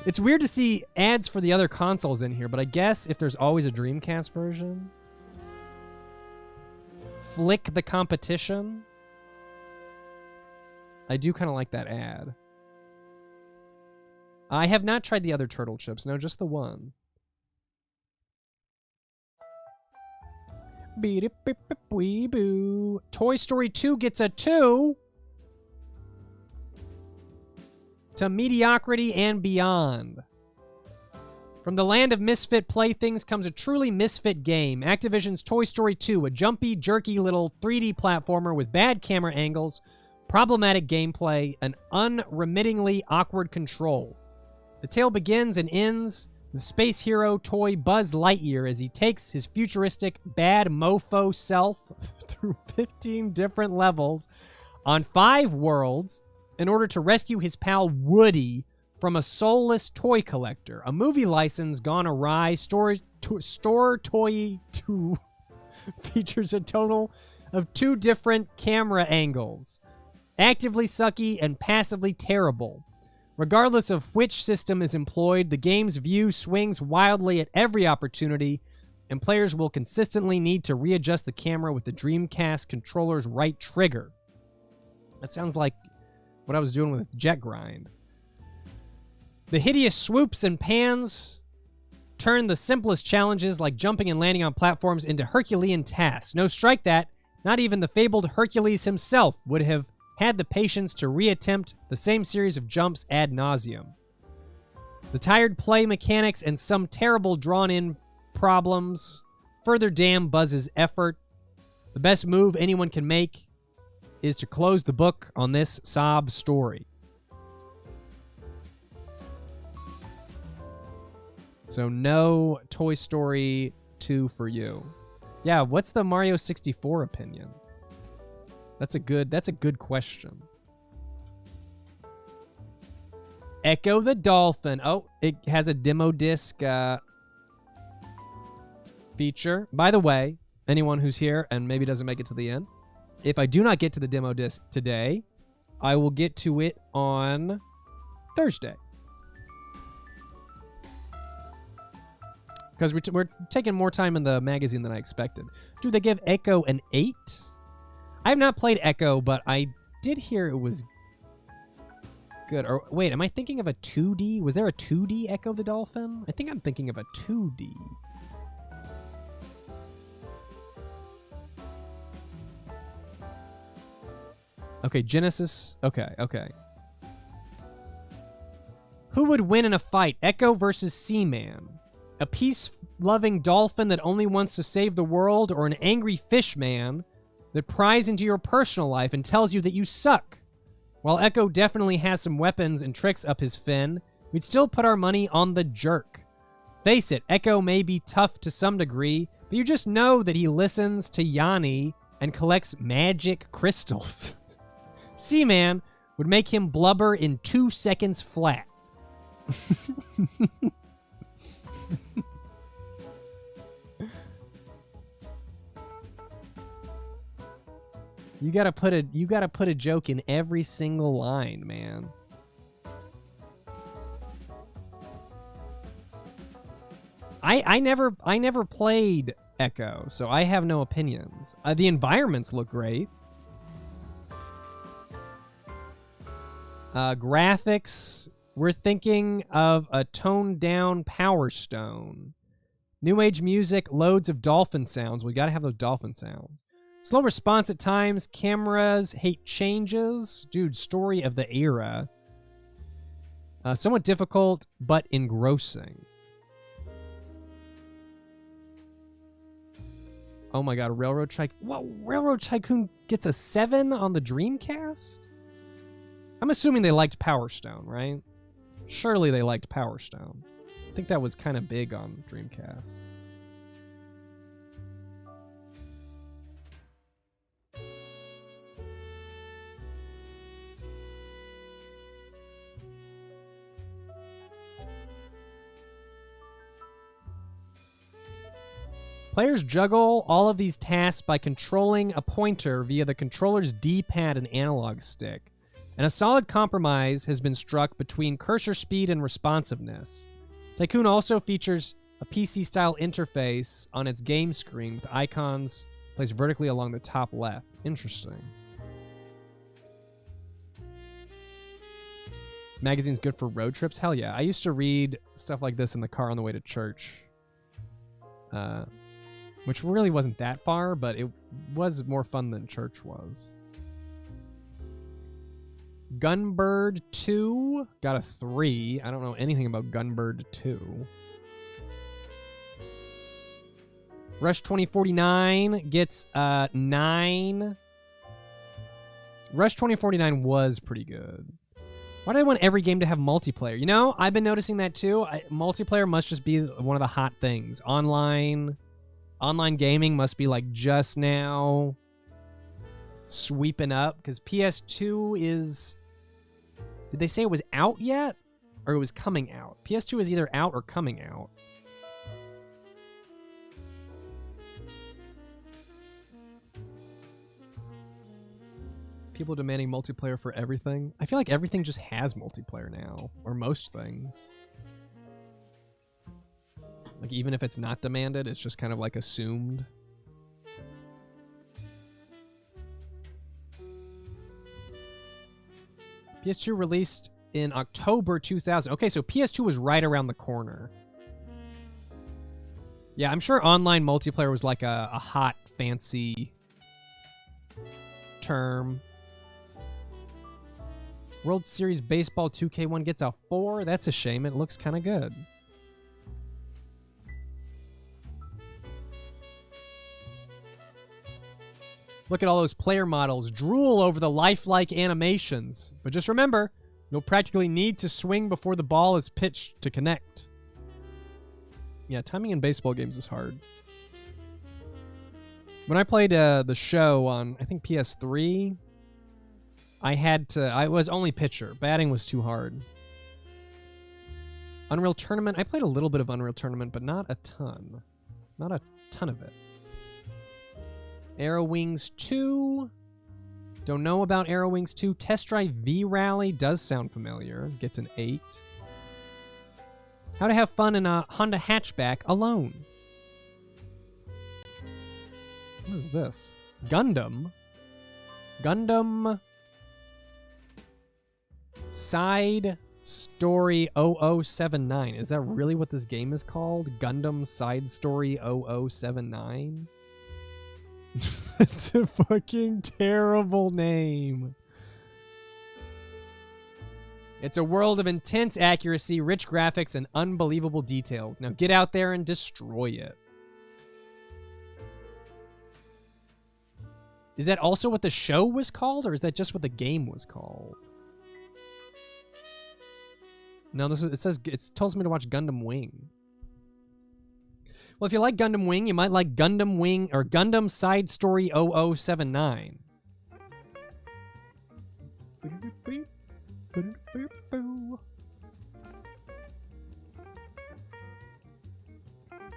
It's weird to see ads for the other consoles in here, but I guess if there's always a Dreamcast version. Flick the competition. I do kind of like that ad. I have not tried the other turtle chips. No, just the one. Beep-beep-beep-wee-boo. Toy Story 2 gets a 2. To mediocrity and beyond. From the land of misfit playthings comes a truly misfit game. Activision's Toy Story 2, a jumpy, jerky little 3D platformer with bad camera angles, problematic gameplay, and unremittingly awkward control. The tale begins and ends with space hero toy Buzz Lightyear as he takes his futuristic bad mofo self through 15 different levels on 5 worlds in order to rescue his pal Woody from a soulless toy collector. A movie license gone awry. Store Toy 2 features a total of 2 different camera angles. Actively sucky and passively terrible. Regardless of which system is employed, the game's view swings wildly at every opportunity, and players will consistently need to readjust the camera with the Dreamcast controller's right trigger. That sounds like what I was doing with Jet Grind. The hideous swoops and pans turn the simplest challenges like jumping and landing on platforms into Herculean tasks. No, strike that. Not even the fabled Hercules himself would have had the patience to reattempt the same series of jumps ad nauseum. The tired play mechanics and some terrible drawn-in problems further damn Buzz's effort. The best move anyone can make is to close the book on this sob story. So no Toy Story 2 for you. Yeah, what's the Mario 64 opinion? That's a good question. Echo the Dolphin. Oh, it has a demo disc feature. By the way, anyone who's here and maybe doesn't make it to the end, if I do not get to the demo disc today, I will get to it on Thursday. Because we're taking more time in the magazine than I expected. Dude, they give Echo an 8? I have not played Echo, but I did hear it was good. Or wait, am I thinking of a 2D? Was there a 2D Echo the Dolphin? I think I'm thinking of a 2D. Okay, Genesis. Okay. Who would win in a fight? Echo versus Seaman? A peace-loving dolphin that only wants to save the world, or an angry fish man that pries into your personal life and tells you that you suck? While Echo definitely has some weapons and tricks up his fin, we'd still put our money on the jerk. Face it, Echo may be tough to some degree, but you just know that he listens to Yanni and collects magic crystals. Seaman would make him blubber in 2 seconds flat. You gotta put a joke in every single line, man. I never played Echo, so I have no opinions. The environments look great. Graphics, we're thinking of a toned-down Power Stone. New Age music, loads of dolphin sounds. We gotta have those dolphin sounds. Slow response at times. Cameras hate changes. Dude, story of the era. Somewhat difficult, but engrossing. Oh my god, Railroad Tycoon. What? Railroad Tycoon gets a 7 on the Dreamcast? I'm assuming they liked Power Stone, right? Surely they liked Power Stone. I think that was kind of big on Dreamcast. Players juggle all of these tasks by controlling a pointer via the controller's D-pad and analog stick. And a solid compromise has been struck between cursor speed and responsiveness. Tycoon also features a PC-style interface on its game screen with icons placed vertically along the top left. Interesting. Magazine's good for road trips? Hell yeah. I used to read stuff like this in the car on the way to church. Which really wasn't that far, but it was more fun than church was. Gunbird 2 got a 3. I don't know anything about Gunbird 2. Rush 2049 gets a 9. Rush 2049 was pretty good. Why do they want every game to have multiplayer? You know, I've been noticing that too. Multiplayer must just be one of the hot things. Online gaming must be like just now sweeping up, because PS2 is... Did they say it was out yet? Or it was coming out? PS2 is either out or coming out. People demanding multiplayer for everything. I feel like everything just has multiplayer now. Or most things. Like, even if it's not demanded, it's just kind of like assumed. PS2 released in October 2000. Okay, so PS2 was right around the corner. Yeah, I'm sure online multiplayer was like a hot, fancy term. World Series Baseball 2K1 gets a 4. That's a shame. It looks kind of good. Look at all those player models. Drool over the lifelike animations. But just remember, you'll practically need to swing before the ball is pitched to connect. Yeah, timing in baseball games is hard. When I played the show on, I think, PS3, I was only pitcher. Batting was too hard. Unreal Tournament, I played a little bit of Unreal Tournament, but not a ton. Not a ton of it. Arrow Wings 2. Don't know about Arrow Wings 2. Test Drive V-Rally does sound familiar. Gets an 8. How to have fun in a Honda hatchback alone. What is this? Gundam Side Story 0079. Is that really what this game is called? Gundam Side Story 0079? That's a fucking terrible name. It's a world of intense accuracy, rich graphics, and unbelievable details. Now get out there and destroy it. Is that also what the show was called, or is that just what the game was called? No, it tells me to watch Gundam Wing. Well, if you like Gundam Wing, you might like Gundam Wing or Gundam Side Story 0079.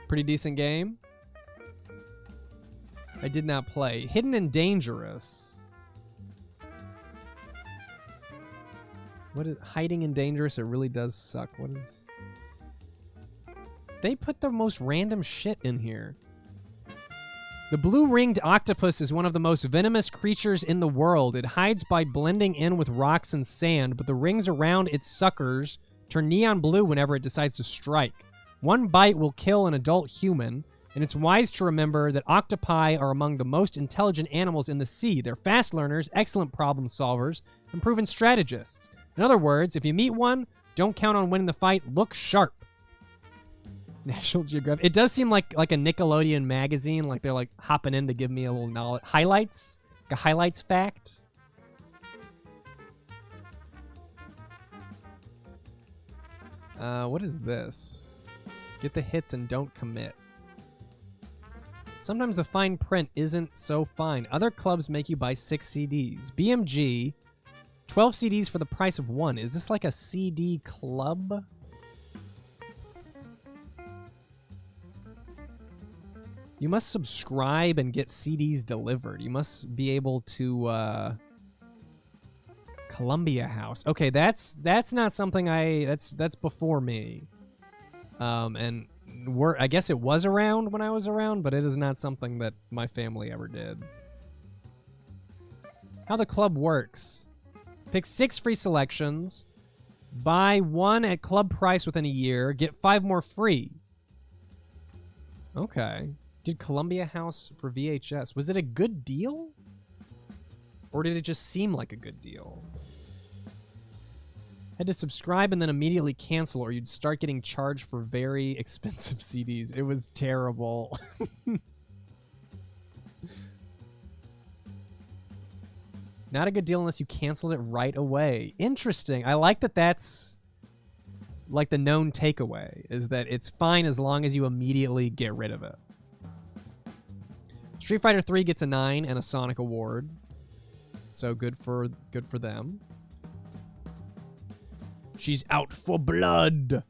Pretty decent game. I did not play. Hidden and Dangerous. What is hiding and dangerous? It really does suck. What is... They put the most random shit in here. The blue-ringed octopus is one of the most venomous creatures in the world. It hides by blending in with rocks and sand, but the rings around its suckers turn neon blue whenever it decides to strike. One bite will kill an adult human, and it's wise to remember that octopi are among the most intelligent animals in the sea. They're fast learners, excellent problem solvers, and proven strategists. In other words, if you meet one, don't count on winning the fight. Look sharp. National Geographic. It does seem like a Nickelodeon magazine, like they're like hopping in to give me a little knowledge. Highlights? Like a highlights fact? What is this? Get the hits and don't commit. Sometimes the fine print isn't so fine. Other clubs make you buy 6 CDs. BMG, 12 CDs for the price of 1. Is this like a CD club? You must subscribe and get CDs delivered. You must be able to, Columbia House. Okay, that's not something that's before me. And I guess it was around when I was around, but it is not something that my family ever did. How the club works. Pick 6 free selections. Buy 1 at club price within a year. Get 5 more free. Okay. Did Columbia House for VHS. Was it a good deal? Or did it just seem like a good deal? Had to subscribe and then immediately cancel, or you'd start getting charged for very expensive CDs. It was terrible. Not a good deal unless you canceled it right away. Interesting. I like that that's like the known takeaway, is that it's fine as long as you immediately get rid of it. Street Fighter 3 gets a 9 and a Sonic Award. So good for them. She's out for blood.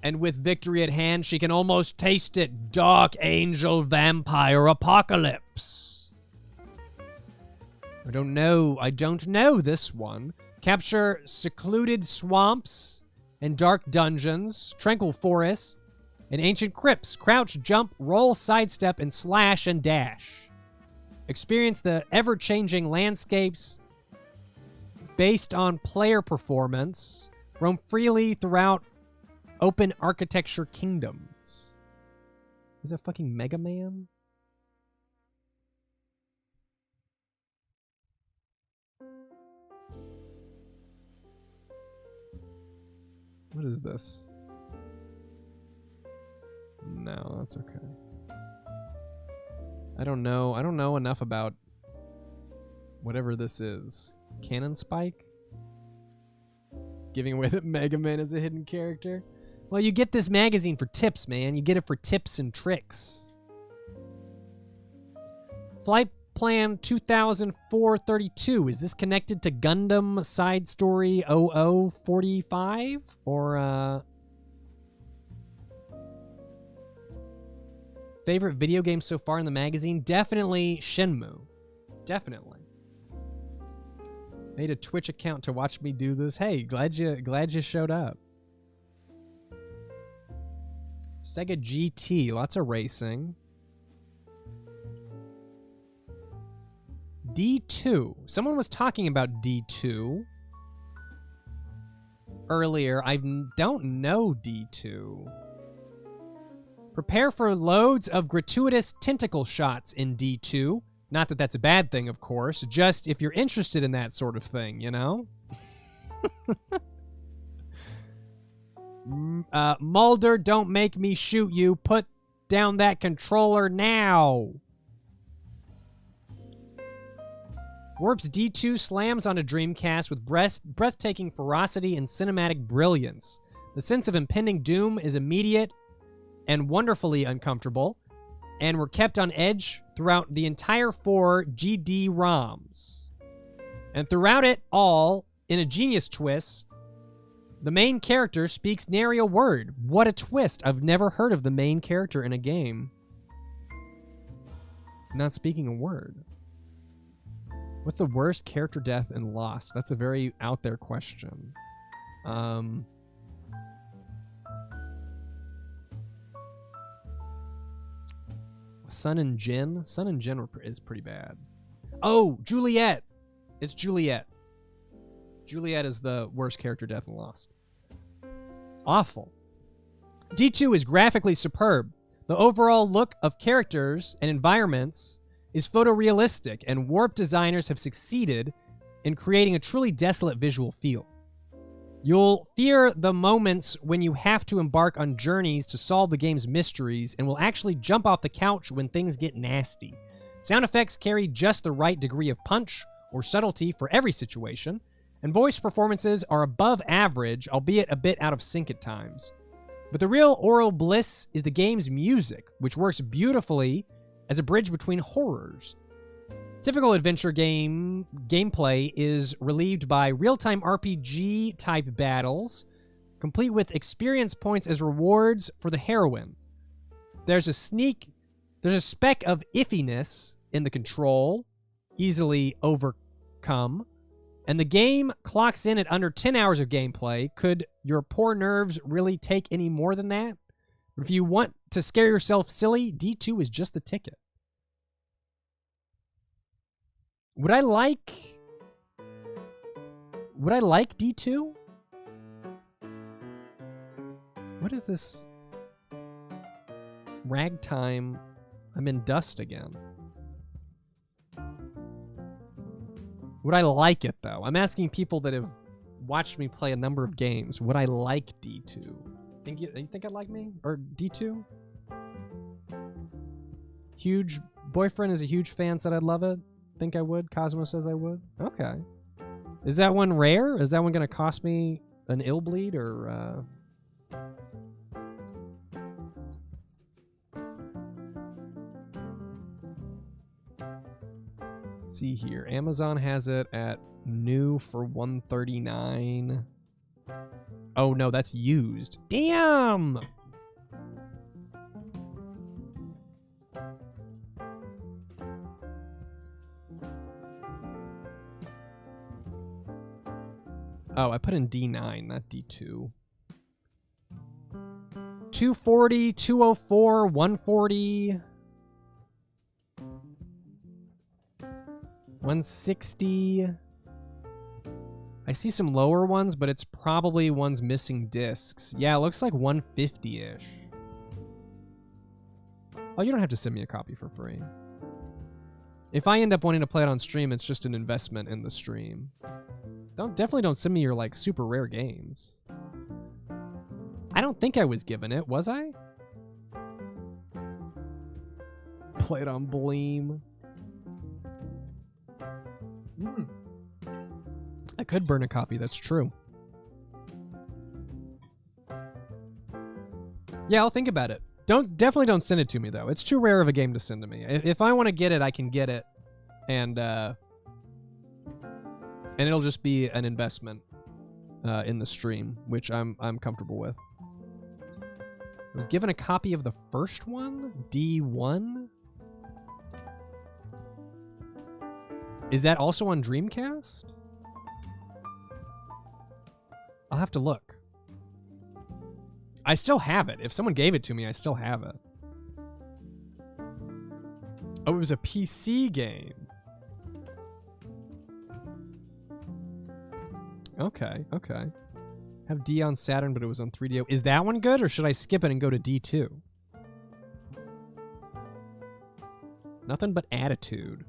And with victory at hand, she can almost taste it. Dark Angel Vampire Apocalypse. I don't know this one. Capture secluded swamps and dark dungeons, tranquil forests, and ancient crypts. Crouch, jump, roll, sidestep, and slash and dash. Experience the ever-changing landscapes based on player performance. Roam freely throughout open architecture kingdoms. Is that fucking Mega Man? What is this? No, that's okay. I don't know enough about whatever this is. Cannon Spike? Giving away that Mega Man is a hidden character. Well, you get this magazine for tips, man. You get it for tips and tricks. Flight Plan 2004-32. Is this connected to Gundam Side Story 0045? Or, favorite video game so far in the magazine? Definitely Shenmue. Definitely. Made a Twitch account to watch me do this. Hey, glad you showed up. Sega GT, lots of racing. D2. Someone was talking about D2 earlier. I don't know D2. Prepare for loads of gratuitous tentacle shots in D2. Not that that's a bad thing, of course. Just if you're interested in that sort of thing, you know? Mulder, don't make me shoot you. Put down that controller now. Warp's D2 slams on a Dreamcast with breathtaking ferocity and cinematic brilliance. The sense of impending doom is immediate and wonderfully uncomfortable, and we're kept on edge throughout the entire 4 GD ROMs. And throughout it all, in a genius twist, the main character speaks nary a word. What a twist. I've never heard of the main character in a game not speaking a word. What's the worst character death in Lost? That's a very out there question. Sun and Jin? Sun and Jin is pretty bad. Oh, Juliet! It's Juliet. Juliet is the worst character death in Lost. Awful. D2 is graphically superb. The overall look of characters and environments is photorealistic, and Warp designers have succeeded in creating a truly desolate visual feel. You'll fear the moments when you have to embark on journeys to solve the game's mysteries, and will actually jump off the couch when things get nasty. Sound effects carry just the right degree of punch or subtlety for every situation, and voice performances are above average, albeit a bit out of sync at times. But the real oral bliss is the game's music, which works beautifully as a bridge between horrors. Typical adventure gameplay is relieved by real-time RPG-type battles, complete with experience points as rewards for the heroine. There's a speck of iffiness in the control, easily overcome, and the game clocks in at under 10 hours of gameplay. Could your poor nerves really take any more than that? But if you want to scare yourself silly, D2 is just the ticket. Would I like D2? What is this? Ragtime. I'm in dust again. Would I like it, though? I'm asking people that have watched me play a number of games. Would I like D2? You think I'd like me? Or D2? Huge boyfriend is a huge fan, said I'd love it. Think I would? Cosmo says I would. Okay. Is that one rare? Is that one going to cost me an ill bleed or see here. Amazon has it at new for $139. Oh no, that's used. Damn. Oh, I put in D9, not D2. 240, 204, 140. 160. I see some lower ones, but it's probably ones missing discs. Yeah, it looks like 150-ish. Oh, you don't have to send me a copy for free. If I end up wanting to play it on stream, it's just an investment in the stream. Definitely don't send me your, like, super rare games. I don't think I was given it, was I? Play it on Bleem. I could burn a copy, that's true. Yeah, I'll think about it. Definitely don't send it to me though. It's too rare of a game to send to me. If I want to get it, I can get it, and it'll just be an investment in the stream, which I'm comfortable with. I was given a copy of the first one, D1. Is that also on Dreamcast? I'll have to look. I still have it. If someone gave it to me, I still have it. Oh, it was a PC game. Okay. Have D on Saturn, but it was on 3DO. Is that one good, or should I skip it and go to D2? Nothing but attitude.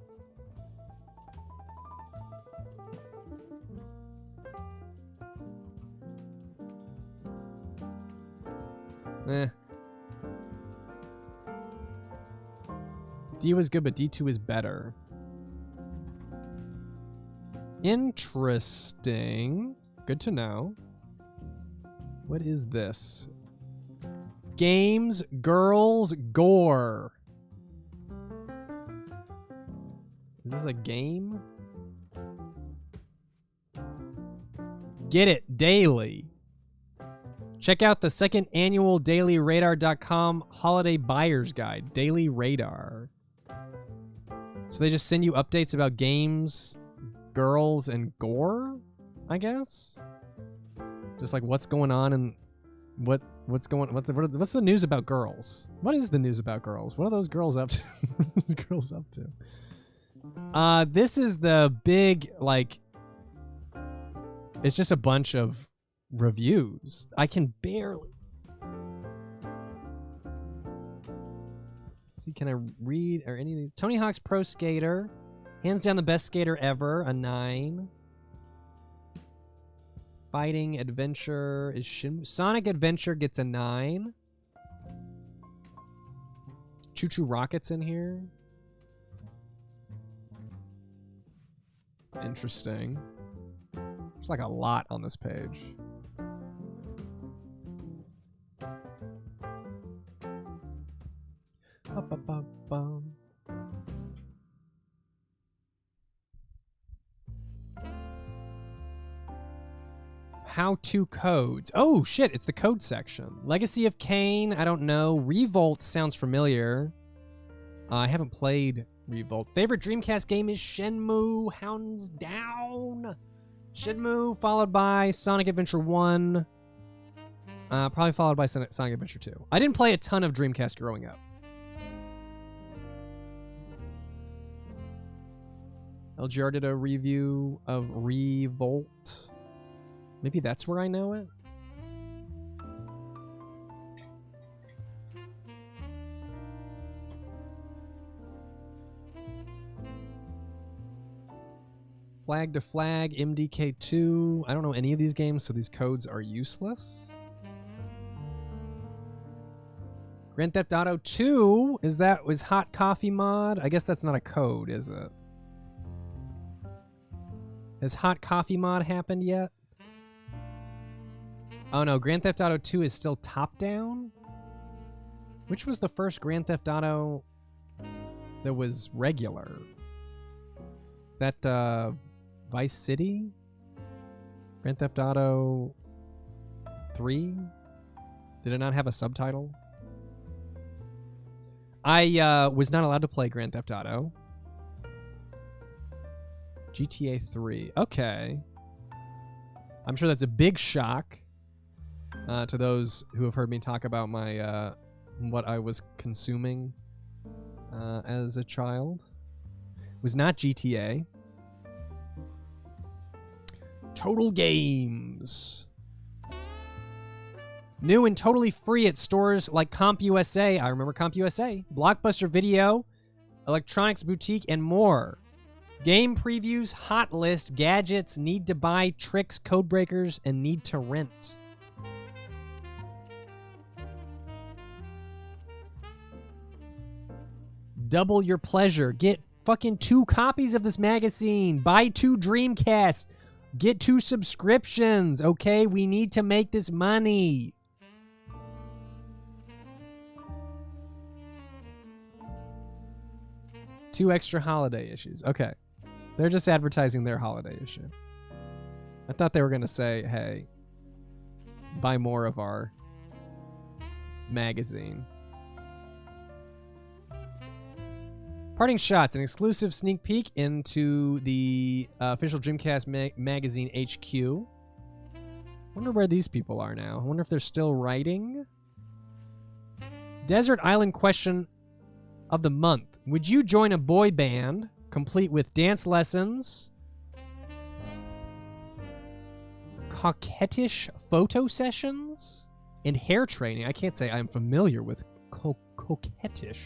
D was good, but D2 is better. Interesting. Good to know. What is this? Games, girls, gore. Is this a game? Get it daily. Check out the second annual dailyradar.com holiday buyer's guide. Daily Radar. So they just send you updates about games, girls, and gore, I guess? Just like what's going on and what's the news about girls? What is the news about girls? What are those girls up to? What are those girls up to? This is the big, like, it's just a bunch of reviews. I can barely see. Can I read or any of these? Tony Hawk's Pro Skater, hands down the best skater ever, a 9. Fighting Adventure is Sonic Adventure gets a 9. Choo Choo Rocket's in here. Interesting. There's like a lot on this page. Ba-ba-ba-bum. How-to codes. Oh, shit, it's the code section. Legacy of Kain, I don't know. Revolt sounds familiar. I haven't played Revolt. Favorite Dreamcast game is Shenmue, Hounds Down. Shenmue, followed by Sonic Adventure 1. Probably followed by Sonic Adventure 2. I didn't play a ton of Dreamcast growing up. LGR did a review of Revolt. Maybe that's where I know it. Flag to Flag, MDK2. I don't know any of these games, so these codes are useless. Grand Theft Auto 2, was Hot Coffee Mod? I guess that's not a code, is it? Has Hot Coffee Mod happened yet? Oh no, Grand Theft Auto 2 is still top-down? Which was the first Grand Theft Auto that was regular? Is that Vice City? Grand Theft Auto 3? Did it not have a subtitle? I was not allowed to play Grand Theft Auto. GTA 3. Okay. I'm sure that's a big shock to those who have heard me talk about my what I was consuming as a child. It was not GTA. Total Games. New and totally free at stores like CompUSA. I remember CompUSA. Blockbuster Video, Electronics Boutique, and more. Game previews, hot list, gadgets, need to buy, tricks, code breakers, and need to rent. Double your pleasure. Get fucking 2 copies of this magazine. Buy 2 Dreamcast. Get 2 subscriptions, okay? We need to make this money. 2 extra holiday issues. Okay. They're just advertising their holiday issue. I thought they were going to say, hey, buy more of our magazine. Parting Shots, an exclusive sneak peek into the official Dreamcast magazine HQ. Wonder where these people are now. I wonder if they're still writing. Desert Island question of the month. Would you join a boy band complete with dance lessons, coquettish photo sessions, and hair training? I can't say I'm familiar with coquettish.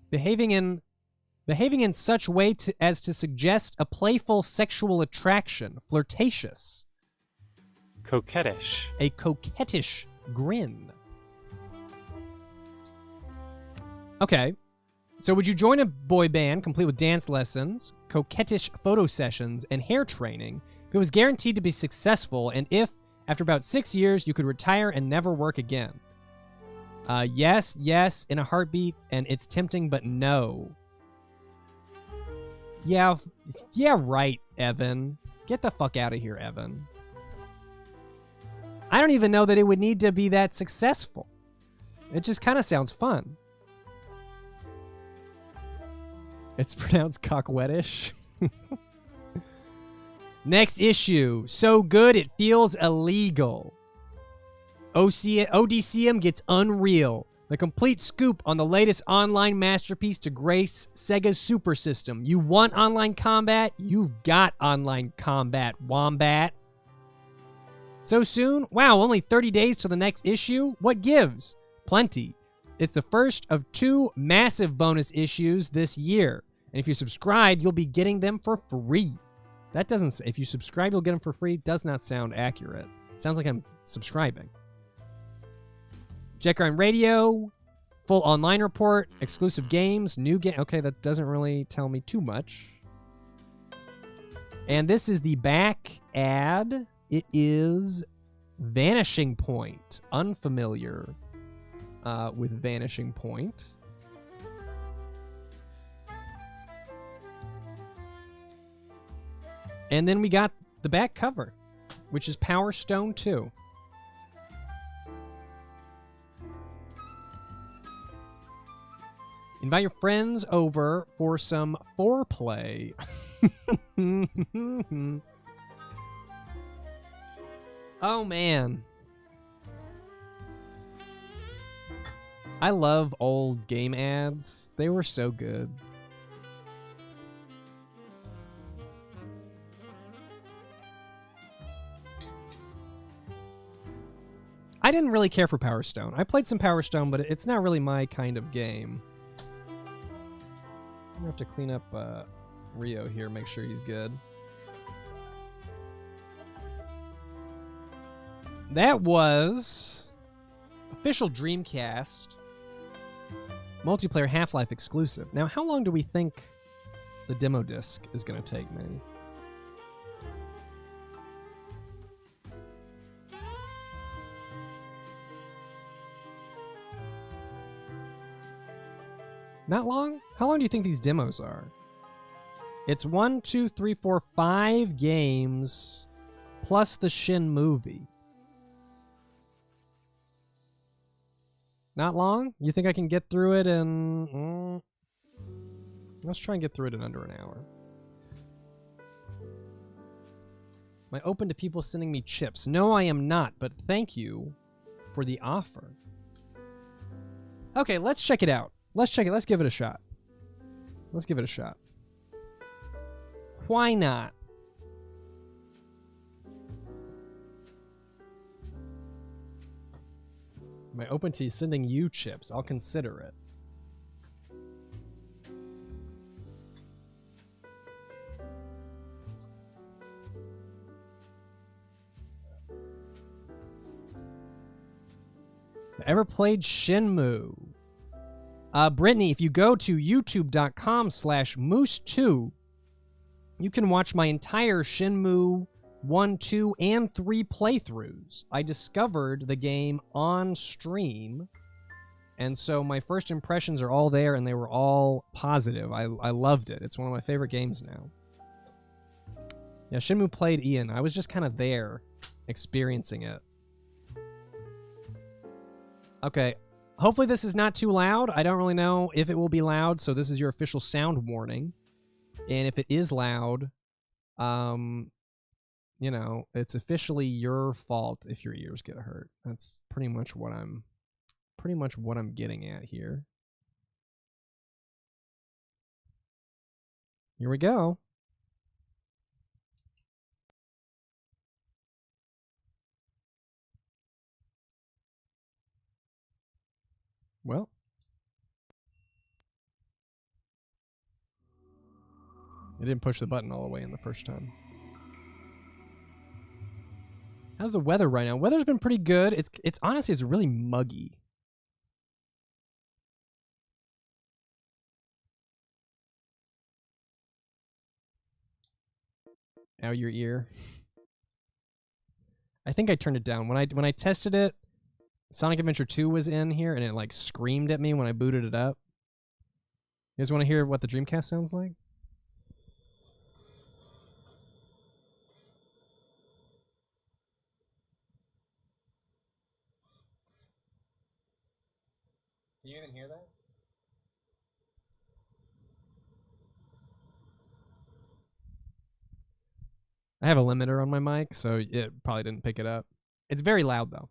Behaving in such way as to suggest a playful sexual attraction, flirtatious. Coquettish. A coquettish grin. Okay. So would you join a boy band complete with dance lessons, coquettish photo sessions, and hair training if it was guaranteed to be successful, and if, after about 6 years, you could retire and never work again? Yes, in a heartbeat, and it's tempting, but no. Yeah, right, Evan. Get the fuck out of here, Evan. I don't even know that it would need to be that successful. It just kind of sounds fun. It's pronounced coquettish. Next issue. So good it feels illegal. ODCM gets Unreal. The complete scoop on the latest online masterpiece to grace Sega's Super System. You want online combat? You've got online combat, Wombat. So soon? Wow, only 30 days till the next issue? What gives? Plenty. It's the first of 2 massive bonus issues this year. And if you subscribe, you'll be getting them for free. That doesn't say, if you subscribe, you'll get them for free, does not sound accurate. It sounds like I'm subscribing. Jet Grind Radio, full online report, exclusive games, new game. Okay, that doesn't really tell me too much. And this is the back ad. It is Vanishing Point. Unfamiliar with Vanishing Point. And then we got the back cover, which is Power Stone 2. Invite your friends over for some foreplay. Oh, man. I love old game ads. They were so good. I didn't really care for Power Stone. I played some Power Stone, but it's not really my kind of game. I'm gonna have to clean up Rio here, make sure he's good. That was official Dreamcast multiplayer Half-Life exclusive. Now, how long do we think the demo disc is going to take, man? Not long? How long do you think these demos are? It's 1, 2, 3, 4, 5 games plus the Shin movie. Not long? You think I can get through it in... let's try and get through it in under an hour. Am I open to people sending me chips? No, I am not, but thank you for the offer. Okay, let's check it out. Let's check it. Let's give it a shot. Let's give it a shot. Why not? Am I open to sending you chips? I'll consider it. Ever played Shenmue? Brittany, if you go to youtube.com/moose2, you can watch my entire Shenmue 1, 2, and 3 playthroughs. I discovered the game on stream, and so my first impressions are all there, and they were all positive. I loved it. It's one of my favorite games now. Yeah, Shenmue played Ian. I was just kind of there, experiencing it. Okay, hopefully this is not too loud. I don't really know if it will be loud, so this is your official sound warning. And if it is loud, you know, it's officially your fault if your ears get hurt. That's pretty much what I'm getting at here. Here we go. Well, I didn't push the button all the way in the first time. How's the weather right now? Weather's been pretty good. It's honestly, it's really muggy. Ow, your ear. I think I turned it down. When I tested it, Sonic Adventure 2 was in here, and it like screamed at me when I booted it up. You guys want to hear what the Dreamcast sounds like? Can you even hear that? I have a limiter on my mic, so it probably didn't pick it up. It's very loud, though.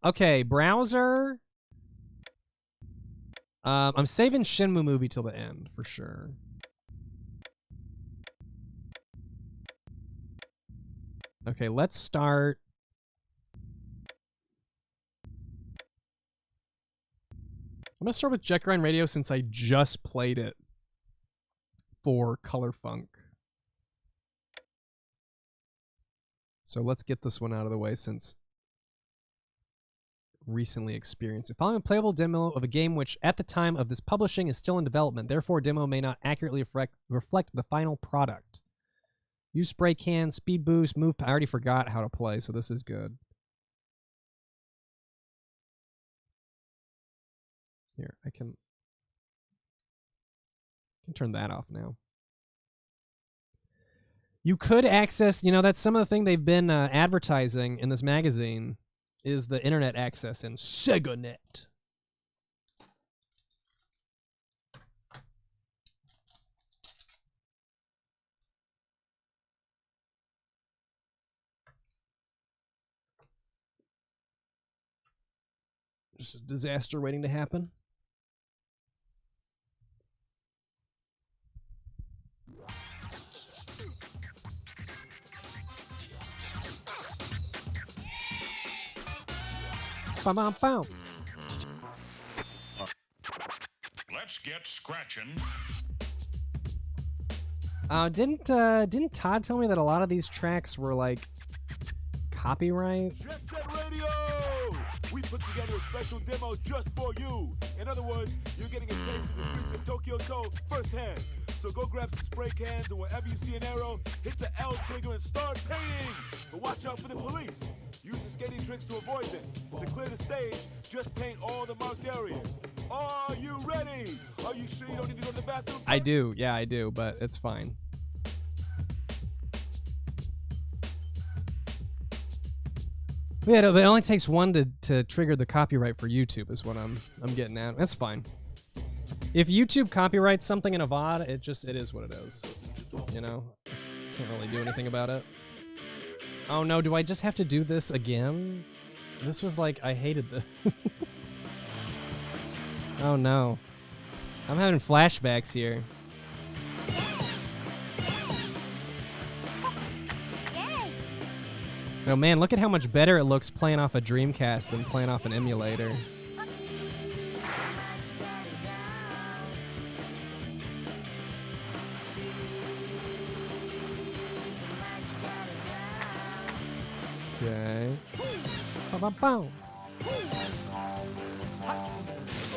Okay, browser. I'm saving Shenmue movie till the end, for sure. Okay, let's start. I'm going to start with Jet Grind Radio since I just played it for Color Funk. So let's get this one out of the way since recently experienced it. Following a playable demo of a game which at the time of this publishing is still in development, therefore demo may not accurately reflect the final product. Use spray can, speed boost, move. I already forgot how to play, so this is good. Here, I can turn that off now. You could access, you know, that's some of the thing they've been advertising in this magazine is the internet access in SegaNet. Just a disaster waiting to happen. Bow. Let's get scratching. Didn't Todd tell me that a lot of these tracks were like copyright? Jet Set Radio! We put together a special demo just for you. In other words, you're getting a taste of the streets of Tokyo To firsthand. So go grab some spray cans and wherever you see an arrow, hit the L trigger and start painting. But watch out for the police. Use the skating tricks to avoid them. To clear the stage, just paint all the marked areas. Are you ready? Are you sure you don't need to go to the bathroom? I do. Yeah, I do, but it's fine. Yeah, it only takes one to trigger the copyright for YouTube is what I'm getting at. That's fine. If YouTube copyrights something in a VOD, it is what it is. You know? Can't really do anything about it. Oh no, do I just have to do this again? This was like, I hated this. Oh no. I'm having flashbacks here. Oh man, look at how much better it looks playing off a Dreamcast than playing off an emulator. Okay. Bow.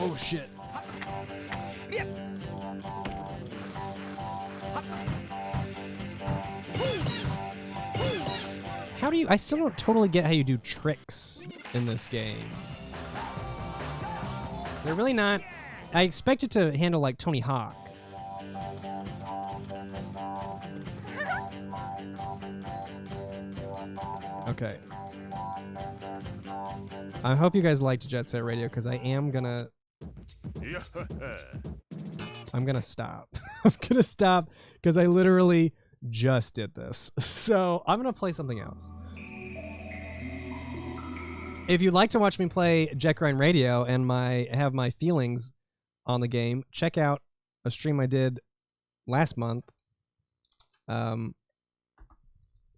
Oh shit. I still don't totally get how you do tricks in this game. They're really not. I expect it to handle like Tony Hawk. Okay. I hope you guys liked Jet Set Radio because I am gonna. I'm gonna stop. I'm gonna stop because I literally just did this. So I'm gonna play something else. If you'd like to watch me play Jet Grind Radio and have my feelings on the game, check out a stream I did last month.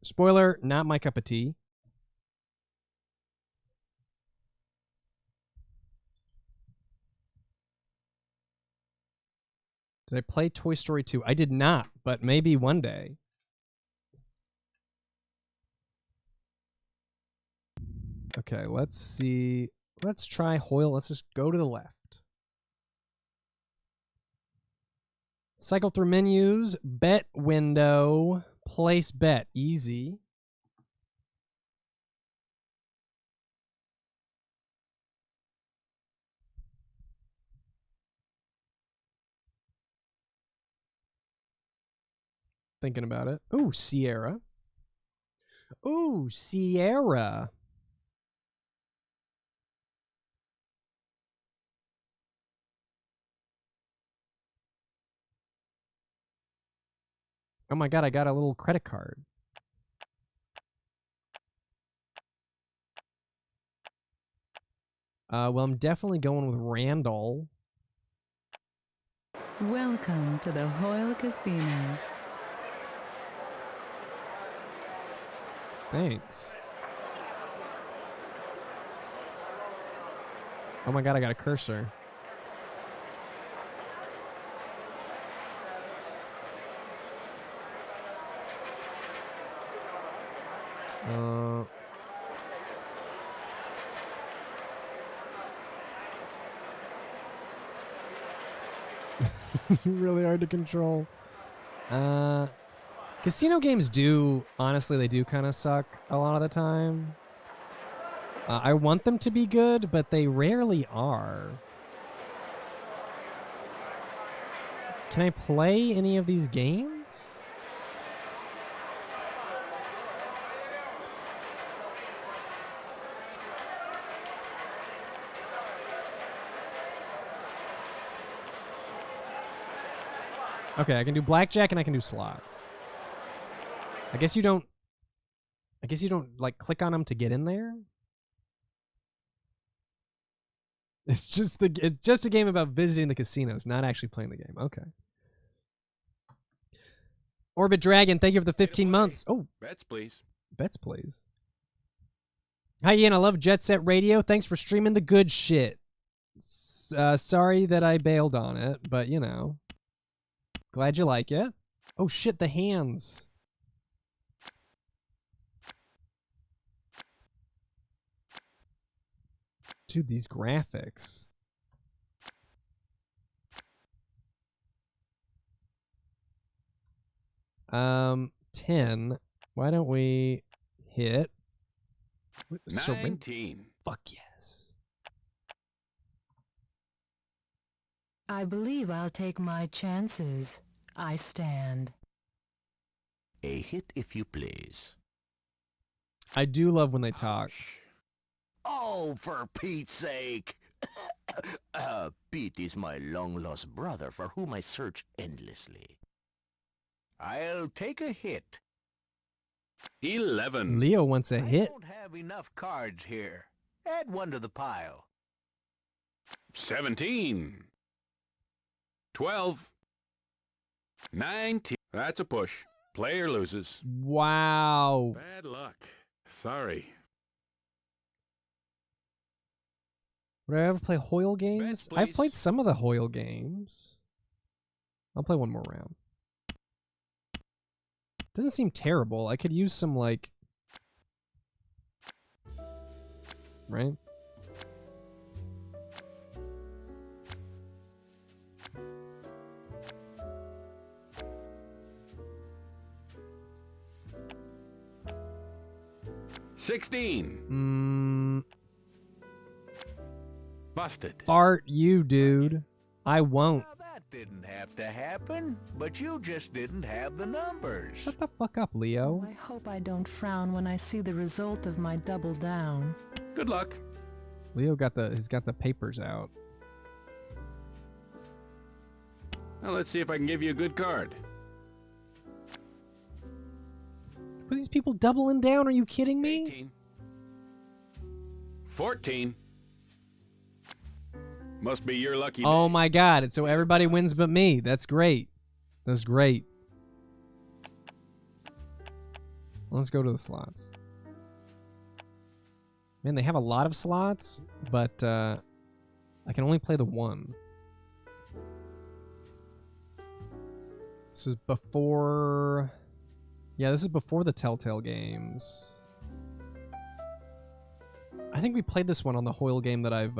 Spoiler, not my cup of tea. Did I play Toy Story 2? I did not, but maybe one day. Okay, let's see. Let's try Hoyle. Let's just go to the left. Cycle through menus. Bet window. Place bet. Easy. Thinking about it. Ooh, Sierra. Ooh, Sierra. Oh my god, I got a little credit card. Well, I'm definitely going with Randall. Welcome to the Hoyle Casino. Thanks. Oh my god, I got a cursor. Really hard to control. Casino games do, honestly, they do kind of suck a lot of the time. I want them to be good, but they rarely are. Can I play any of these games? Okay, I can do blackjack and I can do slots. I guess you don't like click on them to get in there. It's just a game about visiting the casinos, not actually playing the game. Okay. Orbit Dragon, thank you for the 15 months. Oh, Bets, please. Bets, please. Hi, Ian. I love Jet Set Radio. Thanks for streaming the good shit. Sorry that I bailed on it, but you know. Glad you like it. Oh shit, the hands. Dude, these graphics. Um, 10. Why don't we hit 19. Fuck yes. I believe I'll take my chances. I stand. A hit, if you please. I do love when they talk. Oh, for Pete's sake! Pete is my long-lost brother for whom I search endlessly. I'll take a hit. 11. Leo wants a hit. I don't have enough cards here. Add one to the pile. 17. 12. 19. That's a push. Player loses. Wow. Bad luck. Sorry. Would I ever play Hoyle games? I've played some of the Hoyle games. I'll play one more round. Doesn't seem terrible. I could use some, like... Right? 16. Busted. Fart you, dude. I won't. That didn't have to happen, but you just didn't have the numbers. Shut the fuck up, Leo. I hope I don't frown when I see the result of my double down. Good luck. Leo he's got the papers out. Now let's see if I can give you a good card. Are these people doubling down? Are you kidding me? 18. 14. Must be your lucky day. Oh my god, so everybody wins but me. That's great. That's great. Let's go to the slots. Man, they have a lot of slots, but I can only play the one. This was before... Yeah, this is before the Telltale games. I think we played this one on the Hoyle game that I've...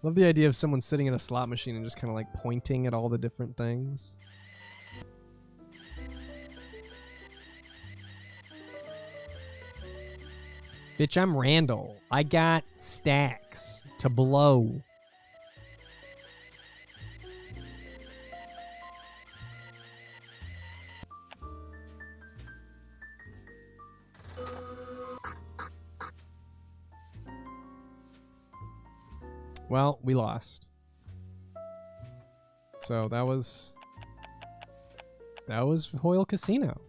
Love the idea of someone sitting in a slot machine and just kind of like pointing at all the different things. Bitch, I'm Randall. I got stacks to blow. Well, we lost. So that was Hoyle Casino.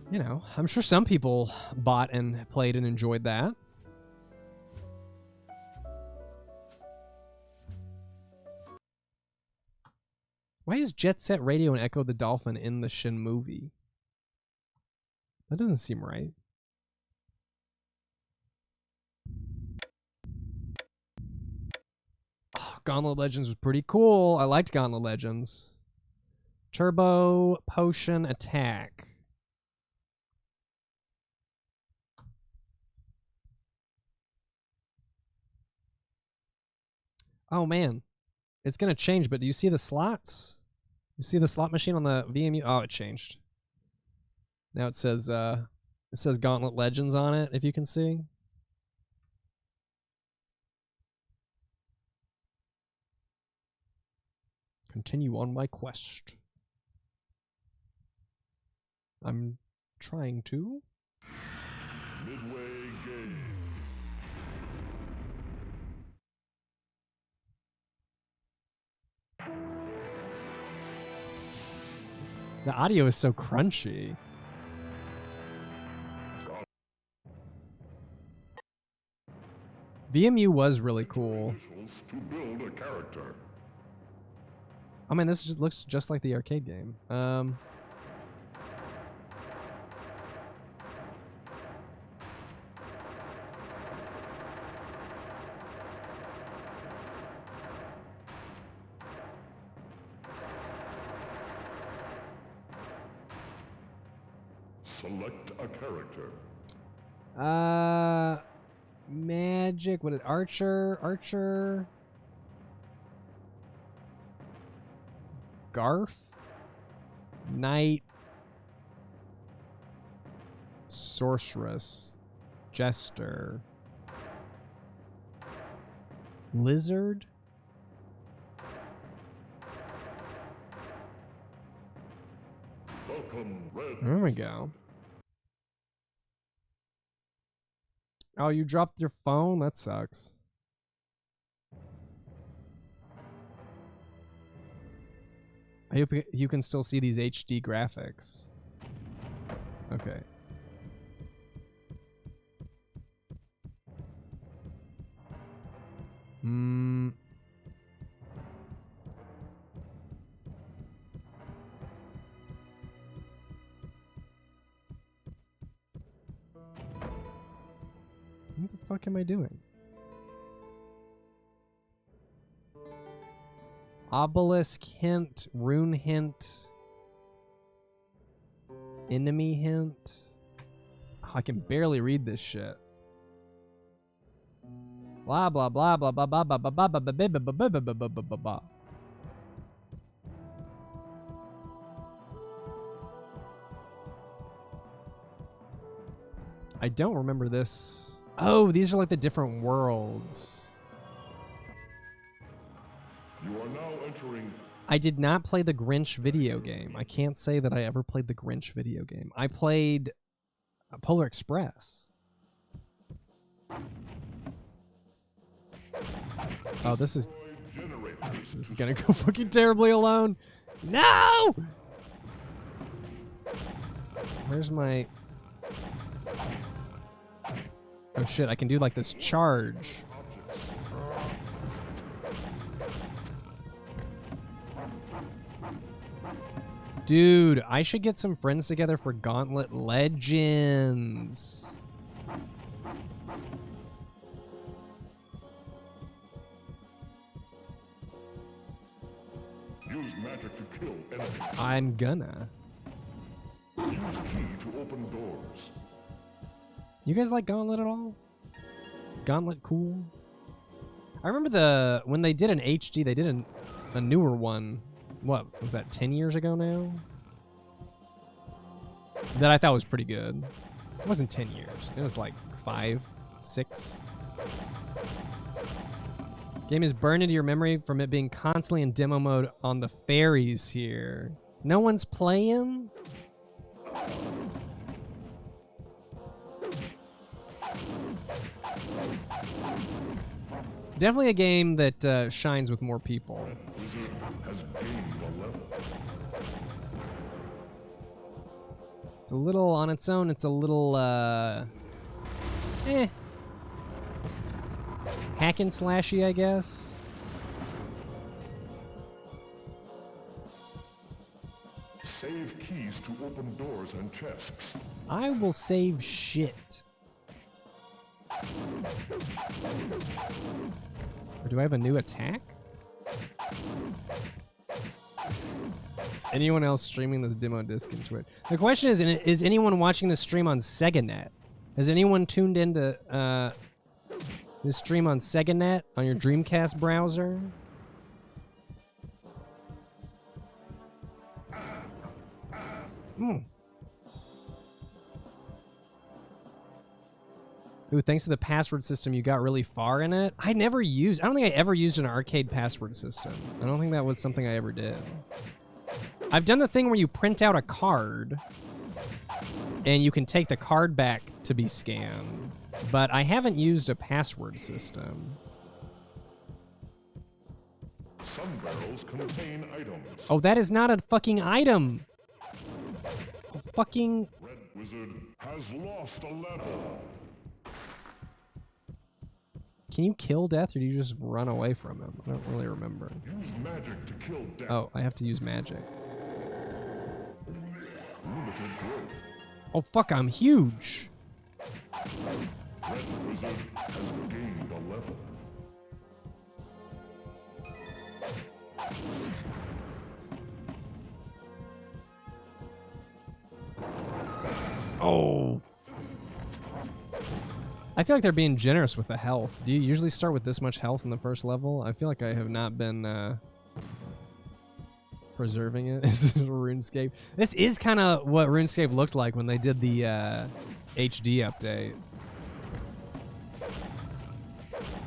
You know, I'm sure some people bought and played and enjoyed that. Why is Jet Set Radio and Echo the Dolphin in the Shin movie? That doesn't seem right. Gauntlet Legends was pretty cool. I liked Gauntlet Legends. Turbo Potion Attack. Oh man, it's gonna change. But do you see the slots? You see the slot machine on the VMU? Oh, it changed. Now it says Gauntlet Legends on it. If you can see. Continue on my quest. I'm trying to. Midway game. The audio is so crunchy. VMU was really cool. To build a character. I mean, this just looks just like the arcade game. Select a character. Magic. What is Archer? Garf? Knight? Sorceress? Jester? Lizard? Welcome, Red. There we go. Oh, you dropped your phone? That sucks. I hope you can still see these HD graphics. Okay. What the fuck am I doing? Obelisk hint, rune hint, enemy hint. Oh, I can barely read this shit. Blah blah blah blah blah blah blah blah blah blah blah blah blah blah blah blah blah. I don't remember this. Oh, these are like the different worlds. You are now entering. I did not play the Grinch video game. I can't say that I ever played the Grinch video game. I played Polar Express. Oh, this is gonna go fucking terribly alone. No! Where's my... Oh shit, I can do like this charge. Dude, I should get some friends together for Gauntlet Legends. Use magic to kill enemies. I'm gonna. Use key to open doors. You guys like Gauntlet at all? Gauntlet cool? I remember when they did an HD, they did a newer one. What, was that 10 years ago now? That I thought was pretty good. It wasn't 10 years. It was like 5, 6. Game is burned into your memory from it being constantly in demo mode on the ferries here. No one's playing? Definitely a game that shines with more people. Has gained a level. It's a little on its own. It's a little hack and slashy, I guess. Save keys to open doors and chests. I will save shit. Or do I have a new attack? Is anyone else streaming this demo disc in Twitch? The question is anyone watching this stream on SegaNet? Has anyone tuned into this stream on SegaNet on your Dreamcast browser? Ooh, thanks to the password system, you got really far in it. I don't think I ever used an arcade password system. I don't think that was something I ever did. I've done the thing where you print out a card and you can take the card back to be scanned, but I haven't used a password system. Some barrels contain items. Oh, that is not a fucking item. A fucking... Red Wizard has lost a level. Can you kill Death, or do you just run away from him? I don't really remember. Use magic to kill Death. Oh, I have to use magic. Limited growth. Oh, fuck, I'm huge. Red Wizard has gained a level. Oh. I feel like they're being generous with the health. Do you usually start with this much health in the first level? I feel like I have not been preserving it. This is RuneScape. This is kind of what RuneScape looked like when they did the HD update.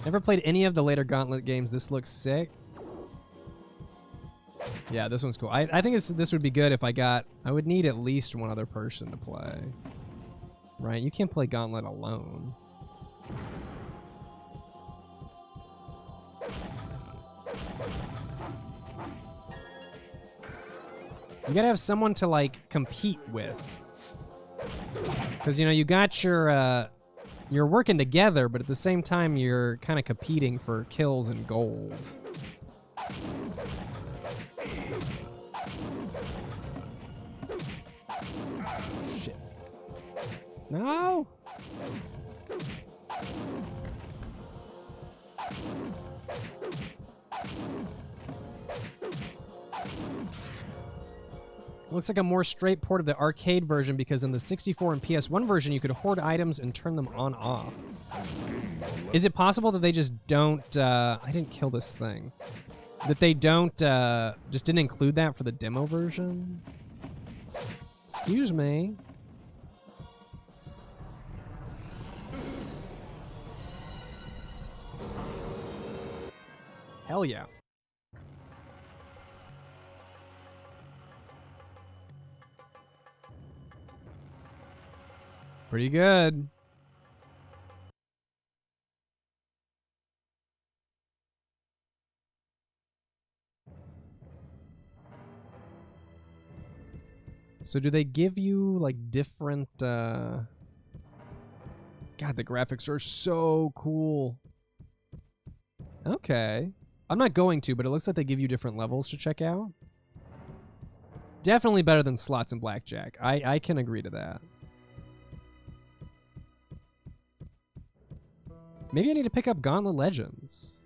Never played any of the later Gauntlet games. This looks sick. Yeah, this one's cool. I think this would be good if I would need at least one other person to play. Right? You can't play Gauntlet alone. You gotta have someone to, like, compete with. Because, you know, you got your, you're working together, but at the same time, you're kind of competing for kills and gold. Shit. No! Looks like a more straight port of the arcade version, because in the 64 and PS1 version, you could hoard items and turn them on-off. Is it possible that they just don't... I didn't kill this thing. That they don't... just didn't include that for the demo version? Excuse me. Hell yeah. Pretty good. So do they give you like different God, the graphics are so cool. Okay. I'm not going to, but it looks like they give you different levels to check out. Definitely better than slots and blackjack. I can agree to that. Maybe I need to pick up Gauntlet Legends.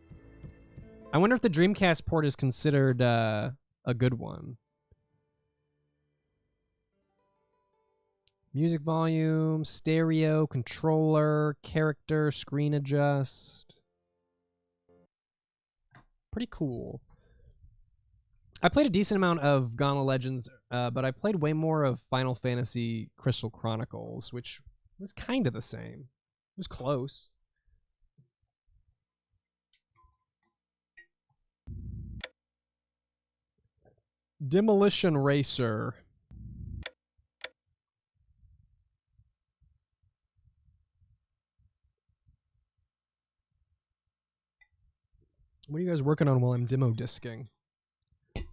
I wonder if the Dreamcast port is considered a good one. Music volume, stereo, controller, character, screen adjust. Pretty cool. I played a decent amount of Gauntlet Legends, but I played way more of Final Fantasy Crystal Chronicles, which was kind of the same. It was close. Demolition Racer. What are you guys working on while I'm demo disking?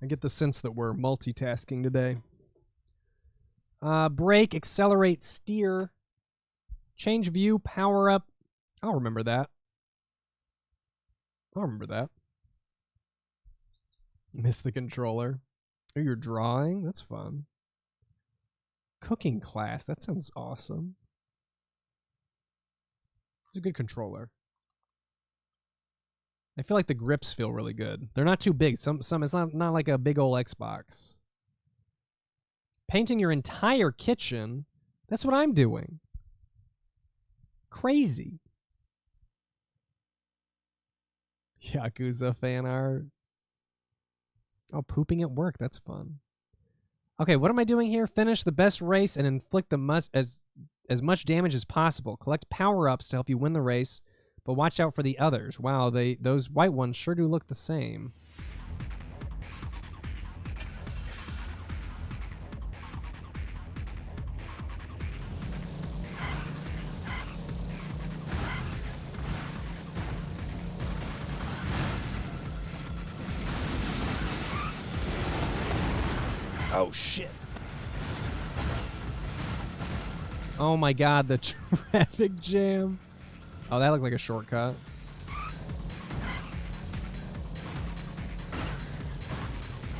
I get the sense that we're multitasking today. Brake, accelerate, steer. Change view, power up. I'll remember that. Miss the controller. Oh, you're drawing? That's fun. Cooking class. That sounds awesome. It's a good controller. I feel like the grips feel really good. They're not too big. Some it's not like a big old Xbox. Painting your entire kitchen. That's what I'm doing. Crazy. Yakuza fan art. Oh, pooping at work. That's fun. Okay, what am I doing here? Finish the best race and inflict as much damage as possible. Collect power-ups to help you win the race, but watch out for the others. Wow, those white ones sure do look the same. Oh, shit. Oh, my God, the traffic jam. Oh, that looked like a shortcut.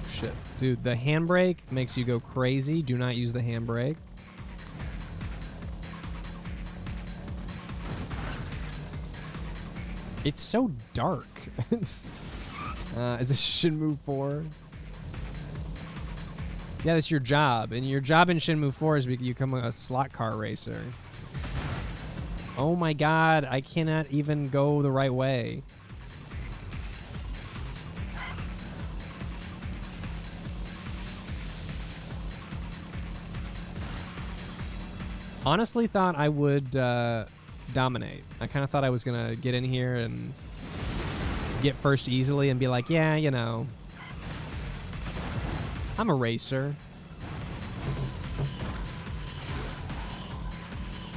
Shit. Dude, the handbrake makes you go crazy. Do not use the handbrake. It's so dark. Is this Shenmue 4? Yeah, that's your job. And your job in Shenmue 4 is you become a slot car racer. Oh my God, I cannot even go the right way. Honestly thought I would dominate. I kind of thought I was going to get in here and get first easily and be like, yeah, you know, I'm a racer.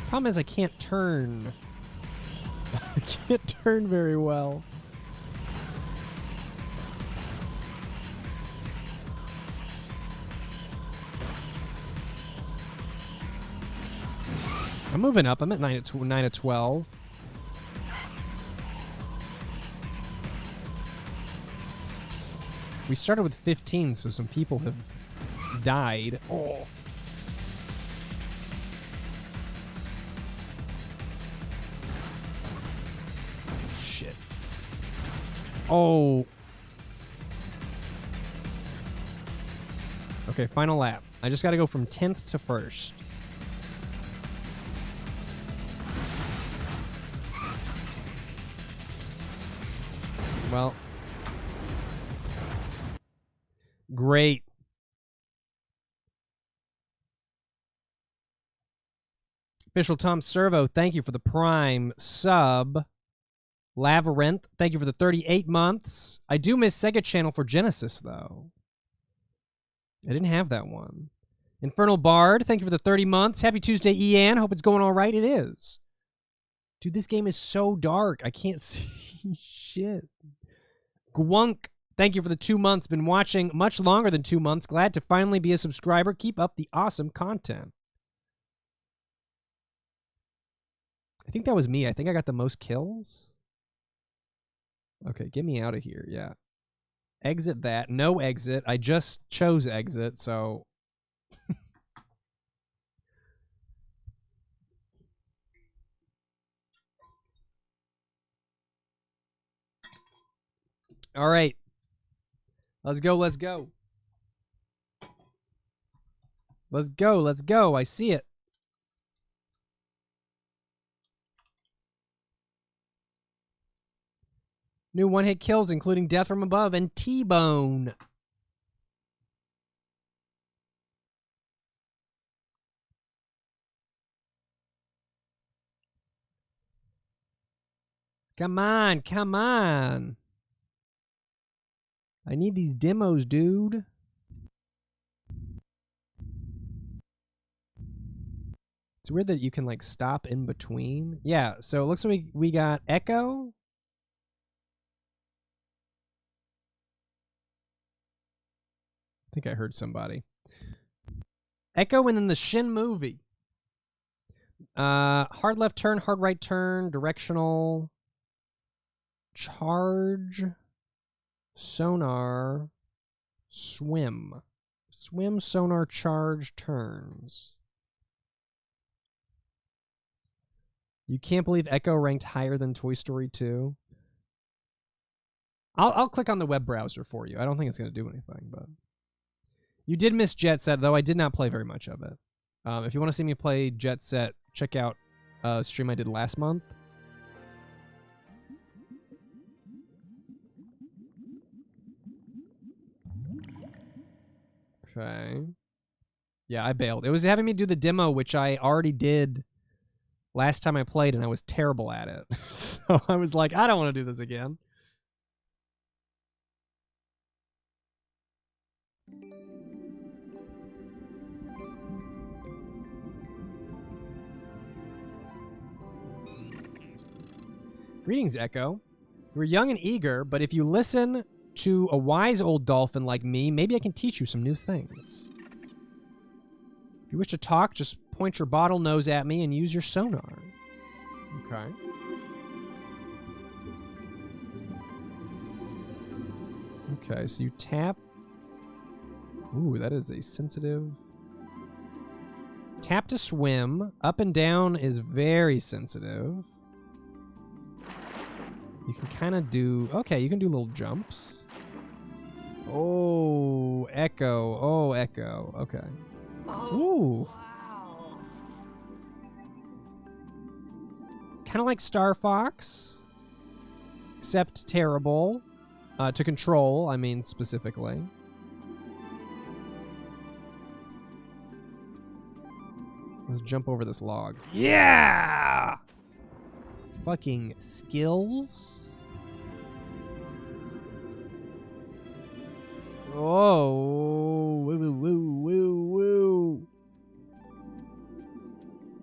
Problem is I can't turn. I can't turn very well. I'm moving up. I'm at 9 to 12. We started with 15, so some people have died. Oh. Shit. Oh. Okay, final lap. I just got to go from 10th to 1st. Well. Great. Official Tom Servo, thank you for the Prime sub. Labyrinth, thank you for the 38 months. I do miss Sega Channel for Genesis, though. I didn't have that one. Infernal Bard, thank you for the 30 months. Happy Tuesday, Ian. Hope it's going all right. It is. Dude, this game is so dark. I can't see shit. Gwunk, thank you for the 2 months. Been watching much longer than 2 months. Glad to finally be a subscriber. Keep up the awesome content. I think that was me. I think I got the most kills. Okay, get me out of here. Yeah. Exit that. No exit. I just chose exit, so... All right. Let's go, let's go. Let's go, let's go. I see it. New one-hit kills, including Death from Above and T-Bone. Come on, come on. I need these demos, dude. It's weird that you can, like, stop in between. Yeah, so it looks like we got Echo. I think I heard somebody. Echo and then the Shin movie. Hard left turn, hard right turn, directional, charge, sonar, swim. Swim, sonar, charge, turns. You can't believe Echo ranked higher than Toy Story 2. I'll click on the web browser for you. I don't think it's going to do anything, but... You did miss Jet Set, though. I did not play very much of it. If you want to see me play Jet Set, check out a stream I did last month. Okay. Yeah, I bailed. It was having me do the demo, which I already did last time I played, and I was terrible at it. So I was like, I don't want to do this again. Greetings, Echo. You were young and eager, but if you listen to a wise old dolphin like me, maybe I can teach you some new things. If you wish to talk, just point your bottle nose at me and use your sonar. Okay. Okay, so you tap. Ooh, that is a sensitive... Tap to swim. Up and down is very sensitive. You can kind of do... Okay, you can do little jumps. Oh, Echo. Oh, Echo. Okay. Ooh. Wow. It's kind of like Star Fox, except terrible. To control, I mean, specifically. Let's jump over this log. Yeah! Fucking skills. Oh, woo, woo, woo, woo, woo.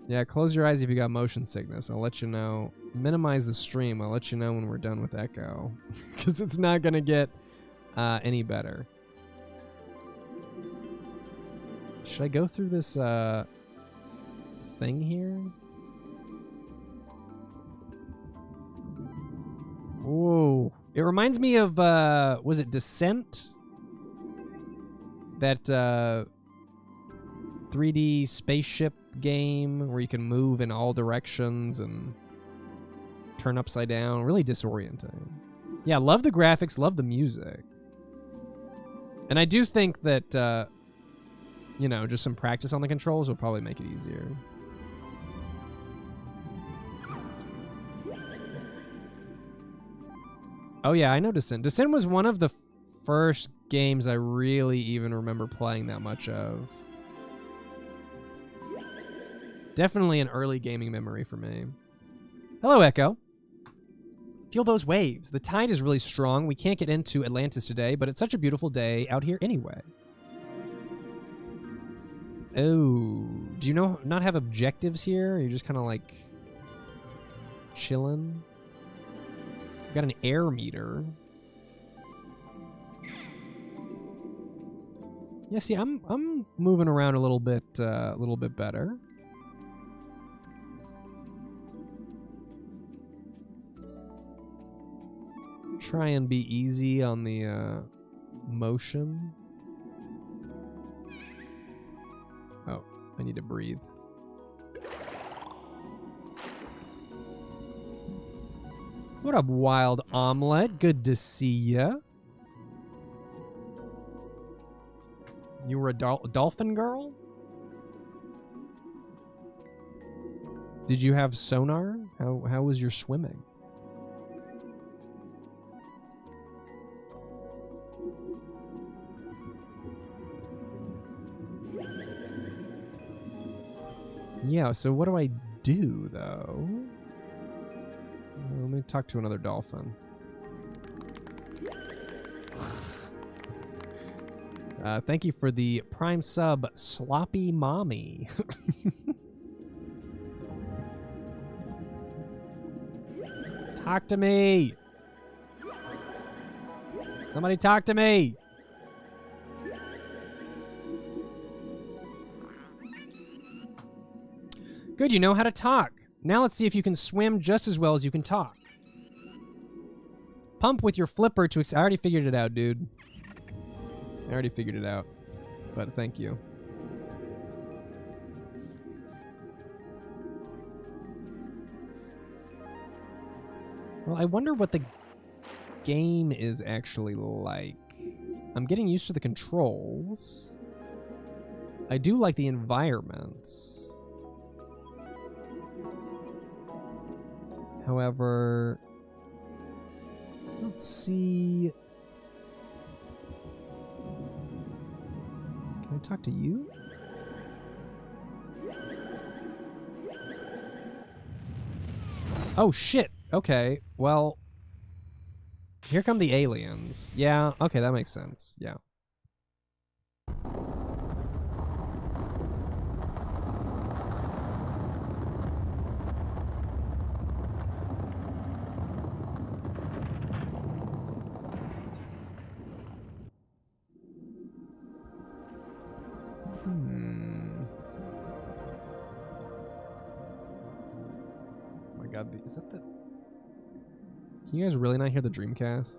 Yeah, close your eyes if you got motion sickness. I'll let you know. Minimize the stream. I'll let you know when we're done with Echo. Because it's not going to get any better. Should I go through this thing here? Whoa. It reminds me of, was it Descent? That 3D spaceship game where you can move in all directions and turn upside down. Really disorienting. Yeah, love the graphics, love the music. And I do think that, you know, just some practice on the controls will probably make it easier. Oh yeah, I know Descent. Descent was one of the first games I really even remember playing that much of. Definitely an early gaming memory for me. Hello, Echo. Feel those waves. The tide is really strong. We can't get into Atlantis today, but it's such a beautiful day out here anyway. Oh, do you not have objectives here? You're just kind of like chilling. Got an air meter. Yeah, see, I'm moving around a little bit better. Try and be easy on the motion. Oh, I need to breathe. What up, Wild Omelet? Good to see ya. You were a dolphin girl? Did you have sonar? How was your swimming? Yeah, so what do I do, though? Let me talk to another dolphin. Thank you for the Prime sub, Sloppy Mommy. Talk to me! Somebody talk to me! Good, you know how to talk. Now let's see if you can swim just as well as you can talk. Pump with your flipper to... I already figured it out, dude. I already figured it out. But thank you. Well, I wonder what the game is actually like. I'm getting used to the controls. I do like the environments. However, let's see. Can I talk to you? Oh, shit. Okay, well, here come the aliens. Yeah, okay, that makes sense. Yeah. Oh my god, is that the... Can you guys really not hear the Dreamcast?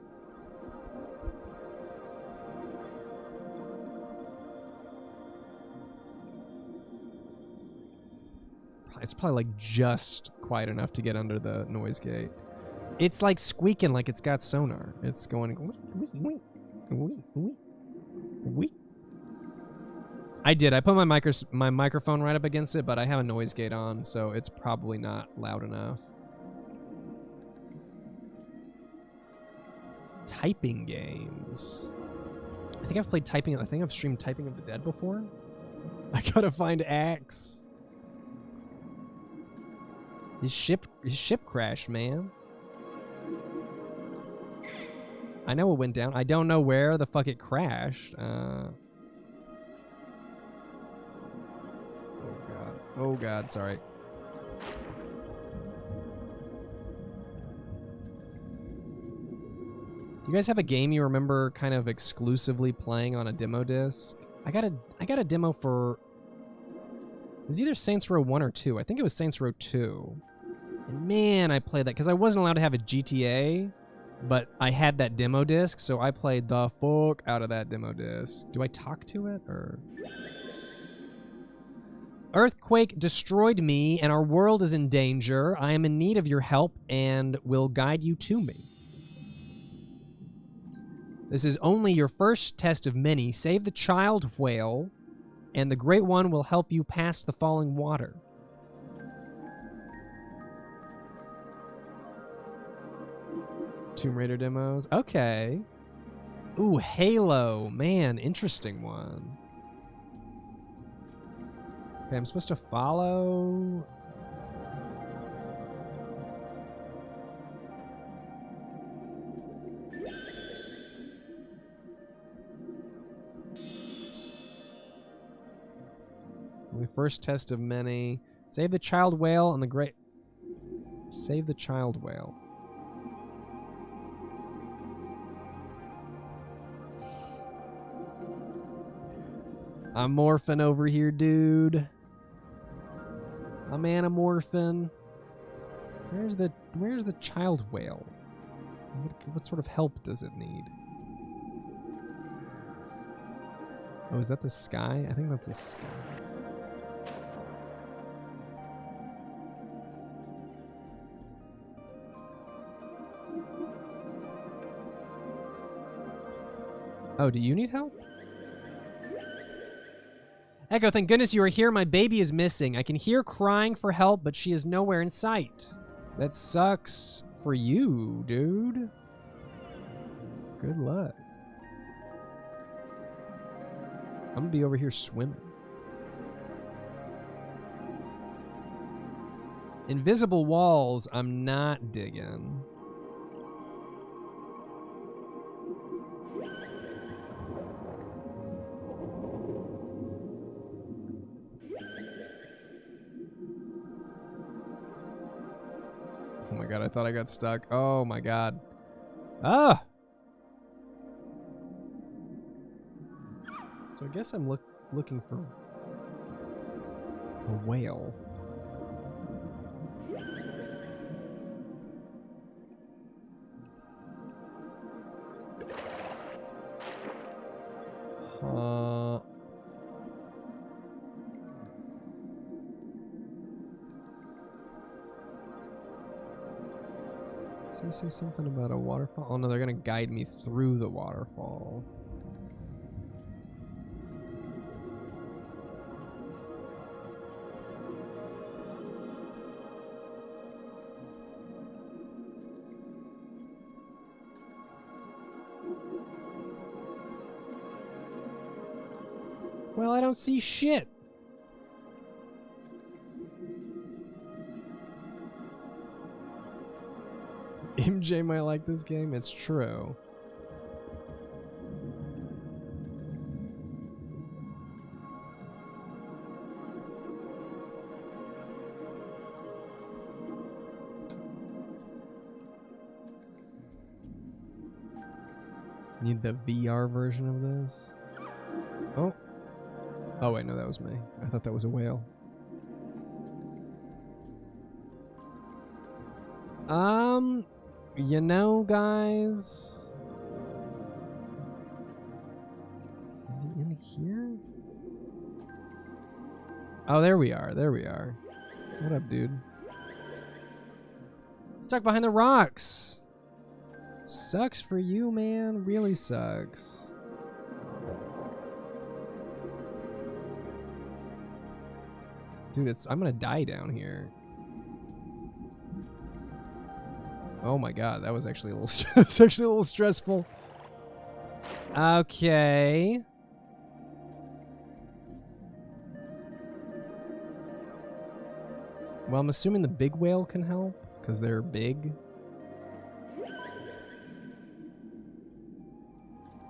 It's probably like just quiet enough to get under the noise gate. It's like squeaking like it's got sonar. It's going... I did. I put my microphone right up against it, but I have a noise gate on, so it's probably not loud enough. Typing games. I think I've played typing. I think I've streamed Typing of the Dead before. I gotta find Axe. His ship crashed, man. I know it went down. I don't know where the fuck it crashed. Oh god. Oh god, sorry. You guys have a game you remember kind of exclusively playing on a demo disc? I got a demo for... It was either Saints Row 1 or 2. I think it was Saints Row 2. And man, I played that because I wasn't allowed to have a GTA, but I had that demo disc, so I played the fuck out of that demo disc. Do I talk to it or... Earthquake destroyed me and our world is in danger. I am in need of your help and will guide you to me. This is only your first test of many. Save the child whale, and the great one will help you past the falling water. Tomb Raider demos. Okay. Ooh, Halo. Man, interesting one. Okay, I'm supposed to follow... Only first test of many. Save the child whale on the great... Save the child whale. I'm morphing over here, dude. I'm anamorphing. Where's the child whale? What sort of help does it need? Oh, is that the sky? I think that's the sky. Oh, do you need help? Echo, thank goodness you are here. My baby is missing. I can hear crying for help, but she is nowhere in sight. That sucks for you, dude. Good luck. I'm gonna be over here swimming. Invisible walls, I'm not digging. Oh my god, I thought I got stuck. Oh my god. Ah! So I guess I'm looking for a whale. Does he say something about a waterfall? Oh no, they're gonna guide me through the waterfall. Well, I don't see shit. MJ might like this game. It's true. Need the VR version of this? Oh. Oh wait, no, that was me. I thought that was a whale. You know, guys. Is he in here? Oh, there we are. There we are. What up, dude? Stuck behind the rocks. Sucks for you, man. Really sucks. Dude, I'm gonna die down here. Oh my god, that was actually a little stressful. Okay. Well, I'm assuming the big whale can help because they're big.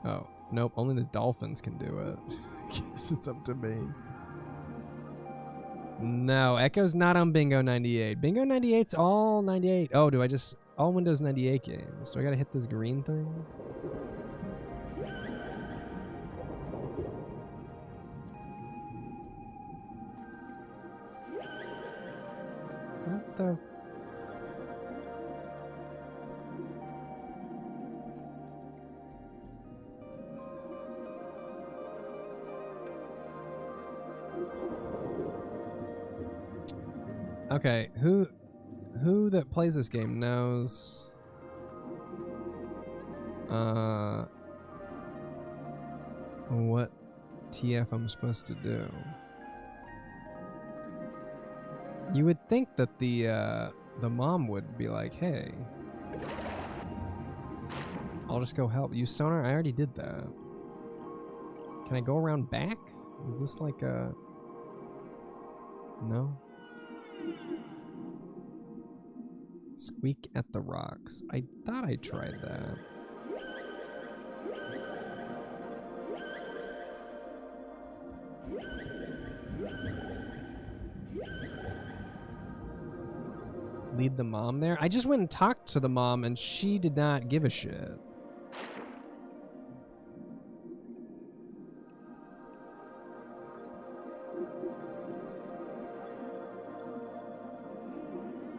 Oh, nope, only the dolphins can do it. I guess it's up to me. No, Echo's not on Bingo 98. Bingo 98's all 98. Oh, do I just... All Windows 98 games. Do I gotta hit this green thing? What the... Okay, who that plays this game knows what TF I'm supposed to do. You would think that the mom would be like, "Hey, I'll just go help." Use sonar? I already did that. Can I go around back? Is this like a... No? Squeak at the rocks. I thought I tried that. lead the mom there? I just went and talked to the mom, and she did not give a shit.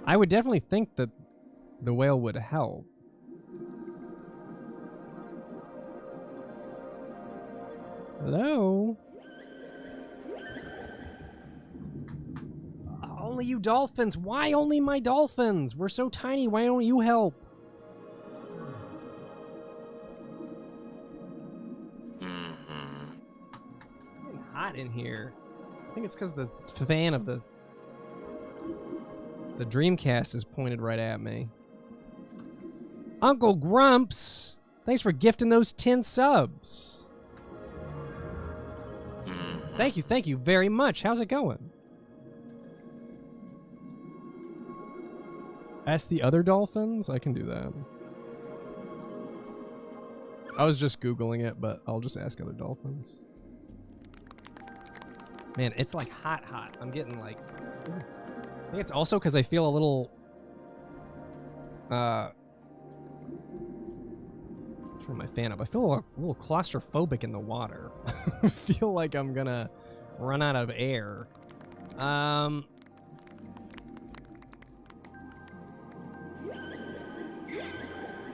I would definitely think that the whale would help. Hello? Only you dolphins. Why only my dolphins? We're so tiny. Why don't you help? It's hot in here. I think it's because the fan of the Dreamcast is pointed right at me. Uncle Grumps, thanks for gifting those 10 subs. Thank you very much. How's it going? Ask the other dolphins? I can do that. I was just Googling it, but I'll just ask other dolphins. Man, it's like hot. I'm getting like... I think it's also because I feel a little... turn my fan up. I feel a little claustrophobic in the water. I feel like I'm gonna run out of air.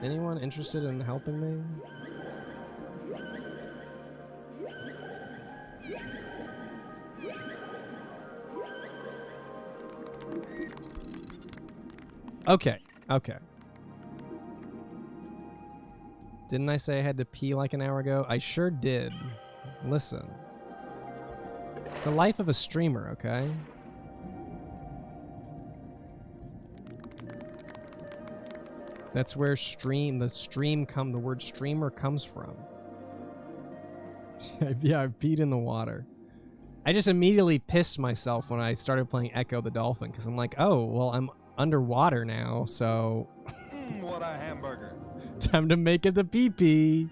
Anyone interested in helping me? Okay. Didn't I say I had to pee like an hour ago? I sure did. Listen. It's the life of a streamer, okay? That's where the word streamer comes from. Yeah, I peed in the water. I just immediately pissed myself when I started playing Echo the Dolphin, because I'm like, oh, well, I'm underwater now, so... What a hamburger. Time to make it the pee-pee.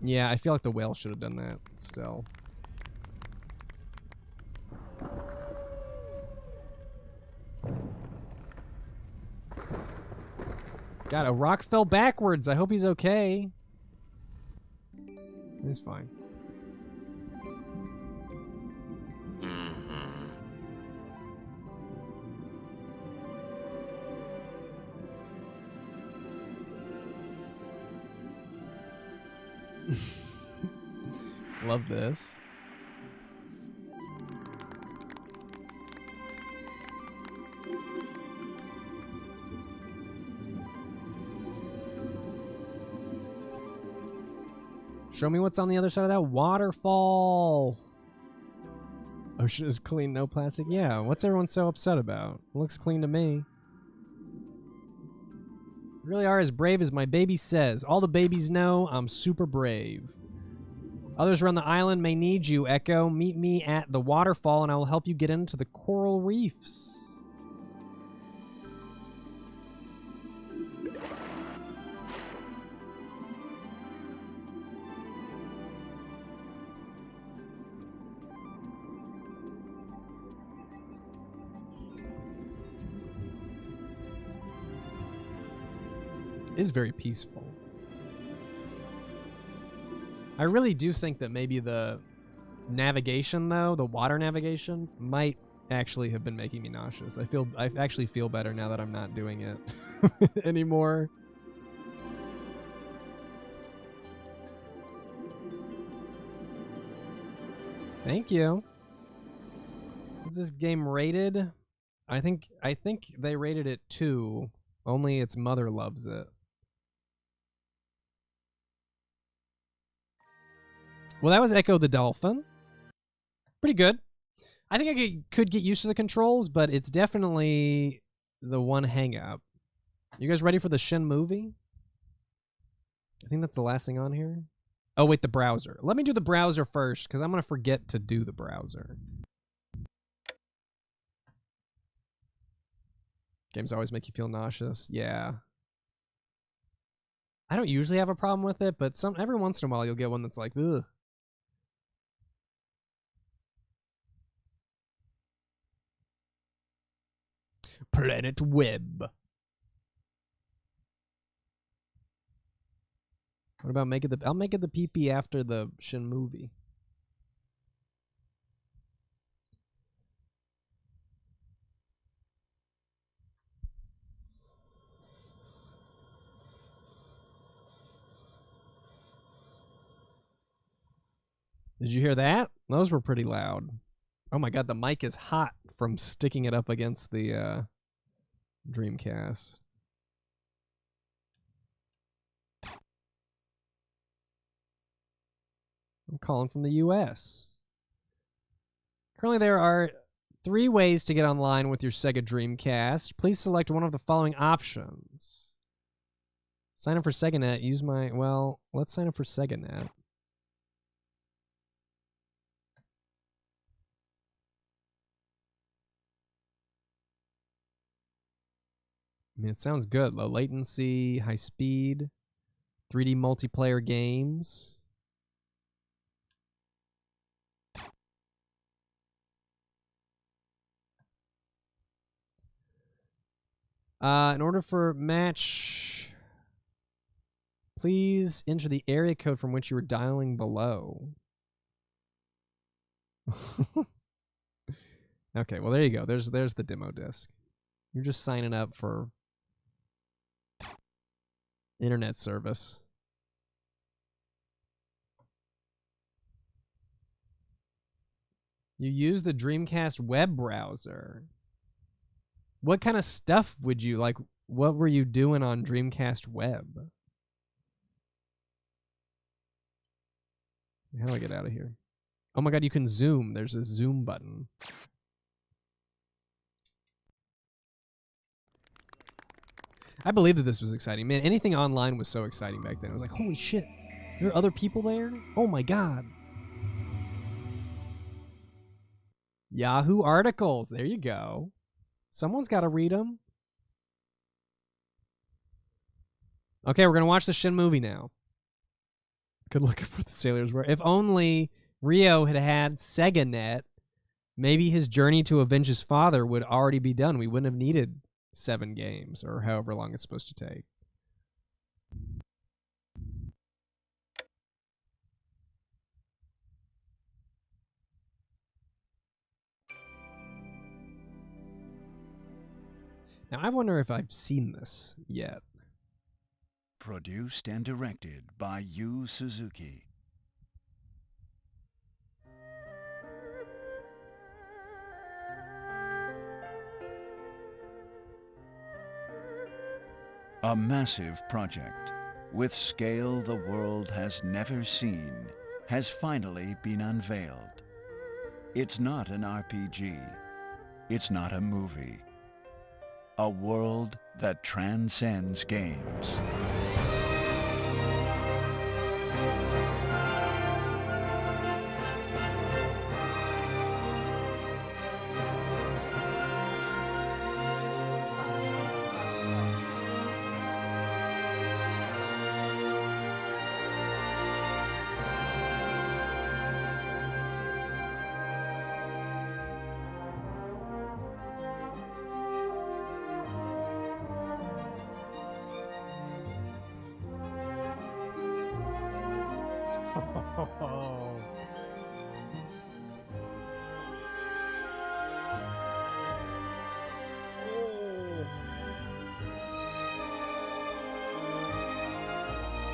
Yeah, I feel like the whale should have done that still. God, a rock fell backwards. I hope he's okay. He's fine. Love this. Show me what's on the other side of that waterfall. Ocean is clean, no plastic. Yeah, what's everyone so upset about? Looks clean to me. You really are as brave as my baby says. All the babies know I'm super brave. Others around the island may need you, Echo. Meet me at the waterfall and I will help you get into the coral reefs. It is very peaceful. I really do think that maybe the navigation, though, the water navigation, might actually have been making me nauseous. I actually feel better now that I'm not doing it anymore. Thank you. Is this game rated? I think they rated it 2. Only its mother loves it. Well, that was Echo the Dolphin. Pretty good. I think I could get used to the controls, but it's definitely the one hang-up. You guys ready for the Shin movie? I think that's the last thing on here. Oh, wait, the browser. Let me do the browser first, because I'm going to forget to do the browser. Games always make you feel nauseous. Yeah. I don't usually have a problem with it, but every once in a while you'll get one that's like, ugh. Planet Web. What about I'll make it the PP after the Shin movie. Did you hear that? Those were pretty loud. Oh my god, the mic is hot from sticking it up against the Dreamcast. I'm calling from the US. Currently, there are 3 ways to get online with your Sega Dreamcast. Please select one of the following options. Sign up for SegaNet. Use my... Well, let's sign up for SegaNet. I mean, it sounds good. Low latency, high speed, 3D multiplayer games. In order for match, please enter the area code from which you were dialing below. Okay, well there you go. There's the demo disc. You're just signing up for internet service. You use the Dreamcast web browser. What kind of stuff would you like? What were you doing on Dreamcast web? How do I get out of here? Oh my god, you can zoom. There's a zoom button. I believe that this was exciting. Man, anything online was so exciting back then. I was like, holy shit, there are other people there? Oh my god. Yahoo articles. There you go. Someone's got to read them. Okay, we're going to watch the Shin movie now. Good looking for the sailors were. If only Rio had had SegaNet, maybe his journey to avenge his father would already be done. We wouldn't have needed 7 games or however long it's supposed to take. Now, I wonder if I've seen this yet. Produced and directed by Yu Suzuki. A massive project with scale the world has never seen has finally been unveiled. It's not an RPG. It's not a movie. A world that transcends games.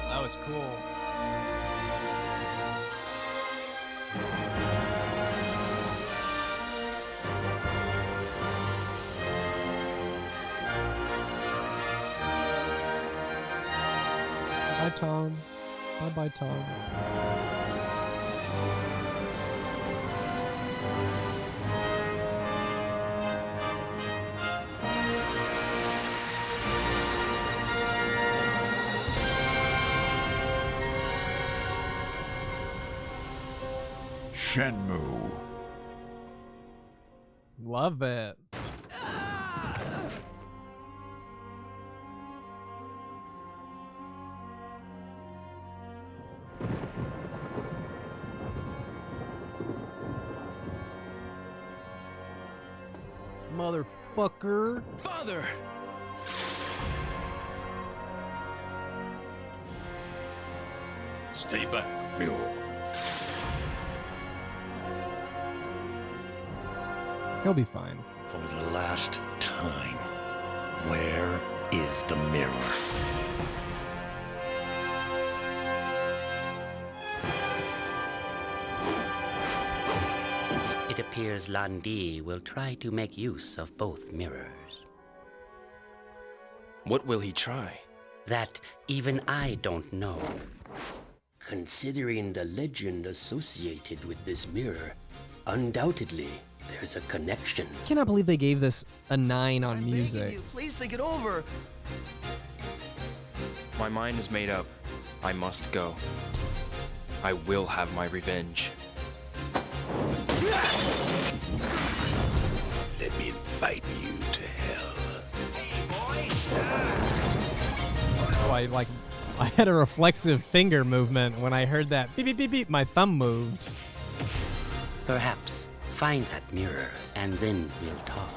That was cool. Bye, Tom. Bye-bye, Tom. Shenmue. Love it. motherfucker. Father! Stay back, mirror. He'll be fine. For the last time, where is the mirror? It appears Landi will try to make use of both mirrors. What will he try? That even I don't know. Considering the legend associated with this mirror, undoubtedly there's a connection. I cannot believe they gave this a 9 on music. Please think it over. My mind is made up. I must go. I will have my revenge. Let me invite you to hell. Oh, I had a reflexive finger movement when I heard that beep beep beep beep. My thumb moved. Perhaps find that mirror and then we'll talk.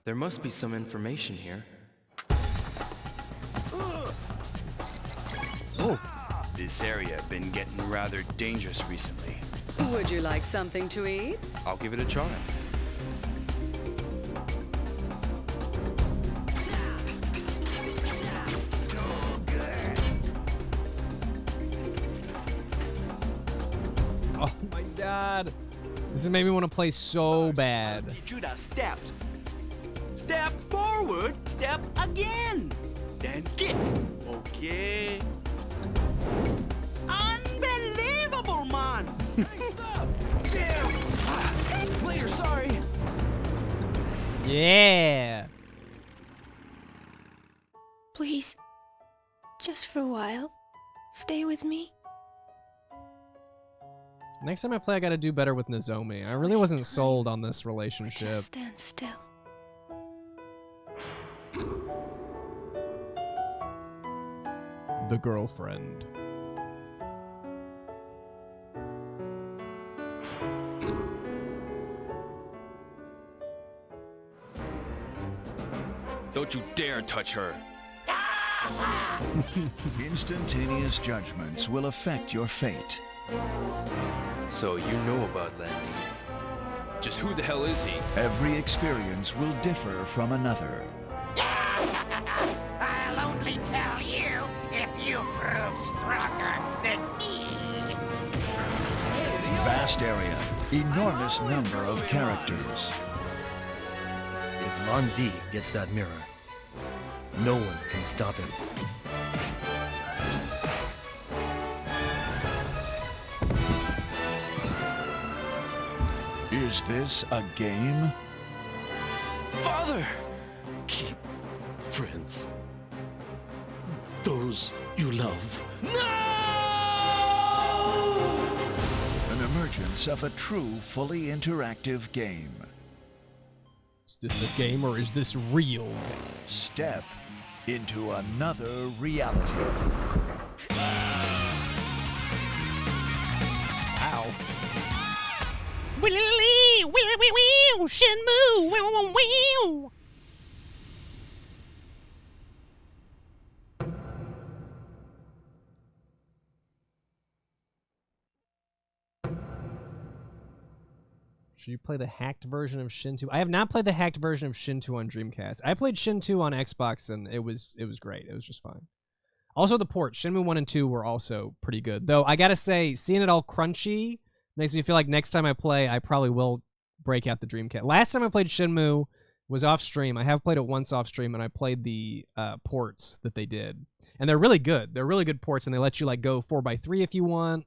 There must be some information here. Oh. This area been getting rather dangerous recently. Would you like something to eat? I'll give it a try. Oh my god. This has made me want to play so bad. Judah stepped. Step forward, step again. Then kick. Okay. Unbelievable, man! Hey, stop! Damn! Player, sorry. Yeah. Please, just for a while, stay with me. Next time I play, I gotta do better with Nozomi. I really wasn't sold on this relationship. Just stand still. The girlfriend. Don't you dare touch her. Instantaneous judgments will affect your fate. So you know about Landy. Just who the hell is he? Every experience will differ from another. I'll only tell you if you prove stronger than me. Vast area, enormous number of characters. If Landi gets that mirror, no one can stop him. Is this a game? Father! Keep friends. Those you love. An emergence of a true, fully interactive game. Is this a game or is this real? Step into another reality. Ow. Shenmue! Should you play the hacked version of Shin 2? I have not played the hacked version of Shin 2 on Dreamcast. I played Shin 2 on Xbox and it was great. It was just fine. Also the ports, Shenmue 1 and 2 were also pretty good. Though I gotta say, seeing it all crunchy makes me feel like next time I play, I probably will break out the Dreamcast. Last time I played Shenmue was off stream. I have played it once off stream, and I played the ports that they did. And they're really good. They're really good ports, and they let you like go 4x3 if you want,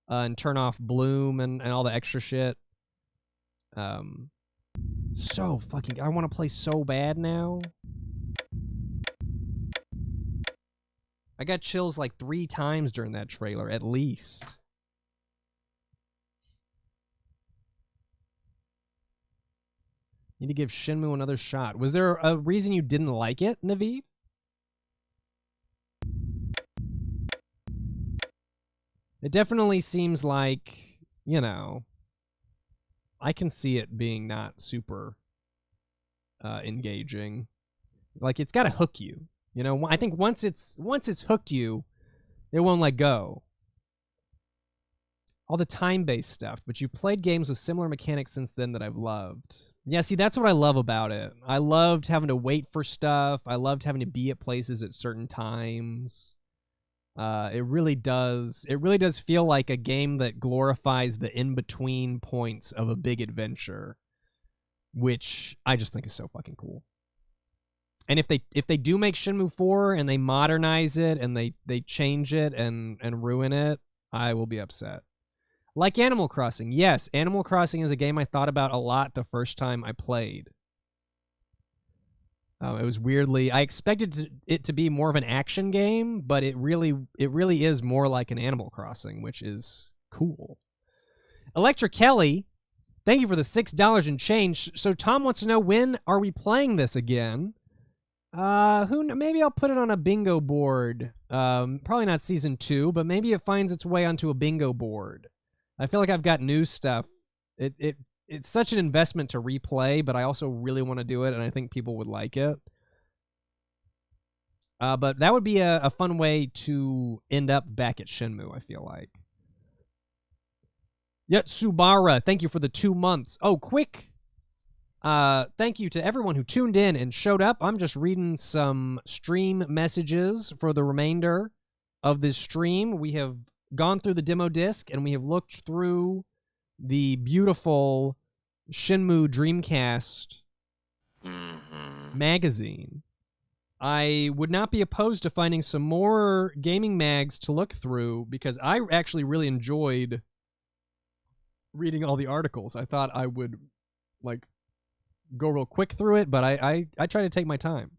and turn off Bloom and all the extra shit. So fucking, I want to play so bad now. I got chills like 3 times during that trailer, at least. Need to give Shenmue another shot. Was there a reason you didn't like it, Naveed? It definitely seems like, you know, I can see it being not super engaging. Like, it's got to hook you. You know, I think once it's hooked you, it won't let go. All the time-based stuff, but you played games with similar mechanics since then that I've loved. Yeah, see, that's what I love about it. I loved having to wait for stuff. I loved having to be at places at certain times. It really does feel like a game that glorifies the in-between points of a big adventure, which I just think is so fucking cool. And if they do make Shenmue 4 and they modernize it and they change it and ruin it, I will be upset. Like Animal Crossing. Yes, Animal Crossing is a game I thought about a lot the first time I played. It was weirdly... I expected it to be more of an action game, but it really is more like an Animal Crossing, which is cool. Electra Kelly, thank you for the $6 and change. So Tom wants to know, when are we playing this again? Maybe I'll put it on a bingo board. Probably not season 2, but maybe it finds its way onto a bingo board. I feel like I've got new stuff. It's such an investment to replay, but I also really want to do it, and I think people would like it. But that would be a fun way to end up back at Shenmue, I feel like. Yatsubara, thank you for the 2 months. Oh, quick. Thank you to everyone who tuned in and showed up. I'm just reading some stream messages for the remainder of this stream. We have gone through the demo disc, and we have looked through the beautiful Shenmue Dreamcast magazine. I would not be opposed to finding some more gaming mags to look through, because I actually really enjoyed reading all the articles. I thought I would, like, go real quick through it, but I try to take my time.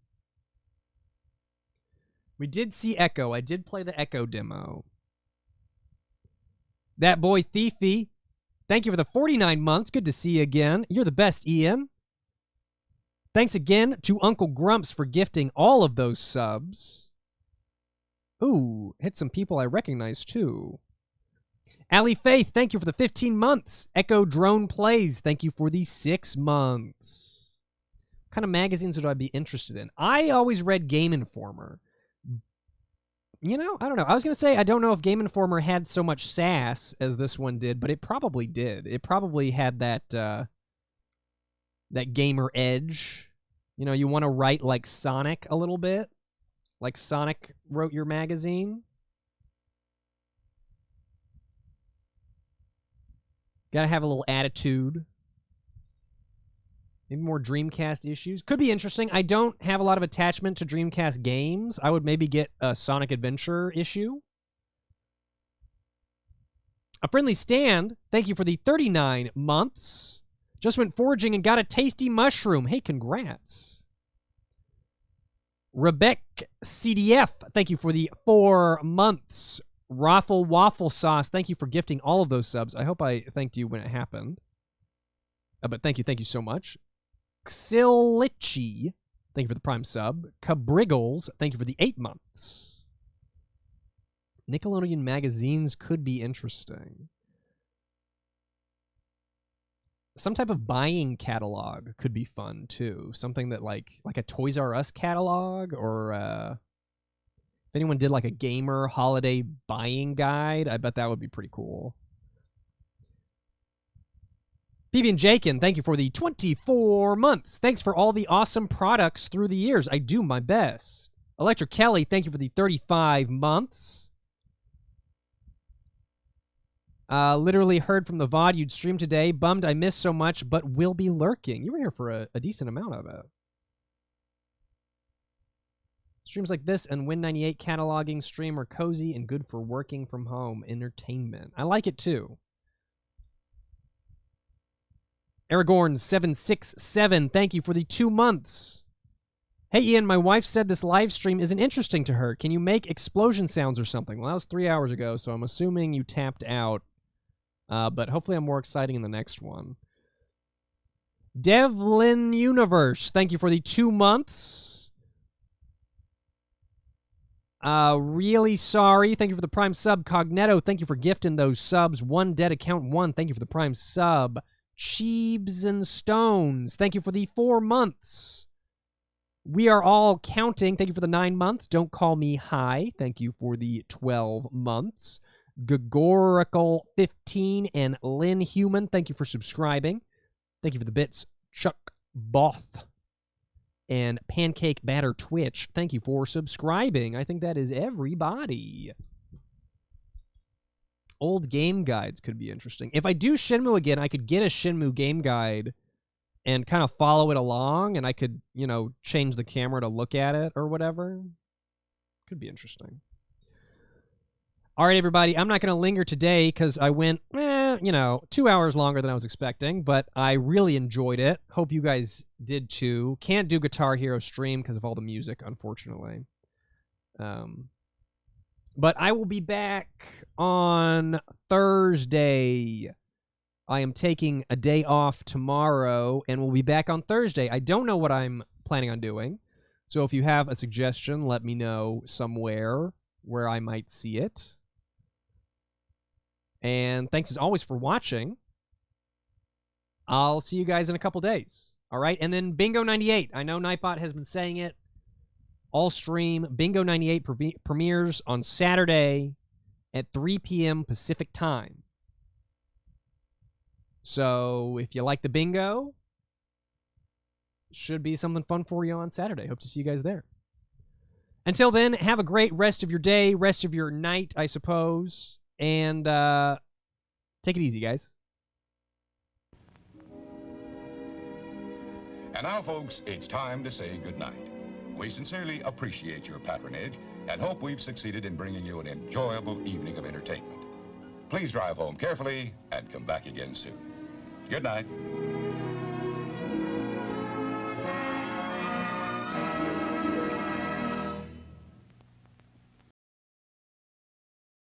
We did see Echo. I did play the Echo demo. That boy Thiefy, thank you for the 49 months. Good to see you again. You're the best, Ian. Thanks again to Uncle Grumps for gifting all of those subs. Ooh, hit some people I recognize too. Allie Faith, thank you for the 15 months. Echo Drone Plays, thank you for the 6 months. What kind of magazines would I be interested in? I always read Game Informer. You know, I don't know. I was going to say, I don't know if Game Informer had so much sass as this one did, but it probably did. It probably had that gamer edge. You know, you want to write like Sonic a little bit. Like Sonic wrote your magazine. Got to have a little attitude. Maybe more Dreamcast issues. Could be interesting. I don't have a lot of attachment to Dreamcast games. I would maybe get a Sonic Adventure issue. A Friendly Stand, thank you for the 39 months. Just went foraging and got a tasty mushroom. Hey, congrats. Rebecca CDF, thank you for the 4 months. Raffle Waffle Sauce, thank you for gifting all of those subs. I hope I thanked you when it happened. But thank you so much. Xilichi, thank you for the Prime sub. Cabriggles, thank you for the 8 months. Nickelodeon magazines could be interesting. Some type of buying catalog could be fun too. Something that like a Toys R Us catalog, or if anyone did like a gamer holiday buying guide, I bet that would be pretty cool. PB and Jakin, thank you for the 24 months. Thanks for all the awesome products through the years. I do my best. Electric Kelly, thank you for the 35 months. Literally heard from the VOD you'd stream today. Bummed I missed so much, but will be lurking. You were here for a decent amount of it. Streams like this and Win98 cataloging stream are cozy and good for working from home entertainment. I like it too. Aragorn767, thank you for the 2 months. Hey, Ian, my wife said this live stream isn't interesting to her. Can you make explosion sounds or something? Well, that was 3 hours ago, so I'm assuming you tapped out. But hopefully I'm more exciting in the next one. Devlin Universe, thank you for the 2 months. Really sorry. Thank you for the Prime sub. Cogneto, thank you for gifting those subs. One Dead Account 1, thank you for the Prime sub. Cheebs and Stones, thank you for the 4 months. We are all counting. Thank you for the 9 months. Don't Call Me High. Thank you for the 12 months. Gagorical 15 and Lynn Human, thank you for subscribing. Thank you for the bits. Chuck Both and Pancake Batter Twitch, thank you for subscribing. I think that is everybody. Old game guides could be interesting. If I do Shenmue again, I could get a Shenmue game guide and kind of follow it along, and I could, you know, change the camera to look at it or whatever. Could be interesting. All right, everybody, I'm not going to linger today because I went, 2 hours longer than I was expecting, but I really enjoyed it. Hope you guys did too. Can't do Guitar Hero stream because of all the music, unfortunately. But I will be back on Thursday. I am taking a day off tomorrow, and we'll be back on Thursday. I don't know what I'm planning on doing, so if you have a suggestion, let me know somewhere where I might see it. And thanks as always for watching. I'll see you guys in a couple days. All right? And then Bingo 98. I know Nightbot has been saying it all stream. Bingo 98 premieres on Saturday at 3 p.m. Pacific time. So if you like the bingo, should be something fun for you on Saturday. Hope to see you guys there. Until then, have a great rest of your day, rest of your night, I suppose. And take it easy, guys. And now, folks, it's time to say goodnight. We sincerely appreciate your patronage and hope we've succeeded in bringing you an enjoyable evening of entertainment. Please drive home carefully and come back again soon. Good night.